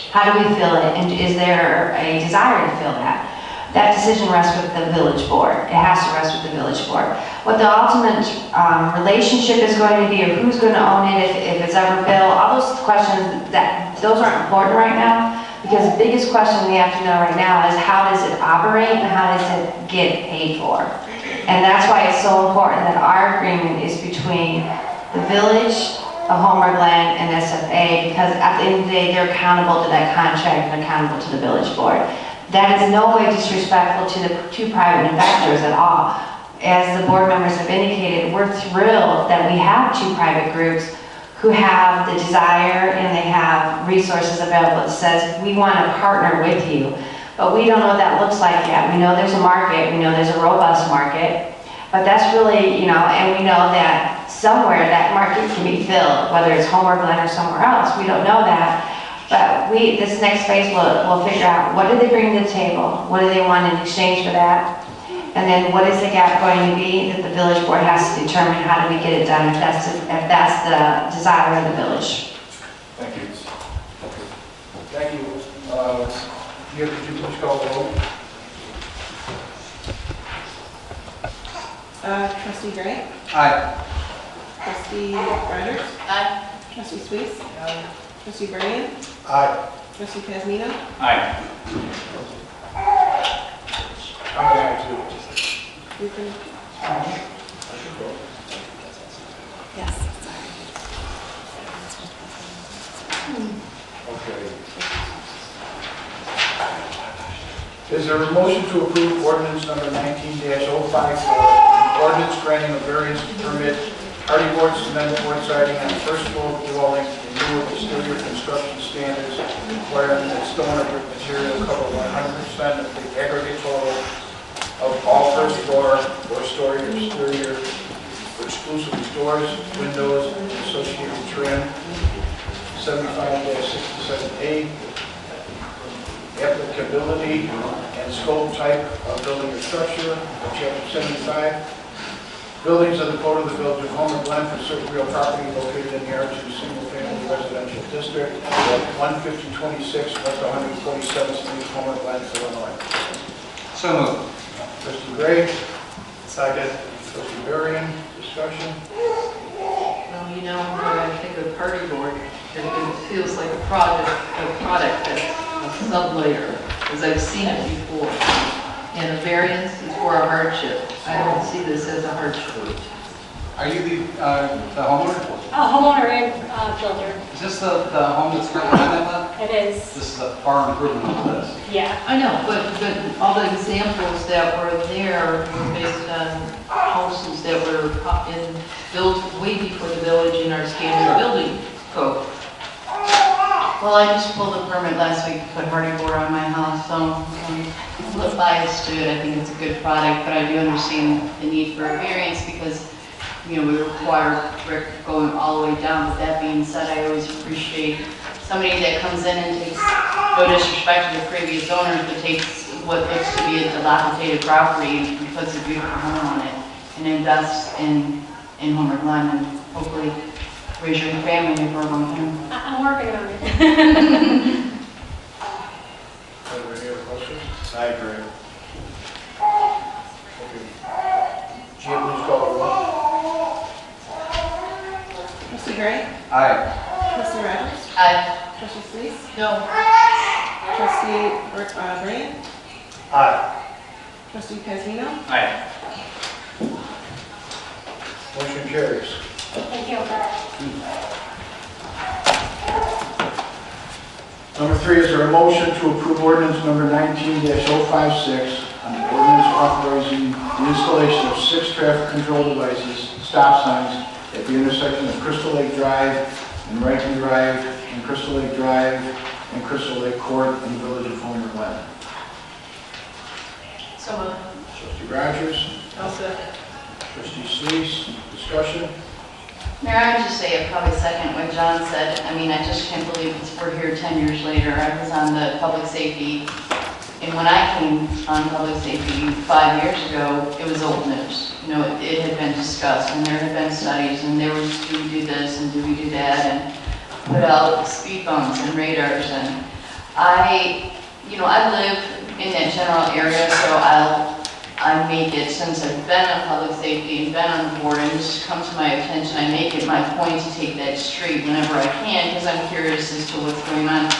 how do we fill it, and is there a desire to fill that? that decision rests with the village board. It has to rest with the village board. What the ultimate relationship is going to be, or who's going to own it, if it's ever built, all those questions, those aren't important right now, because the biggest question we have to know right now is how does it operate and how does it get paid for? And that's why it's so important that our agreement is between the village, the Homer Glen, and SFA, because at the end of the day, they're accountable to that contract and accountable to the village board. That is in no way disrespectful to the two private investors at all. As the board members have indicated, we're thrilled that we have two private groups who have the desire and they have resources available that says, we want to partner with you. But we don't know what that looks like yet. We know there's a market, we know there's a robust market, but that's really, you know, and we know that somewhere that market can be filled, whether it's Homer Glen or somewhere else, we don't know that. But this next phase, we'll figure out what do they bring to the table, what do they want in exchange for that, and then what is the gap going to be that the village board has to determine how do we get it done if that's the desire of the village. Thank you. Thank you. Could you please call the roll? Trustee Gray? Aye. Trustee Rogers? Aye. Trustee Sweets? Trustee Bryan? Aye. Trustee Kazmino? Aye. I'm going to. You can- Yes. Okay. Is there a motion to approve ordinance number 19-054, ordinance granting a variance to permit hardy board cement board siding on the first floor of the dwelling in lieu of exterior construction standards requiring that stone or brick material cover 100% of the aggregate total of all first floor or story exterior, exclusively doors, windows, and associated trim, 75-67A, applicability and scope type of building or structure of Chapter 75. Buildings of the code of the Village of Homer Glen for certain real property located in the R2 single-family residential district at 15026 West 147th Street, Homer Glen, Illinois. So moved. Trustee Gray, Second. trustee Varian, discussion. Well, you know, when I think of party board, it feels like a product that's a sub-layer, as I've seen it before. And a variance is for a hardship. I don't see this as a hardship. Are you the homeowner? Homeowner and builder. Is this the home that's currently on that lot? It is. This is a far improvement of this. Yeah. I know, but all the examples that were there were based on houses that were built way before the village in our standard building code. Well, I just pulled a permit last week to put hardy board on my house, so I'm a little biased to it. I think it's a good product, but I do understand the need for a variance because, you know, we require brick going all the way down. But that being said, I always appreciate somebody that comes in and takes, no disrespect to the previous owners, but takes what looks to be a dilapidated property and puts a beautiful home on it and invests in Homer Glen and hopefully raise your family for a long time. I'm working on it. Any other questions? I agree. Okay. Gia, please call the roll. Trustee Gray? Aye. Trustee Rogers? Aye. Trustee Sweets? No, Trustee Bryan? Aye. Trustee Kazmino? Aye. Motion carries. Thank you. Number 3, is there a motion to approve ordinance number 19-056, an ordinance authorizing the installation of 6 traffic control devices, stop signs, at the intersection of Crystal Lake Drive and Rankin Drive, and Crystal Lake Drive and Crystal Lake Court in the Village of Homer Glen. So moved. Trustee Rogers, I'll second. trustee Sleece, discussion. Mayor, I would just say, probably second what John said. I mean, I just can't believe we're here 10 years later. I was on the public safety, and when I came on public safety 5 years ago, it was old news. You know, it had been discussed, and there had been studies, and there was, do we do this, and do we do that, and put out speed bumps and radars, and I you know, I live in that general area, so I make it, since I've been on public safety and been on the board, and just come to my attention, I make it my point to take that street whenever I can, because I'm curious as to what's going on.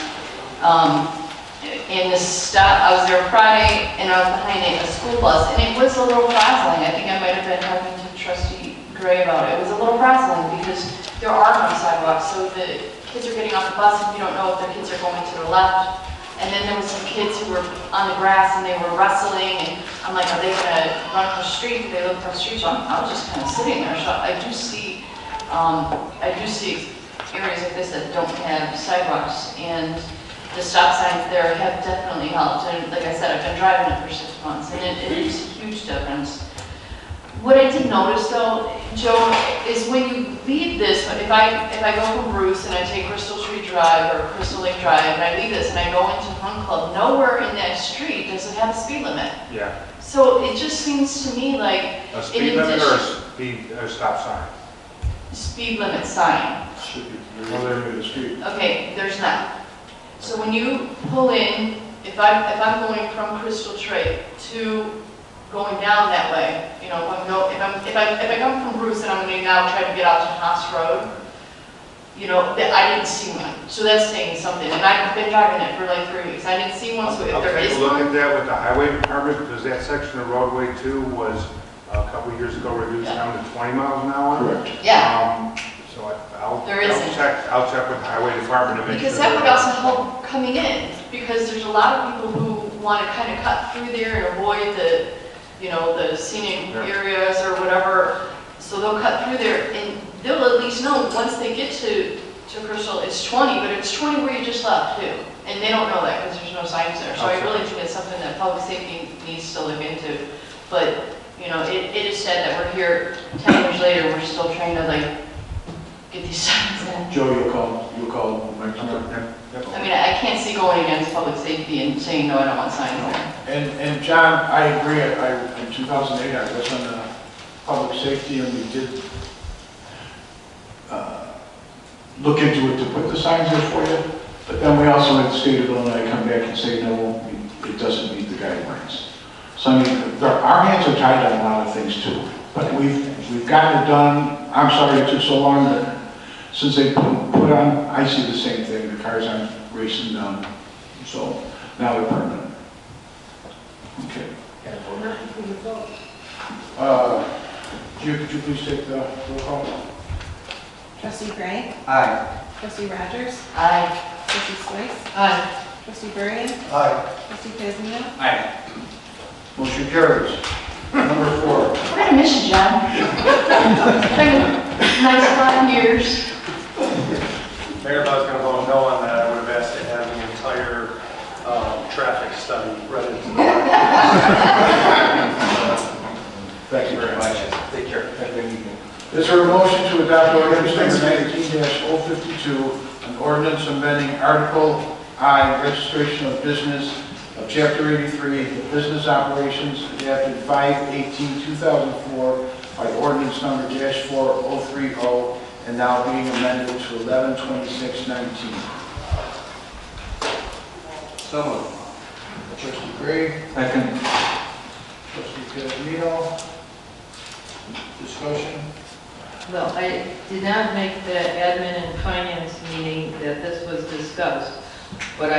And this stop, I was there Friday, and I was behind a school bus, and it was a little frazzling. I think I might have been talking to Trustee Gray about it. It was a little frazzling, because there are no sidewalks, so the kids are getting off the bus, and you don't know if their kids are going to the left. And then there was some kids who were on the grass, and they were wrestling, and I'm like, are they gonna run across the street? Do they live across the street? So I was just kind of sitting there. So I do see areas like this that don't have sidewalks, and the stop signs there have definitely helped. And like I said, I've been driving it for 6 months, and it is a huge difference. What I did notice though, Joe, is when you leave this, if I go from Bruce and I take Crystal Street Drive or Crystal Lake Drive, and I leave this and I go into Hunt Club, nowhere in that street does it have a speed limit. Yeah. So it just seems to me like A speed limit or a stop sign? Speed limit sign. Should be, well, there in the street. Okay, there's not. So when you pull in, if I'm going from Crystal Trail to going down that way, you know, if I come from Bruce and I'm going to now try to get out to Haas Road, you know, I didn't see one. So that's saying something. And I've been driving it for like 3 weeks. I didn't see one. So if there is Look one, at that with the highway department, because that section of roadway too was a couple of years ago reduced down to 20 miles an hour. Correct. yeah. So I'll There isn't. I'll check with the highway department to make sure. Because that would also help coming in, because there's a lot of people who want to kind of cut through there and avoid the, you know, the scenic areas or whatever. So they'll cut through there, and they'll at least know once they get to Crystal, it's 20, but it's 20 where you just left too. And they don't know that because there's no signs there. So I really think it's something that public safety needs to look into. But, you know, it is sad that we're here 10 years later, we're still trying to like get these signs in. Joe, you'll call Mike tomorrow. I mean, I can't see going against public safety and saying, no, I don't want signs there. And John, I agree. In 2008, I was on the public safety, and we did look into it to put the signs there for you. But then we also had the state of Illinois come back and say, no, it doesn't meet the guidelines. So I mean, our hands are tied on a lot of things too. But we've gotten it done. I'm sorry it took so long, but since they put on, I see the same thing. The cars aren't racing down. So now they're permanent. Okay. Could you please take the roll call? Trustee Gray? Aye. Trustee Rogers? Aye. Trustee Swayze? Aye. Trustee Burden? Aye. Trustee Kazmino? Aye. Motion carries. Number 4. We're gonna miss you, John. It's been nice 5 years. Mayor, if I was going to vote no on that, I would have asked to have the entire traffic study read into the Thank you very much. Take care. Have a good evening. Is there a motion to adopt ordinance number 19-052, an ordinance amending Article I, registration of business of Chapter 83, the business operations adapted 5/18/2004 by ordinance number -4030, and now being amended to 11/26/19. So moved. Trustee Gray. Second. Trustee Kazmino. Discussion. Well, I did not make the admin and finance meeting that this was discussed, but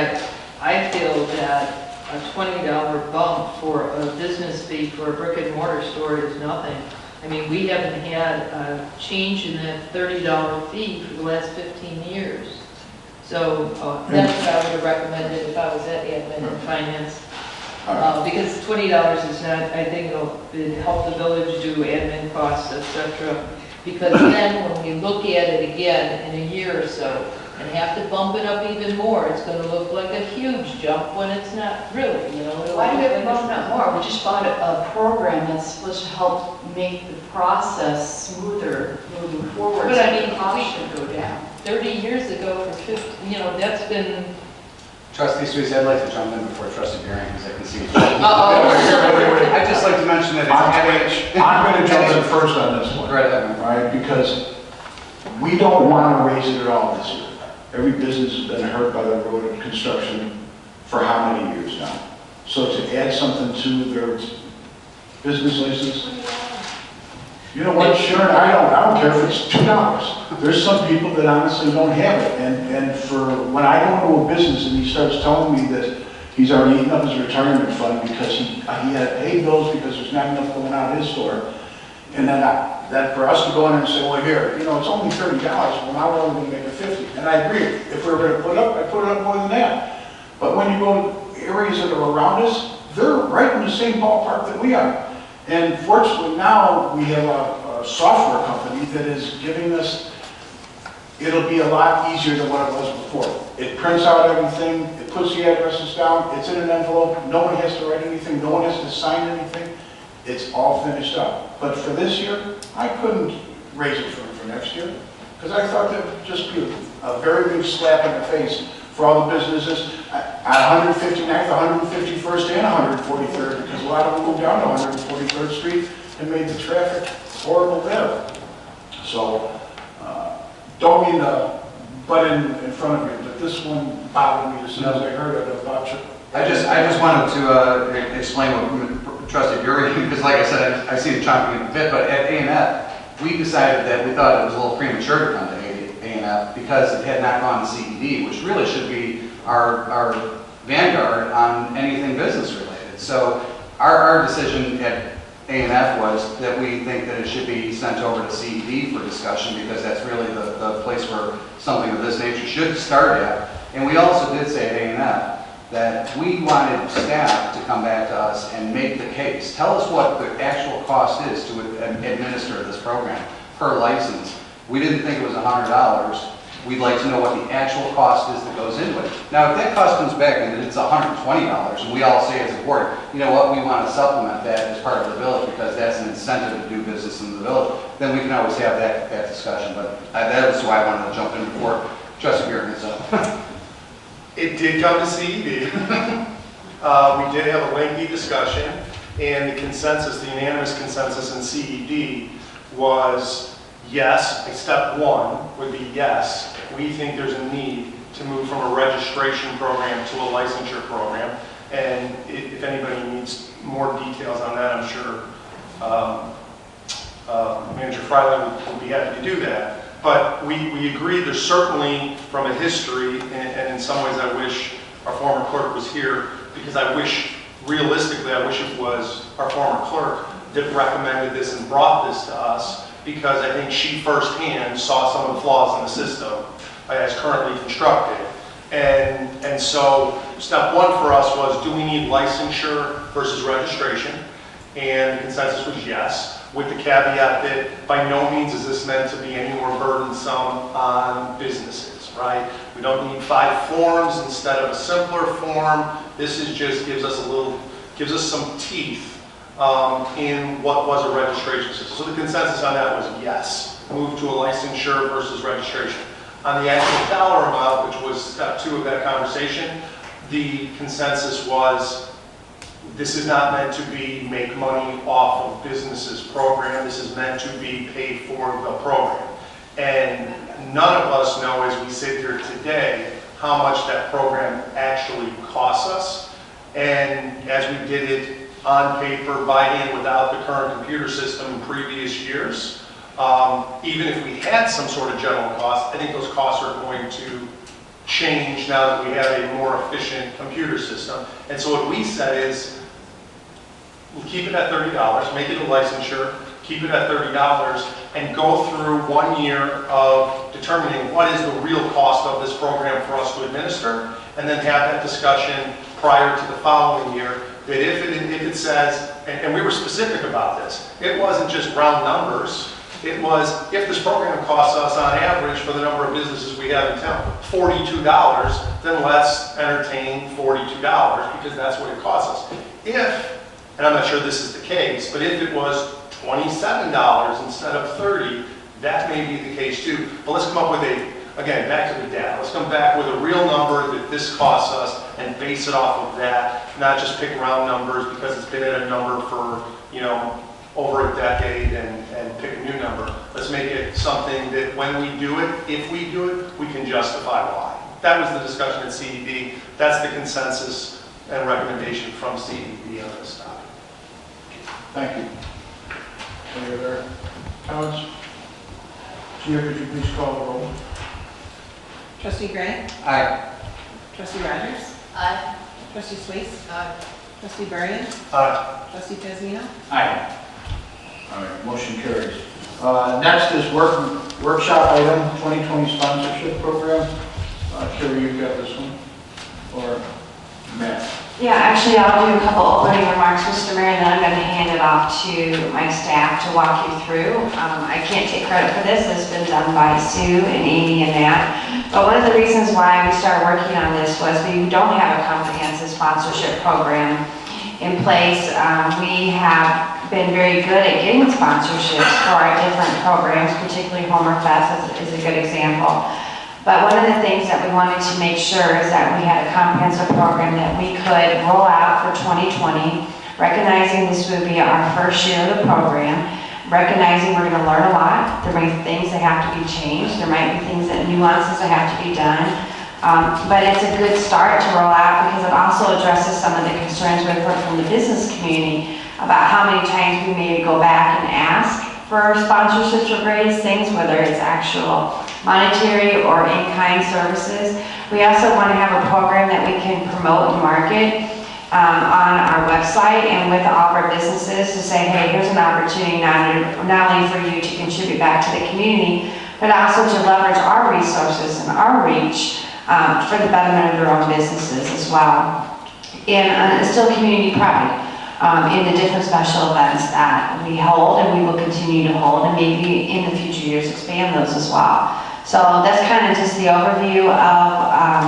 I feel that a $20 bump for a business fee for a brick and mortar store is nothing. I mean, we haven't had a change in that $30 fee for the last 15 years. So that's what I would have recommended if I was at admin and finance. Because $20 is not, I think it'll help the village do admin costs, etc. Because then when we look at it again in a year or so and have to bump it up even more, it's going to look like a huge jump when it's not really, you know. Why do we have to bump it up more? We just bought a program that's supposed to help make the process smoother moving forward. But I mean, the cost should go down. 30 years ago, for 50, you know, that's been. Trustee Swayze, I'd like to jump in before Trustee Beering, because I can see. I'd just like to mention that I'm going to jump in first on this one. Right ahead. All right, because we don't want to raise it at all this year. Every business has been hurt by the road construction for how many years now? So to add something to their business license, you know what, Sharon, I don't care if it's $2. There's some people that honestly don't have it, and for, when I go into a business and he starts telling me that he's already eaten up his retirement fund because he had to pay bills because there's not enough going out his store, and then that for us to go in and say, well, here, you know, it's only $30, well, now we're only gonna make it 50. And I agree, if we were gonna put it up, I'd put it up more than that. But when you go to areas that are around us, they're right in the same ballpark that we are. And fortunately now, we have a software company that is giving us, it'll be a lot easier than what it was before. It prints out everything, it puts the addresses down, it's in an envelope, no one has to write anything, no one has to sign anything. It's all finished up. But for this year, I couldn't raise it for next year, because I thought that would just be a very big slap in the face for all the businesses at 159th, 151st, and 143rd, because a lot of them moved down to 143rd Street and made the traffic horrible there. So, don't mean to butt in front of you, but this one bothered me as soon as I heard it about you. I just wanted to explain what Trustee Bury, because like I said, I see it chomping at the bit, but at A&F, we decided that we thought it was a little premature to come to A&F because it had not gone to CED, which really should be our vanguard on anything business related. So our decision at A&F was that we think that it should be sent over to CED for discussion because that's really the place where something of this nature should start at. And we also did say at A&F that we wanted staff to come back to us and make the case. Tell us what the actual cost is to administer this program per license. We didn't think it was $100. We'd like to know what the actual cost is that goes into it. Now, if that cost comes back and it's $120 and we all say it's important, you know what, we want to supplement that as part of the village because that's an incentive to do business in the village, then we can always have that discussion. But that was why I wanted to jump in before Trustee Bury gets up. It did come to CED. We did have a lengthy discussion, and the consensus, the unanimous consensus in CED was yes. Step one would be yes. We think there's a need to move from a registration program to a licensure program, and if anybody needs more details on that, I'm sure Manager Freiland would be happy to do that. But we agree there's certainly, from a history, and in some ways I wish our former clerk was here, because I wish, realistically, I wish it was our former clerk that recommended this and brought this to us, because I think she firsthand saw some of the flaws in the system as currently constructed. And so step one for us was, do we need licensure versus registration? And the consensus was yes, with the caveat that by no means is this meant to be any more burdensome on businesses, right? We don't need 5 forms instead of a simpler form. This is just gives us some teeth in what was a registration system. So the consensus on that was yes, move to a licensure versus registration. On the actual dollar amount, which was step 2 of that conversation, the consensus was this is not meant to be make money off of businesses program. This is meant to be paid for the program. And none of us know as we sit here today how much that program actually costs us. And as we did it on paper, by hand, without the current computer system in previous years, even if we had some sort of general cost, I think those costs are going to change now that we have a more efficient computer system. And so what we said is, we'll keep it at $30, make it a licensure, keep it at $30, and go through 1 year of determining what is the real cost of this program for us to administer, and then have that discussion prior to the following year, that if it says, and we were specific about this, it wasn't just round numbers, it was, if this program costs us on average for the number of businesses we have in town, $42, then let's entertain $42 because that's what it costs us. If, and I'm not sure this is the case, but if it was $27 instead of $30, that may be the case too. But let's come up with again, back to the data. Let's come back with a real number that this costs us and base it off of that, not just pick round numbers because it's been at a number for, over a decade and pick a new number. Let's make it something that when we do it, if we do it, we can justify why. that was the discussion at CEB. That's the consensus and recommendation from CEB on this topic. Thank you. Any other comments? Gia, could you please call the roll? Trustee Gray? Aye. Trustee Rogers? Aye. Trustee Swayze? Aye. Trustee Burden? Aye. Trustee Tezmino? Aye. All right, motion carries. Next is workshop item, 2020 sponsorship program. Carrie, you've got this one, or Matt? Yeah, actually, I'll do a couple opening remarks, Mr. Mayor, and then I'm going to hand it off to my staff to walk you through. I can't take credit for this. It's been done by Sue and Amy and Matt. But one of the reasons why we started working on this was we don't have a comprehensive sponsorship program in place. We have been very good at getting sponsorships for our different programs, particularly Homer Fest is a good example. But one of the things that we wanted to make sure is that we had a comprehensive program that we could roll out for 2020, recognizing this would be our first year of the program, recognizing we're going to learn a lot. There might be things that have to be changed. There might be things that nuances that have to be done. But it's a good start to roll out because it also addresses some of the concerns we've heard from the business community about how many times we may go back and ask for sponsorships for various things, whether it's actual monetary or in-kind services. We also want to have a program that we can promote and market on our website and with all of our businesses to say, hey, here's an opportunity not only for you to contribute back to the community, but also to leverage our resources and our reach for the betterment of their own businesses as well. And instill community pride in the different special events that we hold and we will continue to hold, and maybe in the future years expand those as well. So that's kind of just the overview of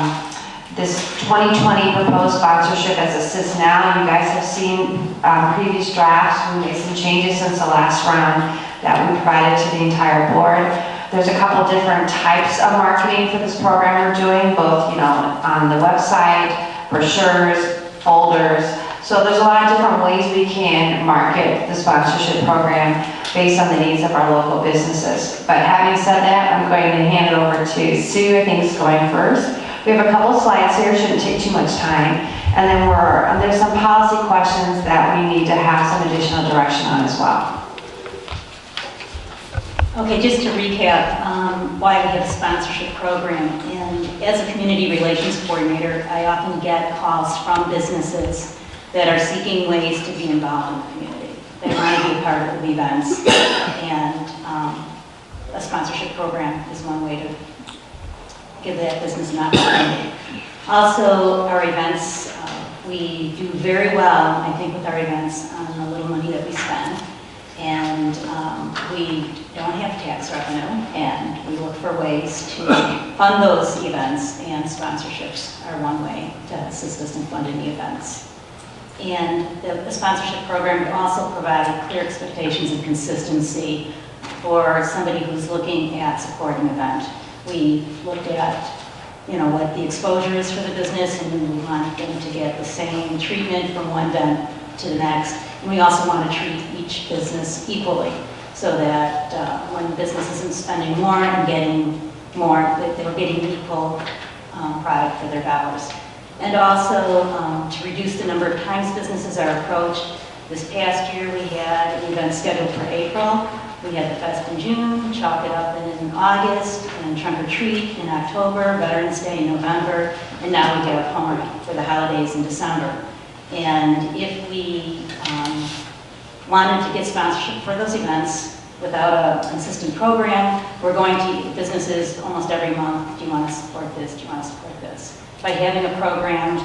this 2020 proposed sponsorship as it sits now. You guys have seen previous drafts. We made some changes since the last round that we provided to the entire board. There's a couple different types of marketing for this program we're doing, both on the website, brochures, folders. So there's a lot of different ways we can market the sponsorship program based on the needs of our local businesses. But having said that, I'm going to hand it over to Sue. I think it's going first. We have a couple slides here, shouldn't take too much time. And then there's some policy questions that we need to have some additional direction on as well. Okay, just to recap why we have a sponsorship program. And as a community relations coordinator, I often get calls from businesses that are seeking ways to be involved in the community. They want to be a part of the events, and a sponsorship program is one way to give that business an opportunity. Also, our events, we do very well, I think, with our events on the little money that we spend. And we don't have tax revenue, and we look for ways to fund those events, and sponsorships are one way to assist us in funding the events. And the sponsorship program would also provide clear expectations and consistency for somebody who's looking at supporting an event. We looked at, what the exposure is for the business, and we want them to get the same treatment from one event to the next. And we also want to treat each business equally, so that when the business isn't spending more and getting more, that they're getting equal product for their dollars. And also to reduce the number of times businesses are approached. This past year we had an event scheduled for April. We had the Fest in June, Chalk It Up in August, and Trunk or Treat in October, Veterans Day in November, and now we have Homer for the holidays in December. And if we wanted to get sponsorship for those events without a consistent program, we're going to businesses almost every month, do you want to support this, do you want to support this? By having a program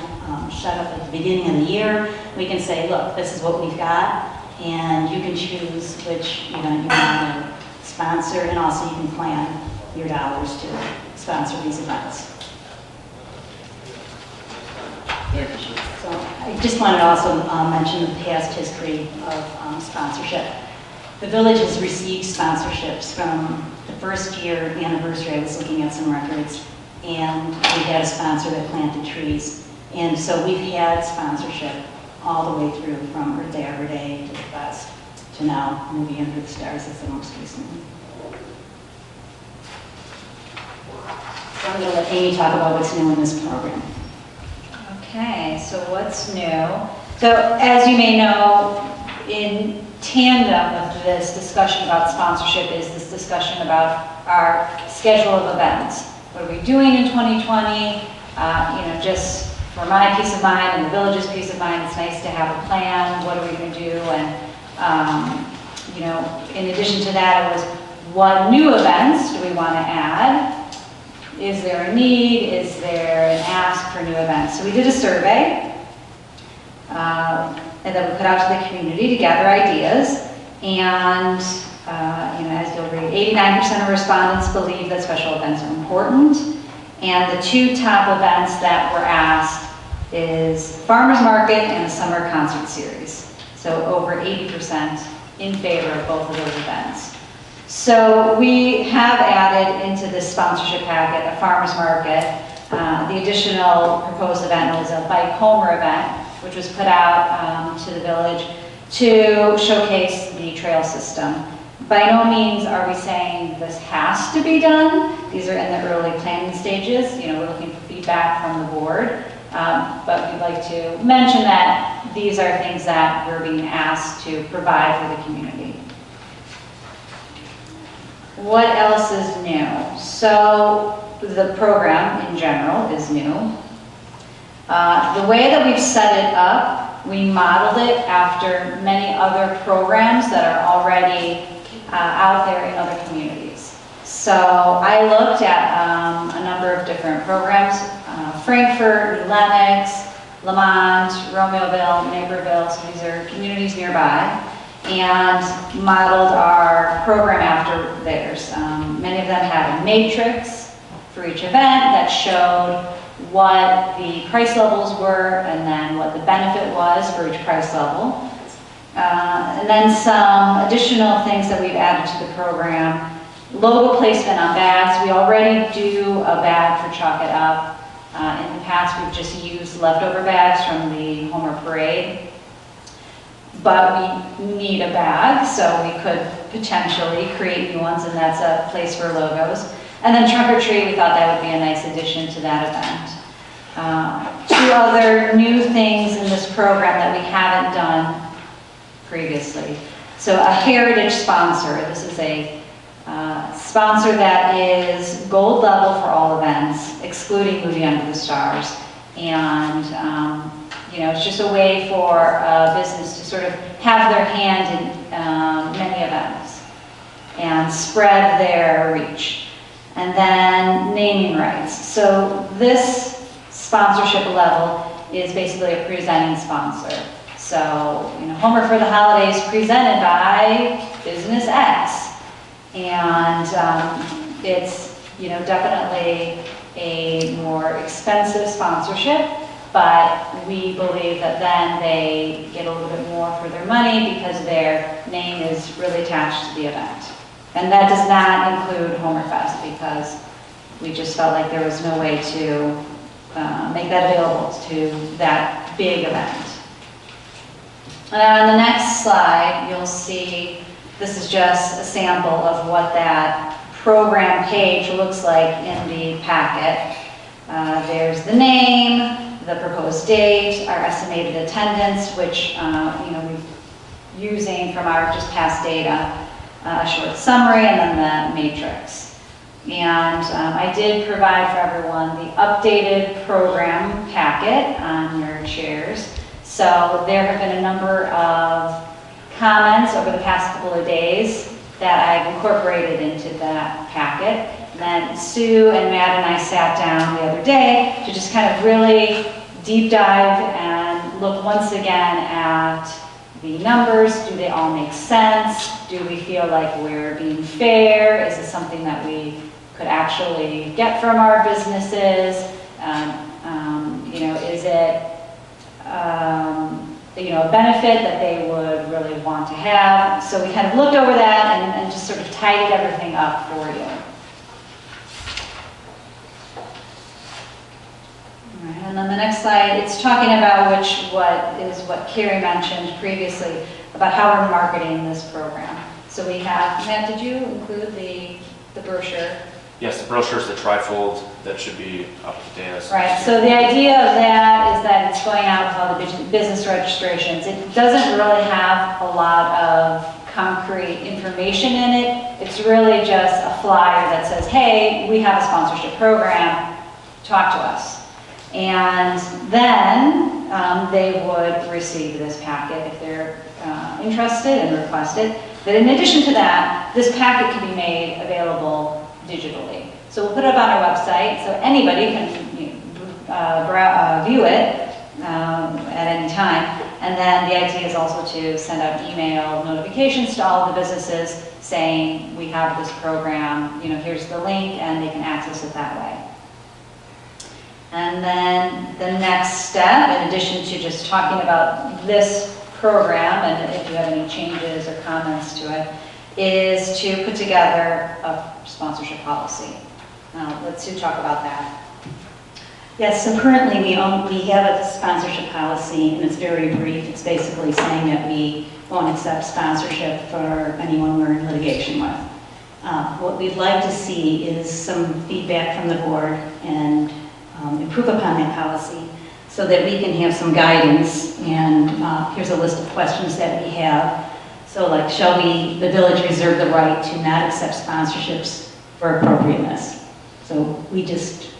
set up at the beginning of the year, we can say, look, this is what we've got, and you can choose which event you want to sponsor, and also you can plan your dollars to sponsor these events. Thank you, sir. So I just wanted to also mention the past history of sponsorship. The village has received sponsorships from the first year anniversary. I was looking at some records, and we had a sponsor that planted trees. And so we've had sponsorship all the way through from Earth Day, Arbor Day to the Fest to now Movie Under the Stars as the most recent one. So I'm going to let Amy talk about what's new in this program. Okay, so what's new? So as you may know, in tandem with this discussion about sponsorship is this discussion about our schedule of events. What are we doing in 2020? Just for my peace of mind and the village's peace of mind, it's nice to have a plan. What are we going to do? And, in addition to that, it was what new events do we want to add? Is there a need? Is there an ask for new events? So we did a survey. And then we put out to the community to gather ideas. And, as you'll read, 89% of respondents believe that special events are important. And the two top events that were asked is farmers market and a summer concert series. So over 80% in favor of both of those events. So we have added into this sponsorship packet a farmers market. The additional proposed event was a bike homer event, which was put out to the village to showcase the trail system. By no means are we saying this has to be done. These are in the early planning stages. We're looking for feedback from the board. But we'd like to mention that these are things that we're being asked to provide for the community. What else is new? So the program in general is new. The way that we've set it up, we modeled it after many other programs that are already out there in other communities. So I looked at a number of different programs, Frankfurt, Lennox, Lamont, Romeoville, Naperville, so these are communities nearby, and modeled our program after theirs. Many of them had a matrix for each event that showed what the price levels were and then what the benefit was for each price level. And then some additional things that we've added to the program. Logo placement on bags. We already do a bag for Chalk It Up. In the past, we've just used leftover bags from the Homer Parade. But we need a bag, so we could potentially create new ones, and that's a place for logos. And then Trunk or Treat, we thought that would be a nice addition to that event. Two other new things in this program that we haven't done previously. So a heritage sponsor. This is a sponsor that is gold level for all events, excluding Movie Under the Stars. And it's just a way for a business to sort of have their hand in many events and spread their reach. And then naming rights. So this sponsorship level is basically a presenting sponsor. So, Homer for the Holidays presented by Business X. And it's, definitely a more expensive sponsorship, but we believe that then they get a little bit more for their money because their name is really attached to the event. And that does not include Homerfest because we just felt like there was no way to make that available to that big event. On the next slide, you'll see this is just a sample of what that program page looks like in the packet. There's the name, the proposed date, our estimated attendance, which we're using from our just past data, a short summary, and then the matrix. And I did provide for everyone the updated program packet on your chairs. So there have been a number of comments over the past couple of days that I've incorporated into that packet. And then Sue and Matt and I sat down the other day to just kind of really deep dive and look once again at the numbers. Do they all make sense? Do we feel like we're being fair? Is this something that we could actually get from our businesses? Is it a benefit that they would really want to have? So we kind of looked over that and just sort of tidied everything up for you. All right, and then the next slide, it's talking about what Carrie mentioned previously about how we're marketing this program. So we have, Matt, did you include the brochure? Yes, the brochure is the trifold that should be up to date. Right, so the idea of that is that it's going out with all the business registrations. It doesn't really have a lot of concrete information in it. It's really just a flyer that says, hey, we have a sponsorship program, talk to us. And then they would receive this packet if they're interested and request it. But in addition to that, this packet can be made available digitally. So we'll put it up on our website so anybody can view it at any time. And then the idea is also to send out email notifications to all of the businesses saying we have this program, here's the link, and they can access it that way. And then the next step, in addition to just talking about this program, and if you have any changes or comments to it, is to put together a sponsorship policy. Now, let's talk about that. Yes, so currently we have a sponsorship policy, and it's very brief. It's basically saying that we won't accept sponsorship for anyone we're in litigation with. What we'd like to see is some feedback from the board and improve upon that policy so that we can have some guidance. And here's a list of questions that we have. So like, shall the village reserve the right to not accept sponsorships for appropriateness? So we just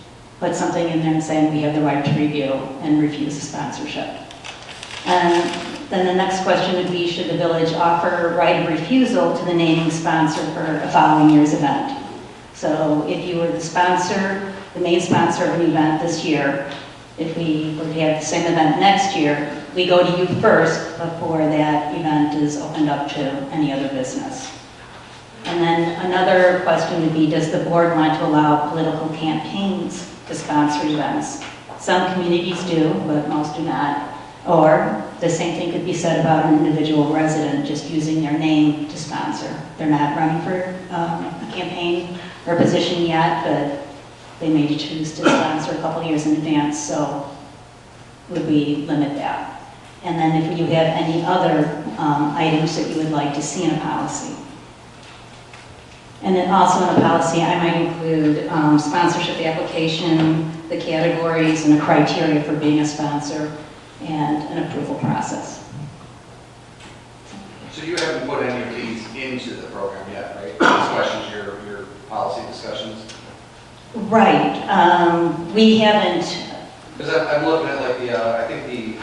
put something in there and saying we have the right to review and refuse a sponsorship. And then the next question would be, should the village offer right of refusal to the naming sponsor for a following year's event? So if you were the sponsor, the main sponsor of an event this year, if we were to have the same event next year, we go to you first before that event is opened up to any other business. And then another question would be, does the board want to allow political campaigns to sponsor events? Some communities do, but most do not. Or the same thing could be said about an individual resident just using their name to sponsor. They're not running for a campaign or a position yet, but they may choose to sponsor a couple years in advance, so would we limit that? And then if you have any other items that you would like to see in a policy. And then also in a policy, I might include sponsorship application, the categories and the criteria for being a sponsor, and an approval process. So you haven't put any of these into the program yet, right? These questions, your policy discussions? Right. We haven't. Because I'm looking at like I think the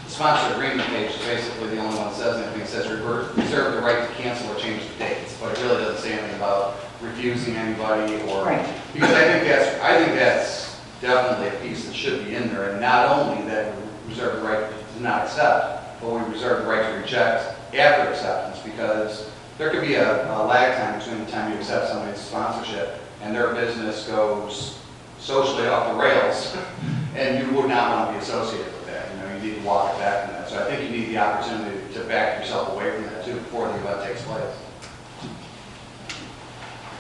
sponsor agreement page is basically the only one that says anything. It says reserve the right to cancel or change the dates, but it really doesn't say anything about refusing anybody or. Right. Because I think that's definitely a piece that should be in there, and not only that we reserve the right to not accept, but we reserve the right to reject after acceptance, because there could be a lag time between the time you accept somebody's sponsorship and their business goes socially off the rails, and you would not want to be associated with that. You need to walk it back from that. So I think you need the opportunity to back yourself away from that too before the event takes place.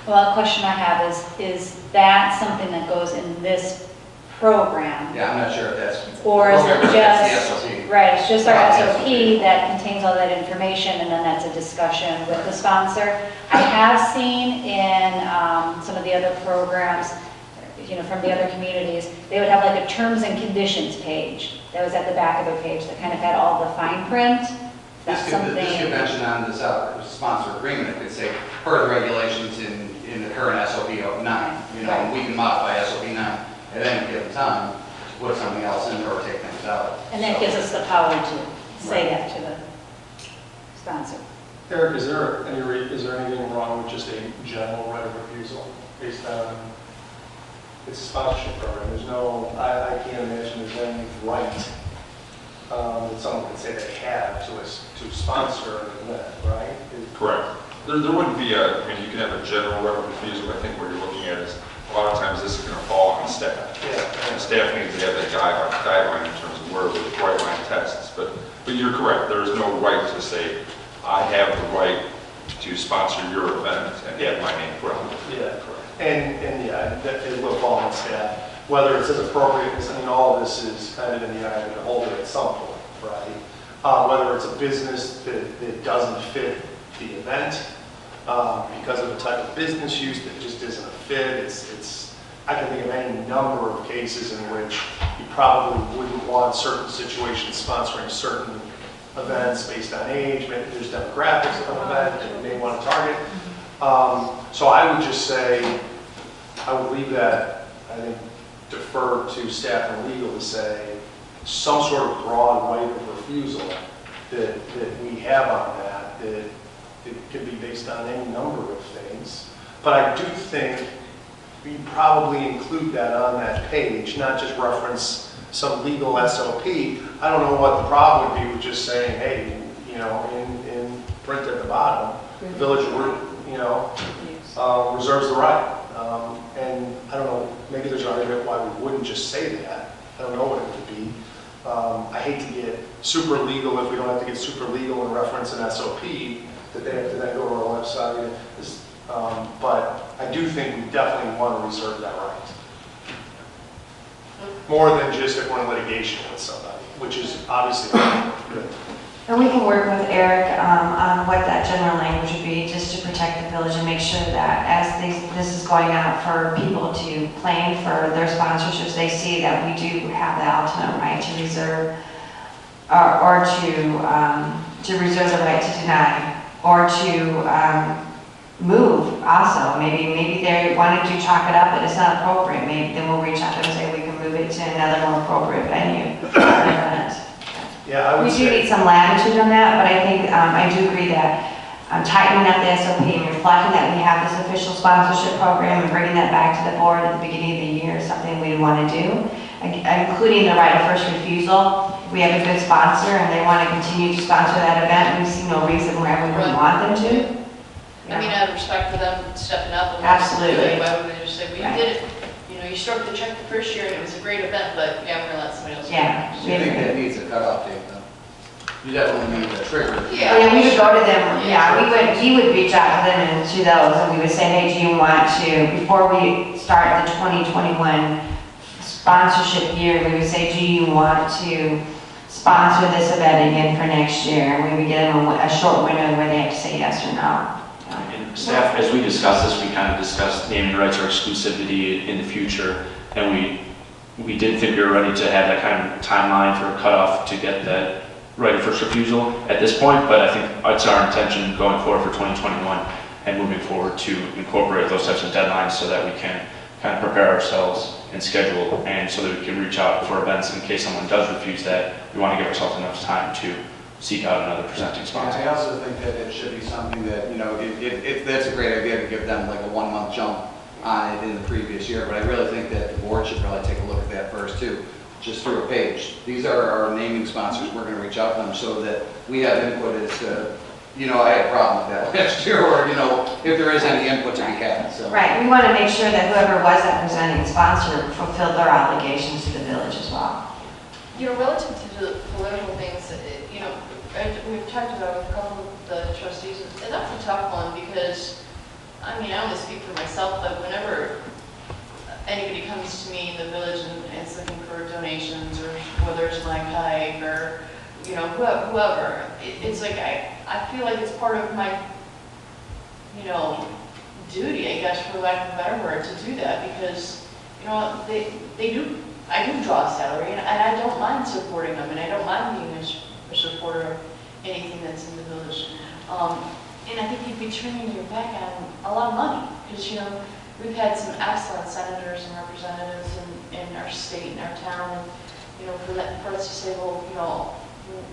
Well, a question I have is that something that goes in this program? Yeah, I'm not sure if that's. Or is it that's just, the SOP. right, it's just our Not the SOP that contains all that information, and then that's a discussion with the sponsor. I have seen in some of the other programs, from the other communities, they would have like a terms and conditions page that was at the back of their page that kind of had all the fine print. This could mention on this sponsor agreement, it could say, per the regulations in the current SOP 09, and we can modify SOP 9 at any given time to put something else in there or take things out. And that gives us the power to say that to the sponsor. Eric, is there anything wrong with just a general right of refusal based on, it's a sponsorship program, there's no, I can't imagine there's any right that someone could say they have to sponsor an event, right? Correct. There wouldn't be you can have a general right of refusal. I think what you're looking at is a lot of times this is going to fall on staff. Yeah. And staff needs to have that guideline in terms of where the right line tests. But you're correct. There is no right to say, I have the right to sponsor your event and have my name put on it. Yeah, correct. And yeah, it will fall on staff. Whether it's as appropriate, all of this is kind of in the eye of the beholder at some point, right? Whether it's a business that doesn't fit the event, because of the type of business use that just isn't a fit. I can think of any number of cases in which you probably wouldn't want certain situations sponsoring certain events based on age. Maybe there's demographics of an event that you may want to target. So I would just say, I would leave that, I think, defer to staff and legal to say some sort of broad right of refusal that we have on that it could be based on any number of things. But I do think we probably include that on that page, not just reference some legal SOP. I don't know what the problem would be with just saying, hey, you know, in print at the bottom, the village, reserves the right. And I don't know, maybe there's an argument why we wouldn't just say that. I don't know what it would be. I hate to get super legal if we don't have to get super legal and reference an SOP that they have to then go to our website. But I do think we definitely want to reserve that right. More than just if we're in litigation with somebody, which is obviously good. And we can work with Eric on what that general language would be, just to protect the village and make sure that as this is going out for people to claim for their sponsorships, they see that we do have the ultimate right to reserve or to reserve the right to deny or to move also. Maybe they want to chalk it up, but it's not appropriate. Maybe then we'll reach out to them and say we can move it to another more appropriate venue. Yeah, I would we do need some latitude on that, but I think I do agree that tightening up the SOP and reflecting that we have this official sponsorship program and bringing that back to the board at the beginning of the year is something we want to do, including the right of first refusal. If we have a good sponsor and they want to continue to sponsor that event, we see no reason why we wouldn't want them to. I mean, out of respect for them stepping up. And Absolutely. why would they just say, we did it? You know, you struck the check the first year and it was a great event, but yeah, we're going to let somebody else do it. I think that needs a cutoff date, though. You definitely need a trigger. Yeah, we would go to them, he would reach out to them and to those, and we would say, hey, do you want to, before we start the 2021 sponsorship year, we would say, do you want to sponsor this event again for next year? And we would give them a short window where they have to say yes or no. And staff, as we discussed this, we kind of discussed naming rights or exclusivity in the future, and we didn't think we were ready to have that kind of timeline for a cutoff to get that right of first refusal at this point, but I think it's our intention going forward for 2021 and moving forward to incorporate those types of deadlines so that we can kind of prepare ourselves and schedule, and so that we can reach out for events in case someone does refuse that. We want to give ourselves enough time to seek out another presenting sponsor. I also think that it should be something that, you know, that's a great idea to give them like a 1 month jump on it in the previous year, but I really think that the board should probably take a look at that first too, just through a page. These are our naming sponsors. We're going to reach out to them so that we have input as to, you know, I had a problem with that last year, or, you know, if there is any input to be had. So. Right, we want to make sure that whoever was that presenting sponsor fulfilled their obligations to the village as well. You know, relative to the political things, you know, we've talked about with a couple of the trustees, and that's a tough one because, I mean, I only speak for myself, but whenever anybody comes to me in the village and is looking for donations, or whether it's my hike or, you know, whoever, it's like I feel like it's part of my, you know, duty, I guess, for lack of a better word, to do that because, you know, I do draw a salary, and I don't mind supporting them, and I don't mind being a supporter of anything that's in the village. And I think you'd be turning your back on a lot of money, because, you know, we've had some excellent senators and representatives in our state and our town, and, you know, for us to say, well, you know,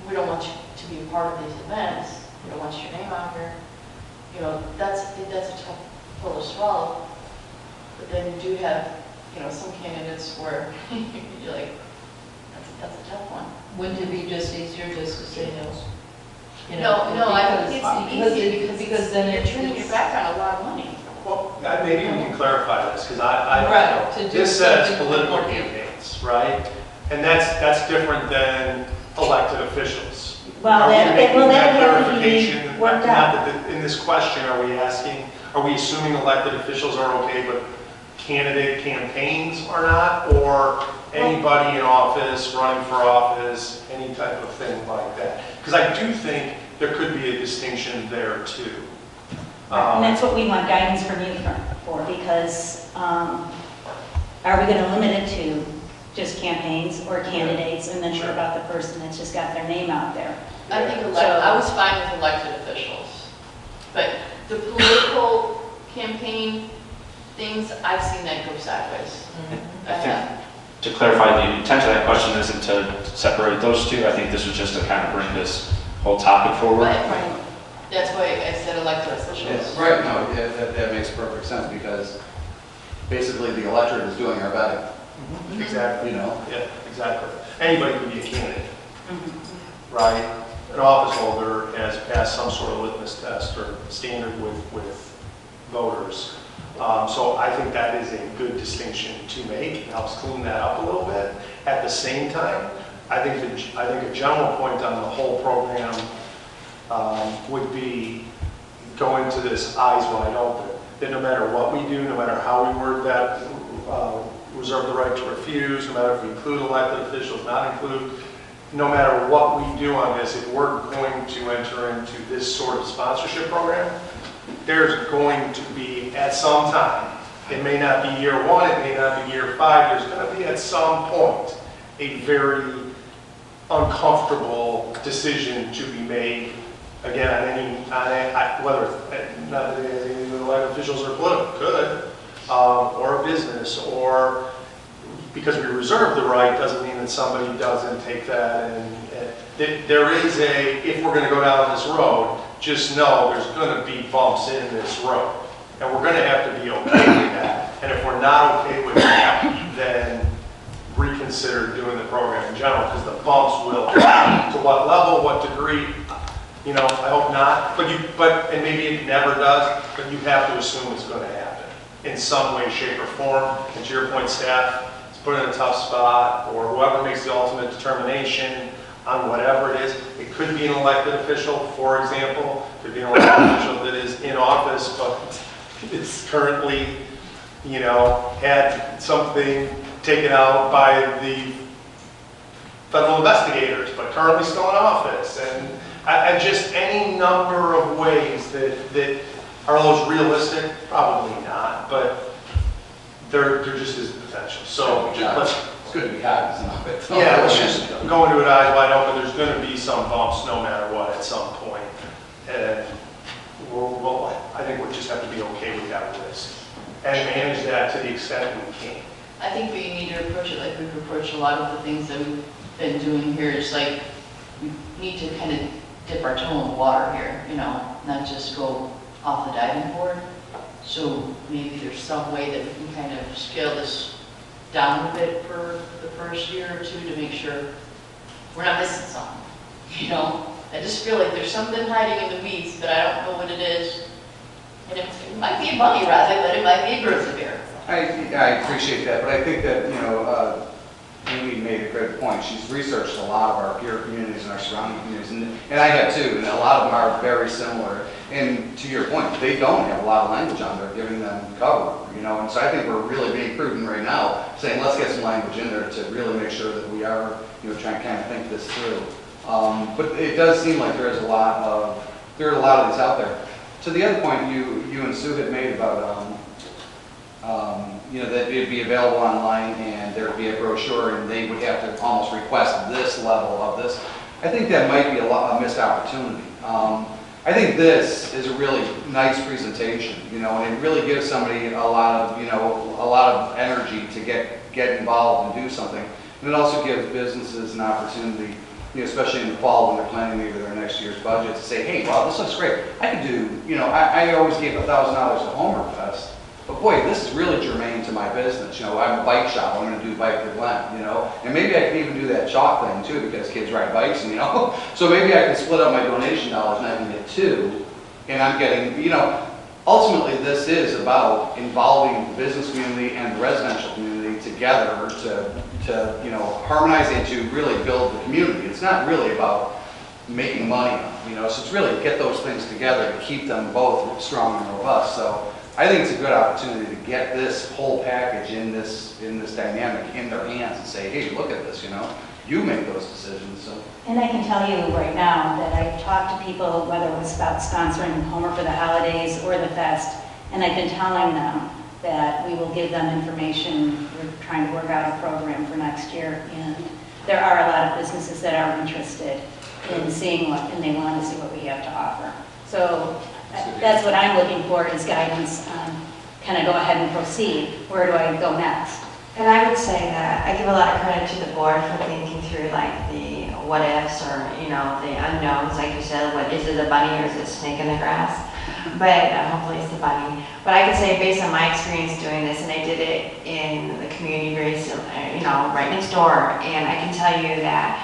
we don't want you to be a part of these events, we don't want your name out here, you know, that's a tough pill to swallow. But then you do have, you know, some candidates where you're like, that's a tough one. Wouldn't it be just easier just to say no? You know, no, I think it's easy because then you're turning your back on a lot of money. Well, maybe we can clarify this, because I don't know. This says political campaigns, right? And that's different than elected officials. Well, that have to be worked out. In this question, are we assuming elected officials are okay, but candidate campaigns are not, or anybody in office, running for office, any type of thing like that? Because I do think there could be a distinction there too. And that's what we want guidance from you for, because are we going to limit it to just campaigns or candidates, and then what about the person that's just got their name out there? I think I was fine with elected officials, but the political campaign things, I've seen that go sideways. I think, to clarify, the intent of that question isn't to separate those two. I think this was just to kind of bring this whole topic forward. Right. That's why I said elected officials. Right, no, that makes perfect sense, because basically the electorate is doing our vetting. Exactly. You know? Yeah, exactly. Anybody can be a candidate, right? An office holder has passed some sort of litmus test or standard with voters. So I think that is a good distinction to make. It helps clean that up a little bit. At the same time, I think a general point on the whole program would be going to this eyes wide open. That no matter what we do, no matter how we word that, reserve the right to refuse, no matter if we include elected officials, not include, no matter what we do on this, if we're going to enter into this sort of sponsorship program, there's going to be, at some time, it may not be year 1, it may not be year 5, there's going to be at some point a very uncomfortable decision to be made, again, whether not that any elected officials are political, could, or a business, or because we reserve the right doesn't mean that somebody doesn't take that. And there is if we're going to go down this road, just know there's going to be bumps in this road. And we're going to have to be okay with that. And if we're not okay with that, then reconsider doing the program in general, because the bumps will, to what level, what degree, you know, I hope not. And maybe it never does, but you have to assume it's going to happen in some way, shape, or form. And to your point, staff is put in a tough spot, or whoever makes the ultimate determination on whatever it is. It could be an elected official, for example. It could be an elected official that is in office, but is currently, you know, had something taken out by the federal investigators, but currently still in office. And just any number of ways that are those realistic? Probably not, but there just is potential. So it's good to be cognizant of it. Yeah, let's just go into it eyes wide open. There's going to be some bumps no matter what at some point. And I think we just have to be okay with that risk and manage that to the extent we can. I think we need to approach it like we've approached a lot of the things that we've been doing here. It's like we need to kind of dip our toe in the water here, you know, not just go off the diving board. So maybe there's some way that we can kind of scale this down a bit for the first year or two to make sure we're not missing something, you know? I just feel like there's something hiding in the weeds, but I don't know what it is. And it might be a bunny rabbit, but it might be a grizzly bear. I appreciate that, but I think that, you know, Amy made a great point. She's researched a lot of our peer communities and our surrounding communities, and I have too, and a lot of them are very similar. And to your point, they don't have a lot of language on there giving them cover, you know, and so I think we're really being prudent right now, saying let's get some language in there to really make sure that we are, you know, trying to kind of think this through. But it does seem like there are a lot of these out there. To the other point you and Sue had made about, you know, that it would be available online and there would be a brochure and they would have to almost request this level of this. I think that might be a missed opportunity. I think this is a really nice presentation, you know, and it really gives somebody a lot of energy to get involved and do something. And it also gives businesses an opportunity, you know, especially in the fall when they're planning maybe their next year's budget, to say, hey, wow, this looks great. I could do, you know, I always gave $1,000 to Homer Fest. But boy, this is really germane to my business. You know, I'm a bike shop. I'm going to do Bike for Glen, you know. And maybe I can even do that chalk thing too, because kids ride bikes, and, you know. So maybe I can split up my donation dollars and I can get 2. And I'm getting, you know, ultimately this is about involving the business community and the residential community together to you know, harmonize and to really build the community. It's not really about making money, you know. So it's really get those things together to keep them both strong and robust. So I think it's a good opportunity to get this whole package in this dynamic in their hands and say, hey, look at this, you make those decisions. So. And I can tell you right now that I've talked to people, whether it was about sponsoring Homer for the holidays or the fest, and I've been telling them that we will give them information. We're trying to work out a program for next year, and there are a lot of businesses that are interested in seeing what, and they want to see what we have to offer. So that's what I'm looking for, is guidance on, can I go ahead and proceed? Where do I go next? And I would say that I give a lot of credit to the board for thinking through like the what ifs or, the unknowns, like you said, what is it, a bunny or is it a snake in the grass? But hopefully it's the bunny. But I can say based on my experience doing this, and I did it in the community right next door, and I can tell you that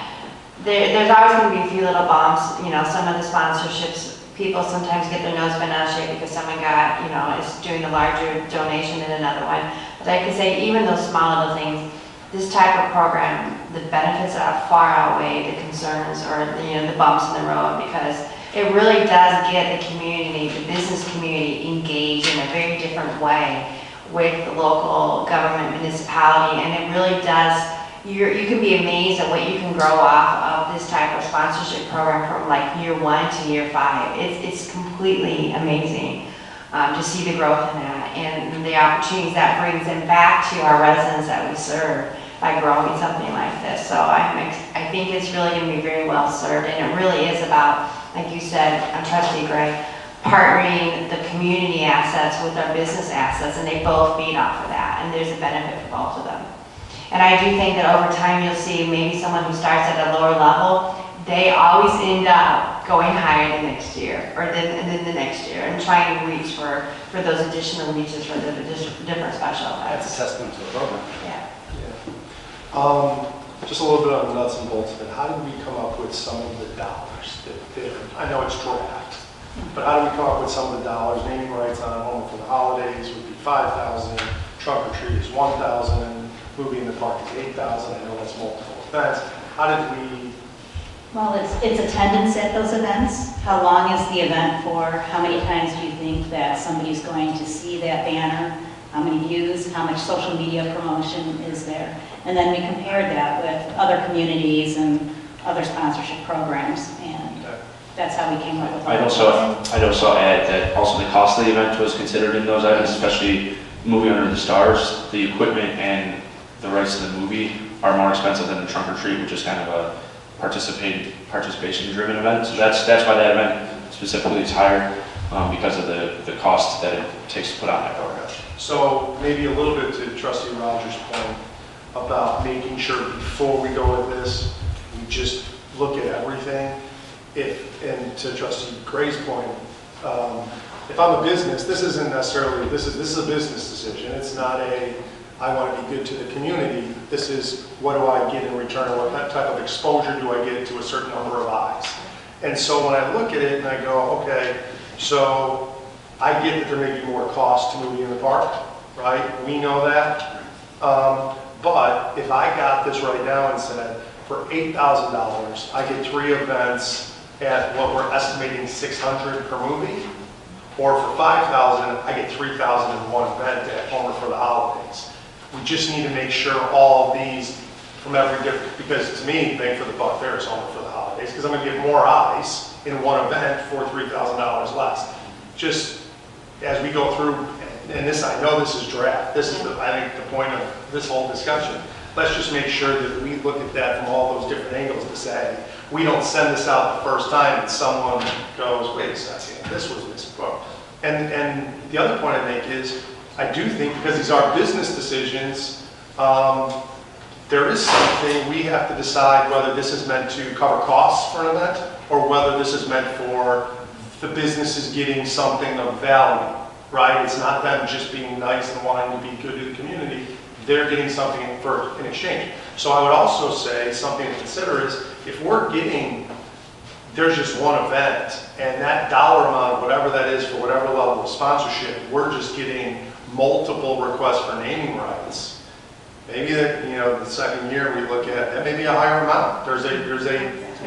there's always going to be a few little bumps. Some of the sponsorships, people sometimes get their nose bent out of shape because someone got, is doing a larger donation than another one. But I can say even those small little things, this type of program, the benefits far outweigh the concerns or the bumps in the road, because it really does get the community, the business community, engaged in a very different way with the local government, municipality, and it really does. You can be amazed at what you can grow off of this type of sponsorship program from like year 1 to year 5. It's completely amazing to see the growth in that and the opportunities that brings them back to our residents that we serve by growing something like this. So I think it's really going to be very well served, and it really is about, like you said, Trustee Gray, partnering the community assets with our business assets, and they both feed off of that, and there's a benefit for both of them. And I do think that over time you'll see maybe someone who starts at a lower level, they always end up going higher the next year, or then the next year, and trying to reach for those additional reaches for the different special events. That's a testament to the program. Yeah. Just a little bit on the nuts and bolts of it. How did we come up with some of the dollars? I know it's draft, but how did we come up with some of the dollars? Naming rights on Home for the Holidays would be $5,000, trunk or treat is $1,000, and movie in the park is $8,000. I know that's multiple events. How did we? Well, it's attendance at those events. How long is the event for? How many times do you think that somebody's going to see that banner? How many views? How much social media promotion is there? And then we compared that with other communities and other sponsorship programs, and that's how we came up with I'd also add that also the cost of the event was considered in those items, especially Movie Under the Stars. The equipment and the rights to the movie are more expensive than the trunk or treat, which is kind of a participation-driven event. So that's why that event specifically is higher, because of the cost that it takes to put on that program. So maybe a little bit to Trustee Rogers' point about making sure before we go with this, we just look at everything. And to Trustee Gray's point, if I'm a business, this isn't necessarily, this is a business decision. It's not I want to be good to the community. This is, what do I get in return? What type of exposure do I get to a certain number of eyes? And so when I look at it and I go, okay, so I get that there may be more cost to movie in the park, right? We know that. But if I got this right now and said, for $8,000, I get 3 events at what we're estimating $600 per movie, or for $5,000, I get $3,000 in one event at Homer for the Holidays. We just need to make sure all of these from every different, because to me, bang for the buck there is Homer for the Holidays, because I'm going to get more eyes in one event for $3,000 less. Just as we go through, and this, I know this is draft, this is, I think, the point of this whole discussion. Let's just make sure that we look at that from all those different angles to say, we don't send this out the first time and someone goes, wait a second, this was this book. And the other point I make is, I do think, because these are business decisions, there is something we have to decide whether this is meant to cover costs for an event or whether this is meant for the businesses getting something of value, right? It's not them just being nice and wanting to be good to the community. They're getting something in exchange. So I would also say something to consider is if we're getting, there's just one event and that dollar amount, whatever that is for whatever level of sponsorship, we're just getting multiple requests for naming rights. Maybe that, the second year we look at, that may be a higher amount. There's a,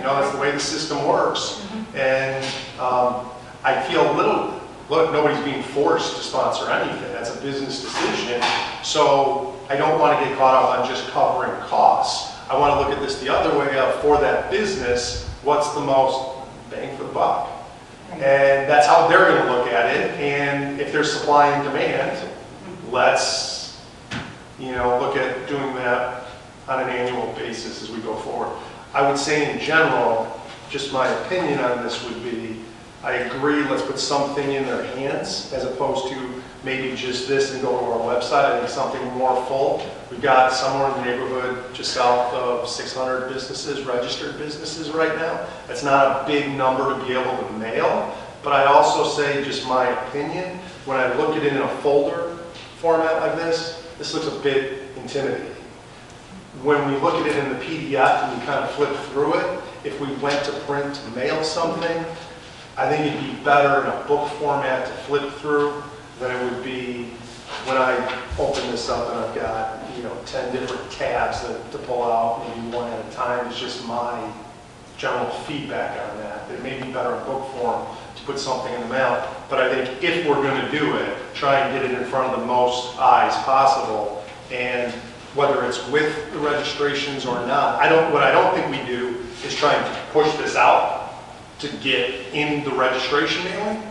that's the way the system works. And I feel a little, look, nobody's being forced to sponsor anything. That's a business decision. So I don't want to get caught up on just covering costs. I want to look at this the other way of, for that business, what's the most bang for the buck? And that's how they're going to look at it. And if there's supply and demand, let's, look at doing that on an annual basis as we go forward. I would say in general, just my opinion on this would be, I agree, let's put something in their hands as opposed to maybe just this and go to our website. I think something more full. We've got somewhere in the neighborhood just south of 600 businesses, registered businesses right now. That's not a big number to be able to mail, but I also say, just my opinion, when I look at it in a folder format like this, this looks a bit intimidating. When we look at it in the PDF and we kind of flip through it, if we went to print to mail something, I think it'd be better in a book format to flip through than it would be when I open this up and I've got, 10 different tabs to pull out, maybe one at a time. It's just my general feedback on that. It may be better in book form to put something in the mail. But I think if we're going to do it, try and get it in front of the most eyes possible. And whether it's with the registrations or not, what I don't think we do is try and push this out to get in the registration mailing.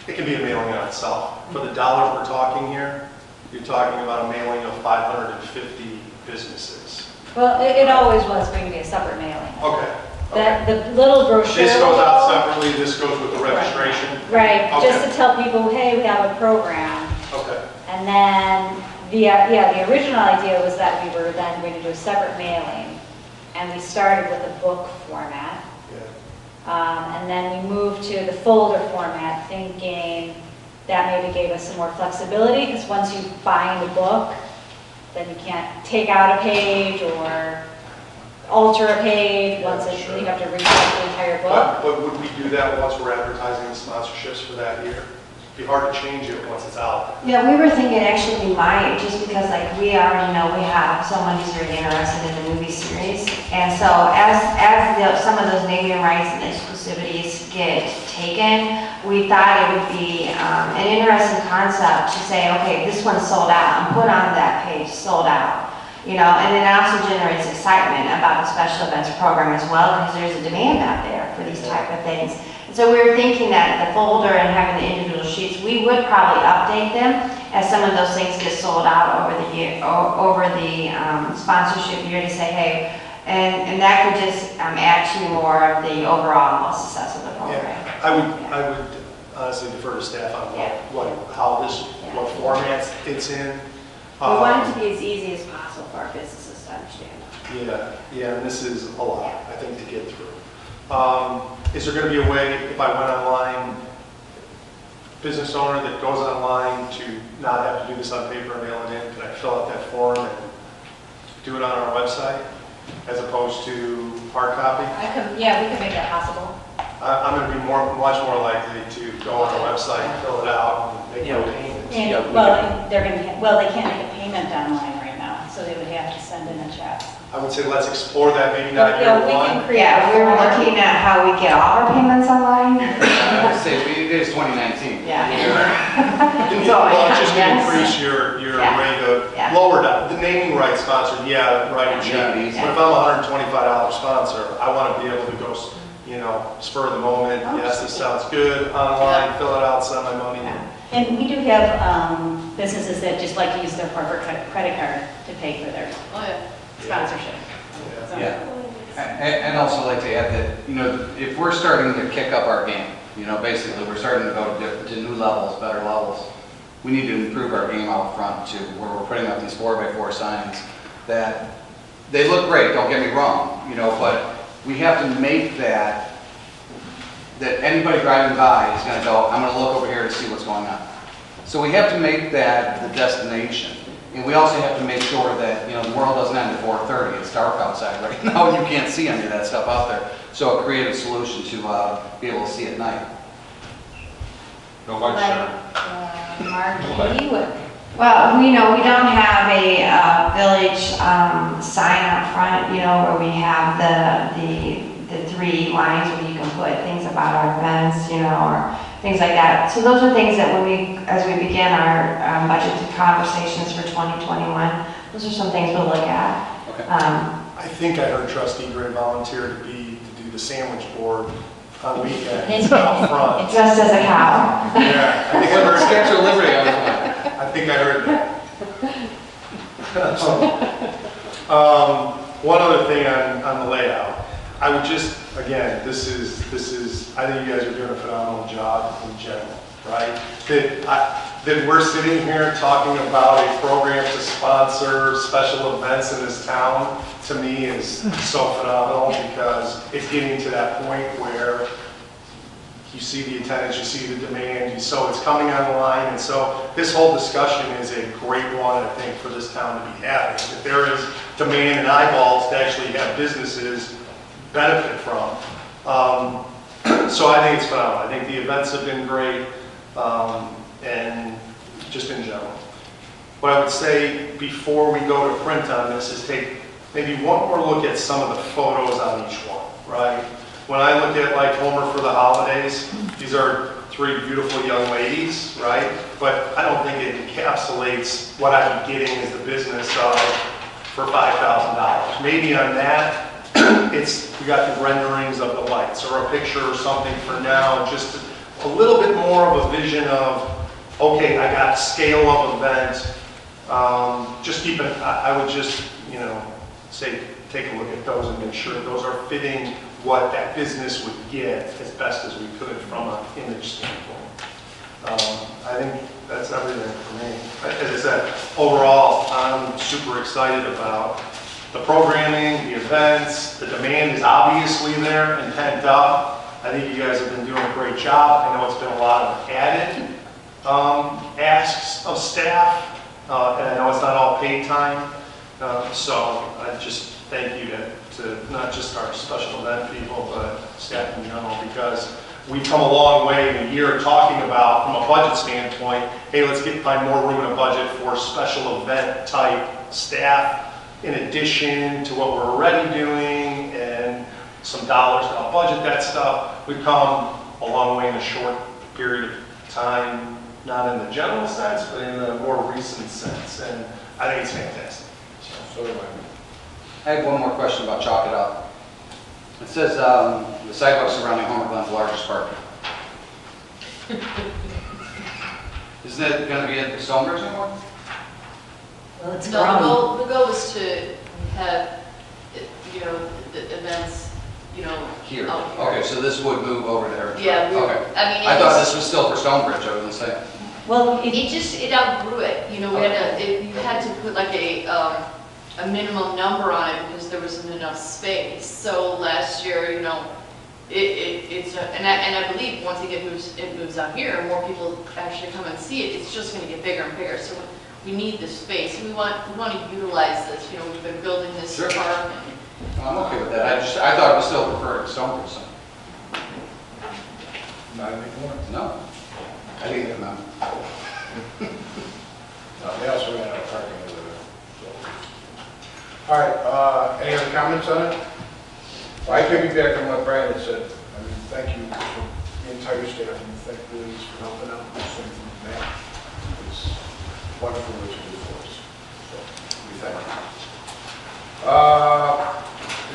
It can be a mailing on itself. For the dollars we're talking here, you're talking about a mailing of 550 businesses. Well, it always was going to be a separate mailing. Okay. That, the little brochure. This goes out separately, this goes with the registration? Right, Okay. just to tell people, hey, we have a program. Okay. And then, the original idea was that we were then going to do a separate mailing. And we started with a book format. And then we moved to the folder format, thinking that maybe gave us some more flexibility, because once you bind a book, then you can't take out a page or alter a page. Once you have to retype the entire book. But would we do that once we're advertising the sponsorships for that year? It'd be hard to change it once it's out. Yeah, we were thinking actually we might, just because we already know we have someone who's very interested in the movie series. And so as some of those naming rights and exclusivities get taken, we thought it would be an interesting concept to say, okay, this one's sold out, and put on that page, sold out. And it also generates excitement about the special events program as well, because there's a demand out there for these type of things. And so we were thinking that the folder and having the individual sheets, we would probably update them as some of those things get sold out over the year, over the sponsorship year, to say, hey, and that could just add to more of the overall success of the program. Yeah, I would honestly defer to staff on what formats it's in. We want it to be as easy as possible for our businesses to understand. Yeah, and this is a lot, I think, to get through. Is there going to be a way, if I went online, business owner that goes online, to not have to do this on paper and mail it in? Can I fill out that form and do it on our website as opposed to hard copy? We can make that possible. I'm going to be much more likely to go on our website, fill it out, and make my payment. They can't make a payment online right now, so they would have to send in a check. I would say let's explore that, maybe not year one. We were looking at how we get all our payments online. I would say it is 2019. Yeah. Well, it's just going to increase your rate of, lower down, the naming rights sponsor, write a check. But if I'm a $125 sponsor, I want to be able to go, spur of the moment, yes, this sounds good, online, fill it out, send my money. And we do have businesses that just like to use their corporate credit card to pay for their sponsorship. And also like to add that, if we're starting to kick up our game, basically we're starting to go to new levels, better levels, we need to improve our game out front too, where we're putting up these 4x4 signs that they look great, don't get me wrong, but we have to make that anybody driving by is going to go, I'm going to look over here to see what's going on. So we have to make that the destination. And we also have to make sure that, the world doesn't end at 4:30. It's dark outside right now, and you can't see any of that stuff out there. So a creative solution to be able to see at night. No light show. Marquee would. Well, we don't have a village sign up front, where we have the 3 lines where you can put things about our events, or things like that. So those are things that as we begin our budget conversations for 2021, those are some things we'll look at. I think I heard Trustee Gray volunteer to do the sandwich board on weekends out front. Dressed as a cow. Yeah, I think I heard Statue of Liberty. I think I heard that. One other thing on the layout. I would just, again, this is, I think you guys are doing a phenomenal job in general, right? That we're sitting here talking about a program to sponsor special events in this town, to me is so phenomenal because it's getting to that point where you see the attendance, you see the demand, so it's coming on the line, and so this whole discussion is a great one, I think, for this town to be having. If there is demand and eyeballs to actually have businesses benefit from. So I think it's phenomenal. I think the events have been great, and just in general. What I would say before we go to print on this is take maybe one more look at some of the photos on each one, right? When I look at like Homer for the Holidays, these are 3 beautiful young ladies, right? But I don't think it encapsulates what I'd be getting as the business of for $5,000. Maybe on that, we got the renderings of the lights or a picture or something for now, just a little bit more of a vision of, okay, I got scale of event. Just keep it, I would just, say, take a look at those and make sure those are fitting what that business would get as best as we could from an image standpoint. I think that's everything for me. As I said, overall, I'm super excited about the programming, the events. The demand is obviously there and pent up. I think you guys have been doing a great job. I know it's been a lot of added asks of staff, and I know it's not all paid time. So I just thank you to not just our special event people, but staff in general, because we've come a long way in a year talking about, from a budget standpoint, hey, let's find more room in a budget for special event type staff, in addition to what we're already doing, and some dollars to help budget that stuff. We've come a long way in a short period of time, not in the general sense, but in the more recent sense, and I think it's fantastic. So do I have one more question about Chalk It Up. It says the sidewalk surrounding Homer Glen's largest park. Isn't it going to be at the Stonebridge anymore? Well, it's No, grown. the goal is to have, the events, Here. out here. Okay, so this would move over there. Yeah, Okay. I mean, I thought this was still for Stonebridge, I was going to say. Well, it outgrew it, we you had to put like a minimum number on it because there wasn't enough space. So last year, and I believe once it moves out here, more people actually come and see it, it's just gonna get bigger and bigger. So we need this space. We want to utilize this, we've been building this Sure. park. I'm okay with that. I thought it was still preferred to Stonebridge. So. Not anymore. No. I think it's not. They also ran out of parking over there. So. All right, any other comments on it? Well, I piggyback on what Brian had said. I mean, thank you for the entire staff, and thank Louise for helping out with this thing from Matt. It's wonderful what you do for us. So, we thank you.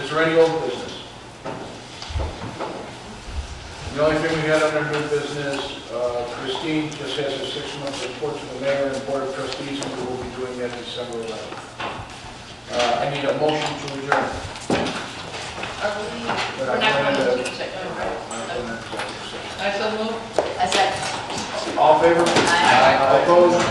Is there any old business? The only thing we had under new business, Christine just has a 6-month report to the mayor and board of trustees, and we will be doing that December 11th. I need a motion to adjourn. We're not going into executive, right? I so move. I said. All in favor? Aye. All opposed?